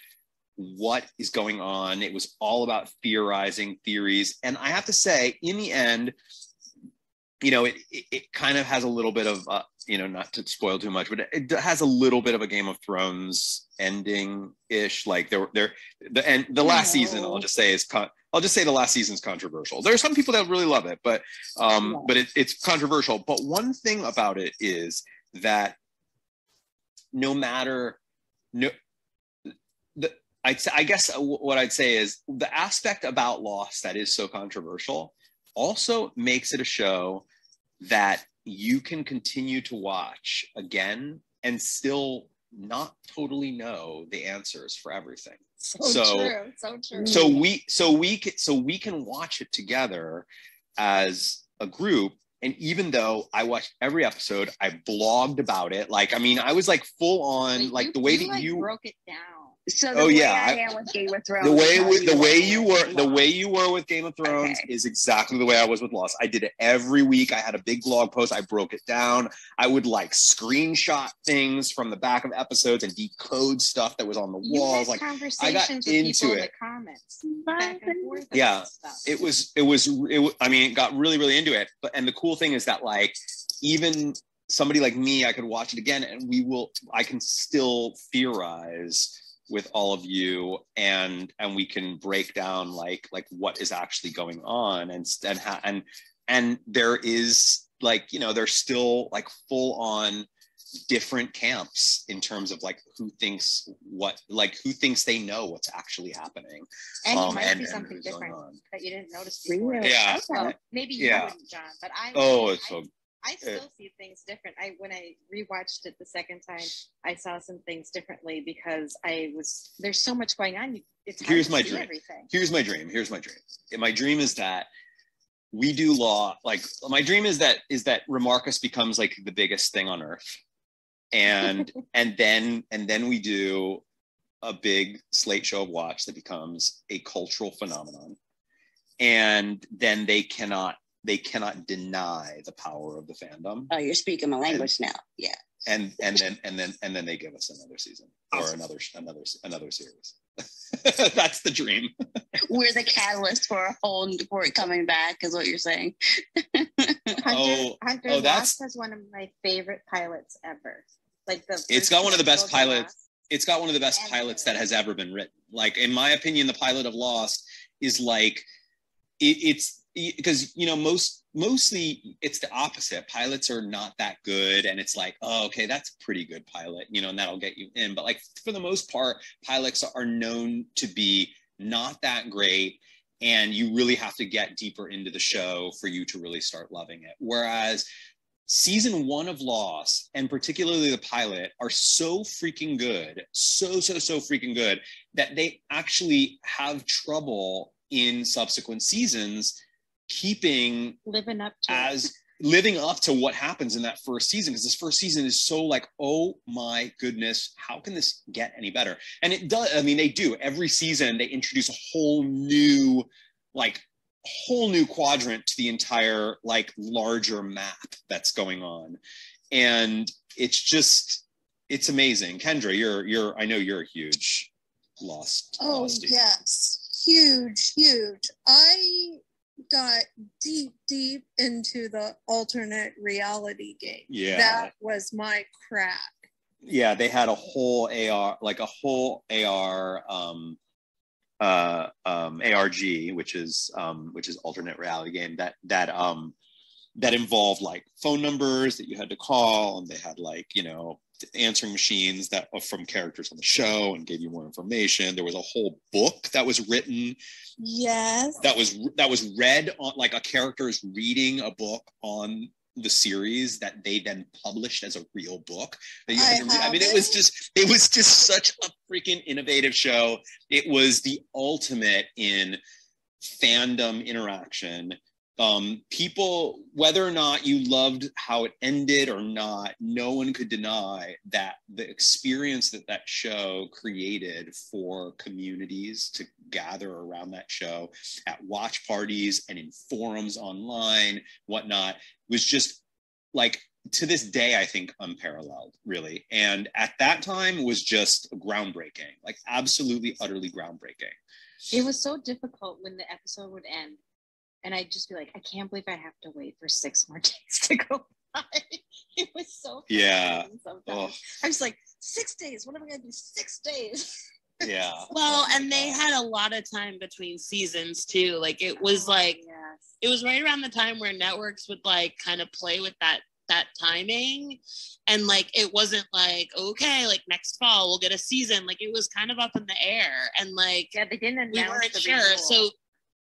what is going on. It was all about theorizing theories. And I have to say, in the end, it kind of has a little bit of, not to spoil too much, but it has a little bit of a Game of Thrones ending-ish. Like the last season, I'll just say the last season's controversial. There are some people that really love it, but it's controversial. But one thing about it is that I guess what I'd say is the aspect about Lost that is so controversial also makes it a show that you can continue to watch again and still not totally know the answers for everything. So true. So we can watch it together as a group. And even though I watched every episode, I blogged about it. Like, I mean, I was like full on, like the way that you broke it down. So the way I am with Game of Thrones. The way you were with Game of Thrones is exactly the way I was with Lost. I did it every week. I had a big blog post. I broke it down. I would like screenshot things from the back of episodes and decode stuff that was on the walls. Like I got into it. Comments, back and forth. Yeah, it was. I mean, it got really, really into it. And the cool thing is that like even somebody like me, I could watch it again, and I can still theorize with all of you, and we can break down like what is actually going on, and there is like, you know, there's still like full on different camps in terms of like who thinks they know what's actually happening. And it might be something different that you didn't notice before. Yeah. So maybe you wouldn't, John, but I still see things different. When I rewatched it the second time, I saw some things differently because there's so much going on. It's hard to see everything. Here's my dream. My dream is that we do law. Like my dream is that Remarcus becomes like the biggest thing on earth. And then we do a big slate show of watch that becomes a cultural phenomenon. And then they cannot deny the power of the fandom. Oh, you're speaking my language now. Yeah. And then they give us another season or another series. That's the dream. We're the catalyst for it coming back, is what you're saying. Hunter Lost has one of my favorite pilots ever. Like it's got one of the best pilots. It's got one of the best pilots that has ever been written. Like in my opinion, the pilot of Lost is like it's because, you know, mostly it's the opposite. Pilots are not that good, and it's like, oh, okay, that's a pretty good pilot, you know, and that'll get you in. But like for the most part, pilots are known to be not that great, and you really have to get deeper into the show for you to really start loving it. Whereas season 1 of Lost, and particularly the pilot, are so freaking good, so freaking good, that they actually have trouble in subsequent seasons living up to what happens in that first season, because this first season is so like, oh my goodness, how can this get any better? And it does. I mean, they do. Every season they introduce a whole new quadrant to the entire like larger map that's going on, and it's amazing. Kendra, I know you're a huge Lost. Oh, yes, huge. I got deep into the alternate reality game. Yeah, that was my crack. Yeah, they had a whole ARG, which is alternate reality game that involved like phone numbers that you had to call, and they had like, you know, answering machines that are from characters on the show and gave you more information. There was a whole book that was written. Yes. That was read on, like a character is reading a book on the series that they then published as a real book that you had to read. I mean, it was just such a freaking innovative show. It was the ultimate in fandom interaction. People, whether or not you loved how it ended or not, no one could deny that the experience that show created for communities to gather around that show at watch parties and in forums online, whatnot, was just like, to this day, I think unparalleled, really. And at that time was just groundbreaking, like absolutely, utterly groundbreaking. It was so difficult when the episode would end. And I'd just be like, I can't believe I have to wait for 6 more days to go by. It was so frustrating sometimes. I was like, 6 days? What am I going to do 6 days? Yeah. Well, and they had a lot of time between seasons too. Like it was it was right around the time where networks would like kind of play with that timing, and like it wasn't like, okay, like next fall we'll get a season. Like it was kind of up in the air, and like they didn't announce, we weren't sure. So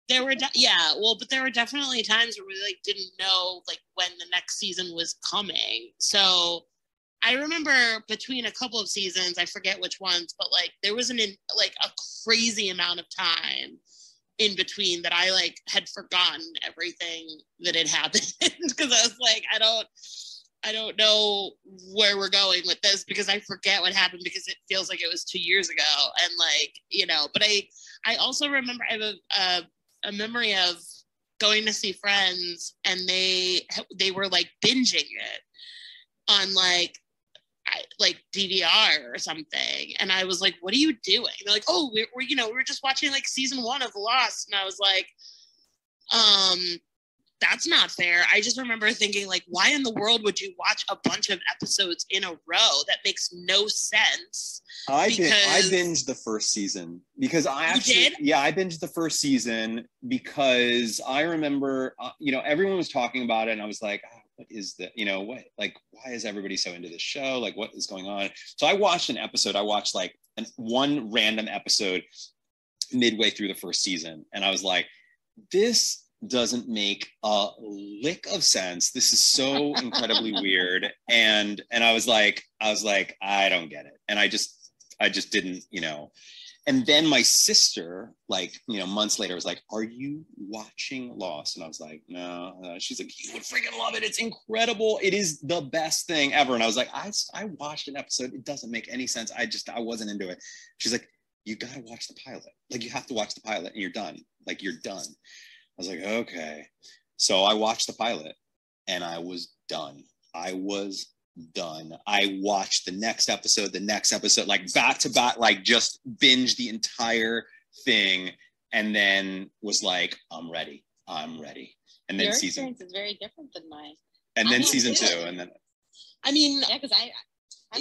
there were but there were definitely times where we like didn't know like when the next season was coming. So I remember between a couple of seasons, I forget which ones, but like there was a crazy amount of time in between that I like had forgotten everything that had happened, because I was like, I don't know where we're going with this, because I forget what happened, because it feels like it was 2 years ago. And like, you know, but I also remember I have a memory of going to see friends, and they were like binging it on like DVR or something, and I was like, what are you doing? And they're like, oh, we're just watching like season 1 of Lost, and I was like, that's not fair. I just remember thinking, like, why in the world would you watch a bunch of episodes in a row? That makes no sense. I binged the first season because I binged the first season because I remember, everyone was talking about it, and I was like, oh, what is that? Why is everybody so into this show? Like, what is going on? So I watched an episode. I watched like one random episode midway through the first season, and I was like, this doesn't make a lick of sense. This is so incredibly weird. And I was like, I don't get it. And I just didn't, And then my sister, months later, was like, are you watching Lost? And I was like, no. She's like, you would freaking love it. It's incredible. It is the best thing ever. And I was like, I watched an episode. It doesn't make any sense. I wasn't into it. She's like, you got to watch the pilot. Like, you have to watch the pilot and you're done. Like, you're done. I was like, okay. So I watched the pilot and I was done. I watched the next episode, like back to back, like just binged the entire thing, and then was like, I'm ready. And then your experience is very different than mine. And then season 2, and then. I mean, yeah, because I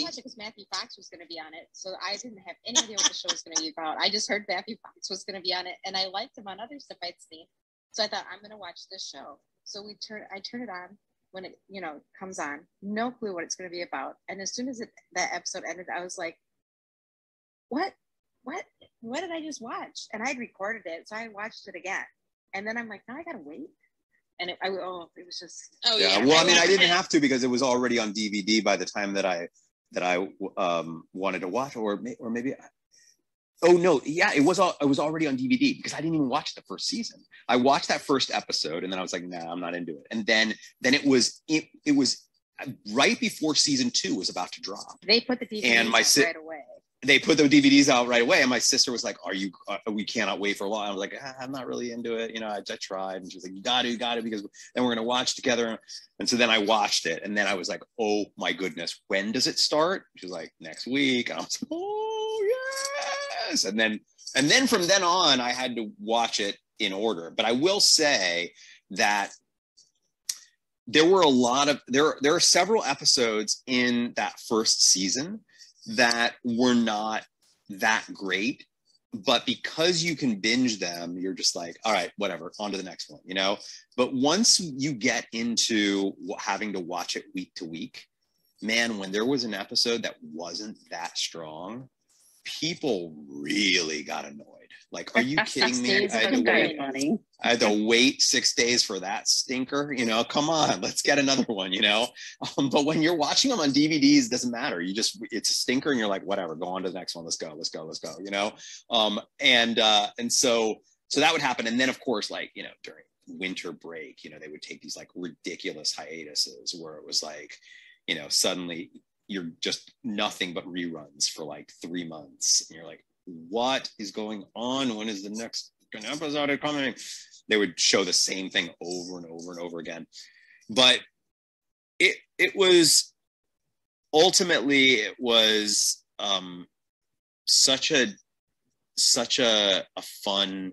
watched it because Matthew Fox was going to be on it, so I didn't have any idea what the show was going to be about. I just heard Matthew Fox was going to be on it, and I liked him on other stuff I'd seen. So I thought, I'm going to watch this show. So I turn it on when it, comes on. No clue what it's going to be about. And as soon as that episode ended, I was like, what did I just watch? And I'd recorded it, so I watched it again. And then I'm like, now I got to wait. And it was just. Oh yeah. Well, I mean, I didn't have to because it was already on DVD by the time that I wanted to watch, or maybe. Oh no! Yeah, it was already on DVD because I didn't even watch the first season. I watched that first episode and then I was like, nah, I'm not into it. And then it was right before season 2 was about to drop. They put the DVDs right away. They put the DVDs out right away, and my sister was like, we cannot wait for a while. I was like, I'm not really into it. I tried, and she was like, you got to, because then we're gonna watch together. And so then I watched it, and then I was like, oh my goodness, when does it start? She was like, next week. And I was like, oh yes. And then from then on, I had to watch it in order. But I will say that there were there are several episodes in that first season that were not that great, but because you can binge them, you're just like, all right, whatever, on to the next one, But once you get into having to watch it week to week, man, when there was an episode that wasn't that strong, people really got annoyed. Like, are you kidding me? I had to wait 6 days for that stinker. Come on, let's get another one. But when you're watching them on DVDs, it doesn't matter. It's a stinker, and you're like, whatever, go on to the next one. Let's go. And so that would happen. And then, of course, during winter break, they would take these like ridiculous hiatuses where it was like, suddenly you're just nothing but reruns for like 3 months, and you're like, what is going on? When is the next episode coming? They would show the same thing over and over and over again. But it was ultimately such a fun.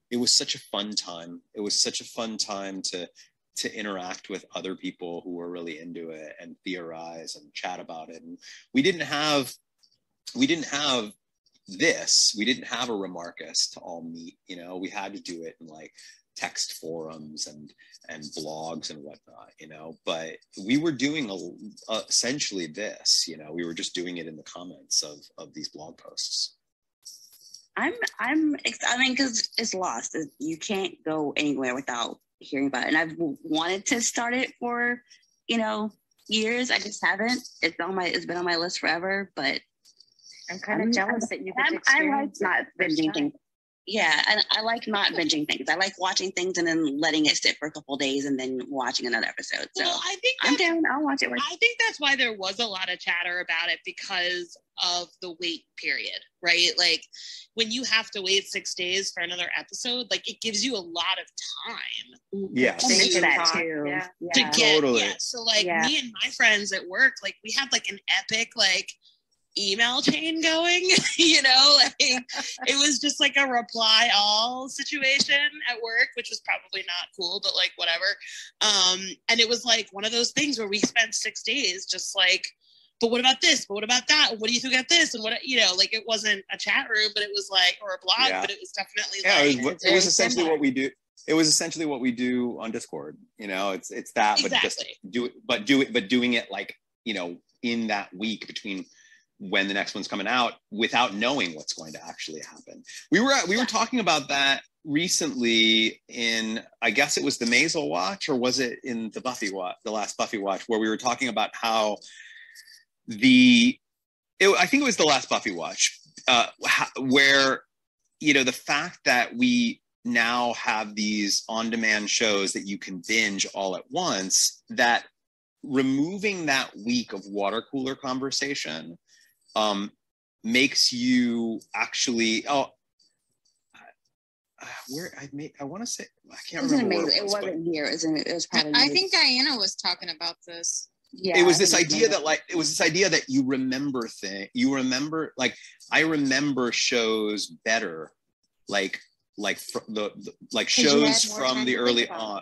It was such a fun time. It was such a fun time to interact with other people who were really into it and theorize and chat about it. And we didn't have this. We didn't have a Remarcus to all meet. We had to do it in like text forums and blogs and whatnot. But we were doing essentially this. We were just doing it in the comments of these blog posts. I'm because it's Lost. You can't go anywhere without hearing about it. And I've wanted to start it for years. I just haven't. It's been on my list forever, but I'm kind of jealous that you get to experience I like not binging things. Yeah, and I like not binging things. I like watching things and then letting it sit for a couple of days and then watching another episode. So I think I'm down. I'll watch it. I think that's why there was a lot of chatter about it, because of the wait period, right? Like when you have to wait 6 days for another episode, like it gives you a lot of time. Yeah, to that too. Yeah. To get, totally. Yeah. So like me and my friends at work, like we had like an epic like email chain going, you know, like it was just like a reply all situation at work, which was probably not cool, but like whatever. And it was like one of those things where we spent 6 days just like, but what about this? But what about that? What do you think about this? And what, you know, like it wasn't a chat room, but it was like, or a blog, but it was definitely like. It was essentially what we do. It was essentially what we do on Discord. You know, it's that, but just doing it like, you know, in that week between when the next one's coming out without knowing what's going to actually happen. We were talking about that recently in, I guess it was the Maisel watch, or was it in the Buffy watch, the last Buffy watch, where we were talking about how I think it was the last Buffy watch, where, you know, the fact that we now have these on-demand shows that you can binge all at once, that removing that week of water cooler conversation makes you actually, I want to say, I can't remember. It wasn't here. It was probably. I think Diana was talking about this. Yeah, it was this idea that you remember like, I remember shows better, like shows from the early on.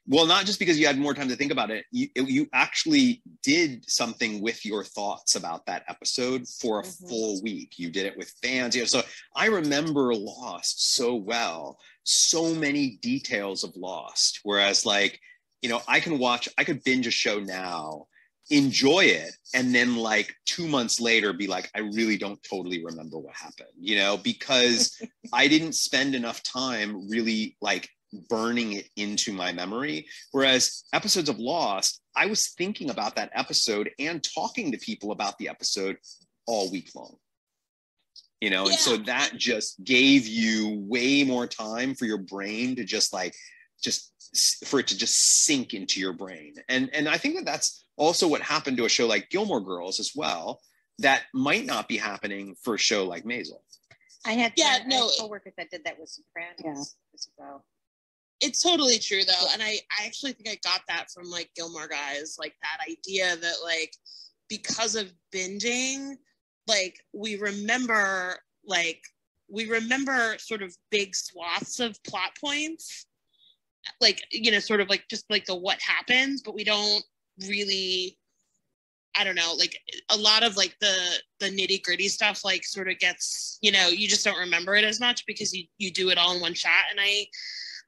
Well, not just because you had more time to think about it, you actually did something with your thoughts about that episode for a full week. You did it with fans. You know, so I remember Lost so well, so many details of Lost. Whereas, like, you know, I could binge a show now, enjoy it, and then like 2 months later be like, I really don't totally remember what happened, you know, because I didn't spend enough time really like burning it into my memory. Whereas episodes of Lost, I was thinking about that episode and talking to people about the episode all week long, you know. And so that just gave you way more time for your brain to just for it to just sink into your brain. And I think that that's also what happened to a show like Gilmore Girls as well, that might not be happening for a show like Maisel. I had coworkers that did that with Sopranos as well. It's totally true though. And I actually think I got that from like Gilmore Guys, like that idea that like, because of binging, like we remember sort of big swaths of plot points, like, you know, sort of like just like the what happens, but we don't really, I don't know, like a lot of like the nitty gritty stuff like sort of gets, you know, you just don't remember it as much because you do it all in one shot. And I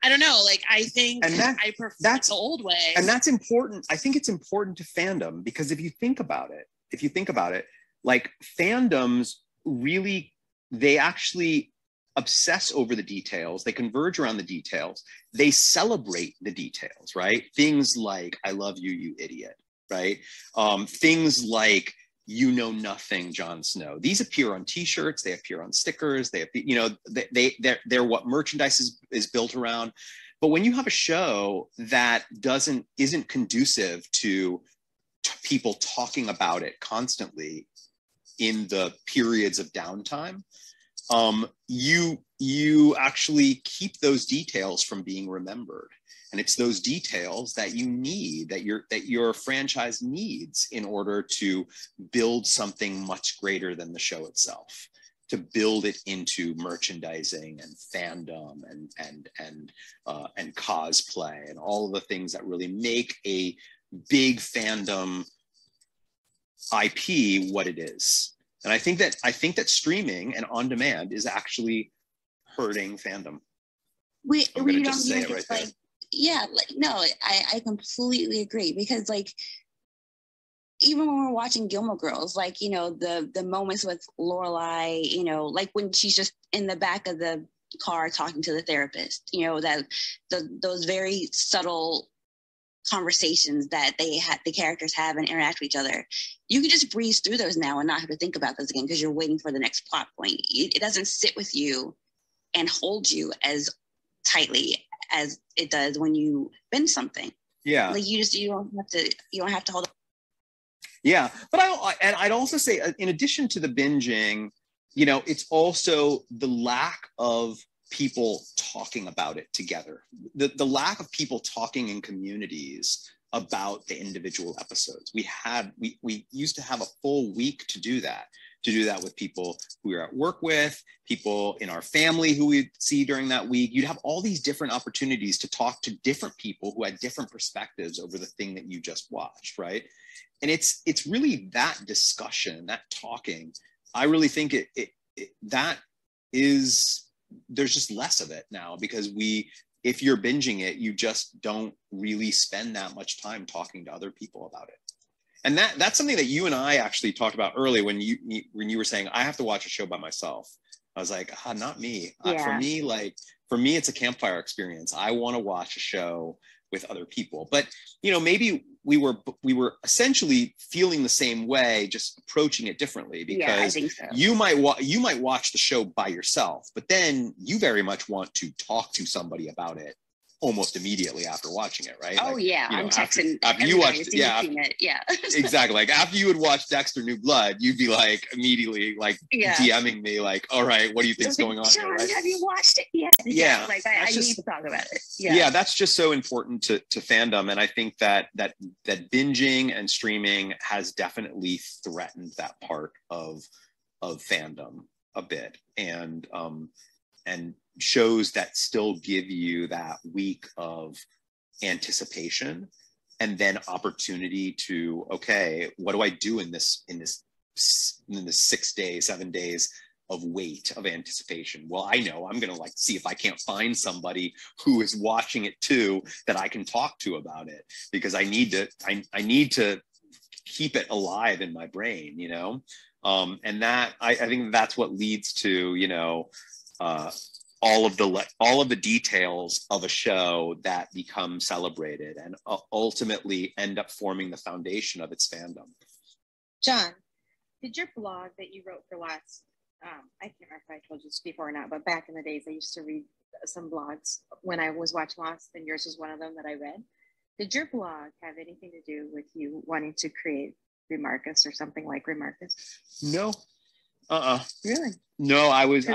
don't know, like I think I prefer the old way. And that's important. I think it's important to fandom, because if you think about it, like fandoms really, they actually obsess over the details. They converge around the details. They celebrate the details, right? Things like, I love you, you idiot, right? Things like, you know nothing, Jon Snow. These appear on T-shirts. They appear on stickers. They, you know, they're what merchandise is built around. But when you have a show that isn't conducive to people talking about it constantly in the periods of downtime, you actually keep those details from being remembered. And it's those details that you need, that your franchise needs in order to build something much greater than the show itself, to build it into merchandising and fandom and cosplay and all of the things that really make a big fandom IP what it is. And I think that streaming and on demand is actually hurting fandom. We don't just say it right there. Yeah, like, no, I completely agree, because like even when we're watching Gilmore Girls, like, you know, the moments with Lorelai, you know, like when she's just in the back of the car talking to the therapist, you know, that those very subtle conversations that the characters have and interact with each other, you can just breeze through those now and not have to think about those again, because you're waiting for the next plot point. It doesn't sit with you and hold you as tightly as it does when you binge something. Yeah, like you don't have to hold. Yeah, but I'd also say, in addition to the binging, you know, it's also the lack of people talking about it together, the lack of people talking in communities about the individual episodes. We used to have a full week to do that. to do that with people who you're at work with, people in our family who we see during that week. You'd have all these different opportunities to talk to different people who had different perspectives over the thing that you just watched, right? And it's really that discussion, that talking. I really think there's just less of it now, because if you're binging it, you just don't really spend that much time talking to other people about it. And that's something that you and I actually talked about early when you were saying, I have to watch a show by myself. I was like, not me. Yeah. For me, it's a campfire experience. I want to watch a show with other people. But, maybe we were essentially feeling the same way, just approaching it differently, because I think so. you might watch the show by yourself, but then you very much want to talk to somebody about it almost immediately after watching it, right? Oh, I'm texting after you watched it. Yeah. Exactly. Like after you would watch Dexter New Blood, you'd be like immediately DMing me like, all right, what do you think's going on John, here, right? have you watched it yet? Yeah. Like I need to talk about it. Yeah, that's just so important to fandom. And I think that binging and streaming has definitely threatened that part of fandom a bit. And shows that still give you that week of anticipation and then opportunity to, okay, what do I do in this 6 days, 7 days of wait of anticipation? Well, I know I'm going to see if I can't find somebody who is watching it too that I can talk to about it, because I need to keep it alive in my brain, and that I think that's what leads to, all of the details of a show that become celebrated and ultimately end up forming the foundation of its fandom. John, did your blog that you wrote for Lost, I can't remember if I told you this before or not, but back in the days I used to read some blogs when I was watching Lost, and yours was one of them that I read. Did your blog have anything to do with you wanting to create Remarcus or something like Remarcus? No. Really? No, I was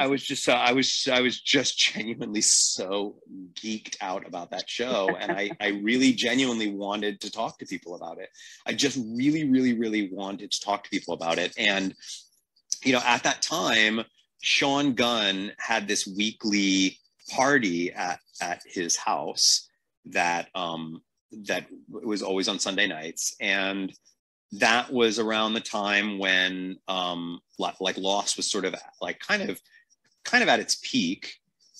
just genuinely so geeked out about that show, and I really genuinely wanted to talk to people about it. I just really, really, really wanted to talk to people about it. And at that time, Sean Gunn had this weekly party at his house that was always on Sunday nights, and that was around the time when Lost was sort of kind of at its peak,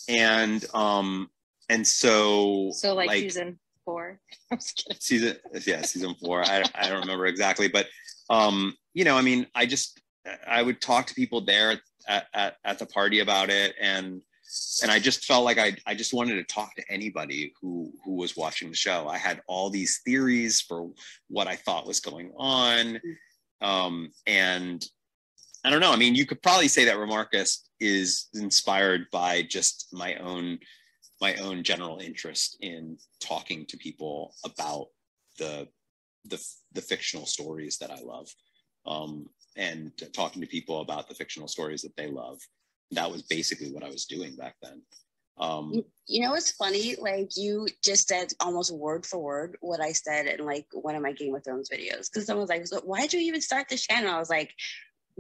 and so season 4. I'm just kidding. Season 4. I don't remember exactly, but I would talk to people there at the party about it, and I just felt like I just wanted to talk to anybody who was watching the show. I had all these theories for what I thought was going on. And I don't know. I mean, you could probably say that Remarcus is inspired by just my own general interest in talking to people about the fictional stories that I love, and talking to people about the fictional stories that they love. That was basically what I was doing back then. It's funny, you just said almost word for word what I said in one of my Game of Thrones videos, because someone was like, so why'd you even start this channel? I was like,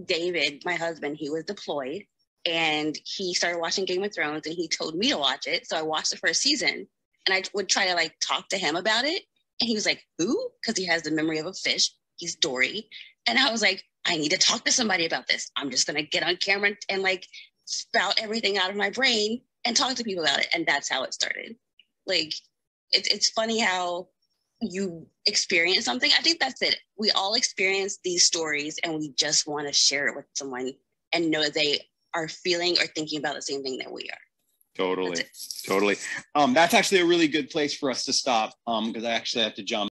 David, my husband, he was deployed and he started watching Game of Thrones and he told me to watch it, so I watched the first season, and I would try to talk to him about it, and he was like, who? Because he has the memory of a fish. He's Dory. And I was like, I need to talk to somebody about this. I'm just gonna get on camera and spout everything out of my brain and talk to people about it. And that's how it started. It's funny how you experience something. I think that's it. We all experience these stories and we just want to share it with someone and know they are feeling or thinking about the same thing that we are. Totally. That's actually a really good place for us to stop, because I actually have to jump.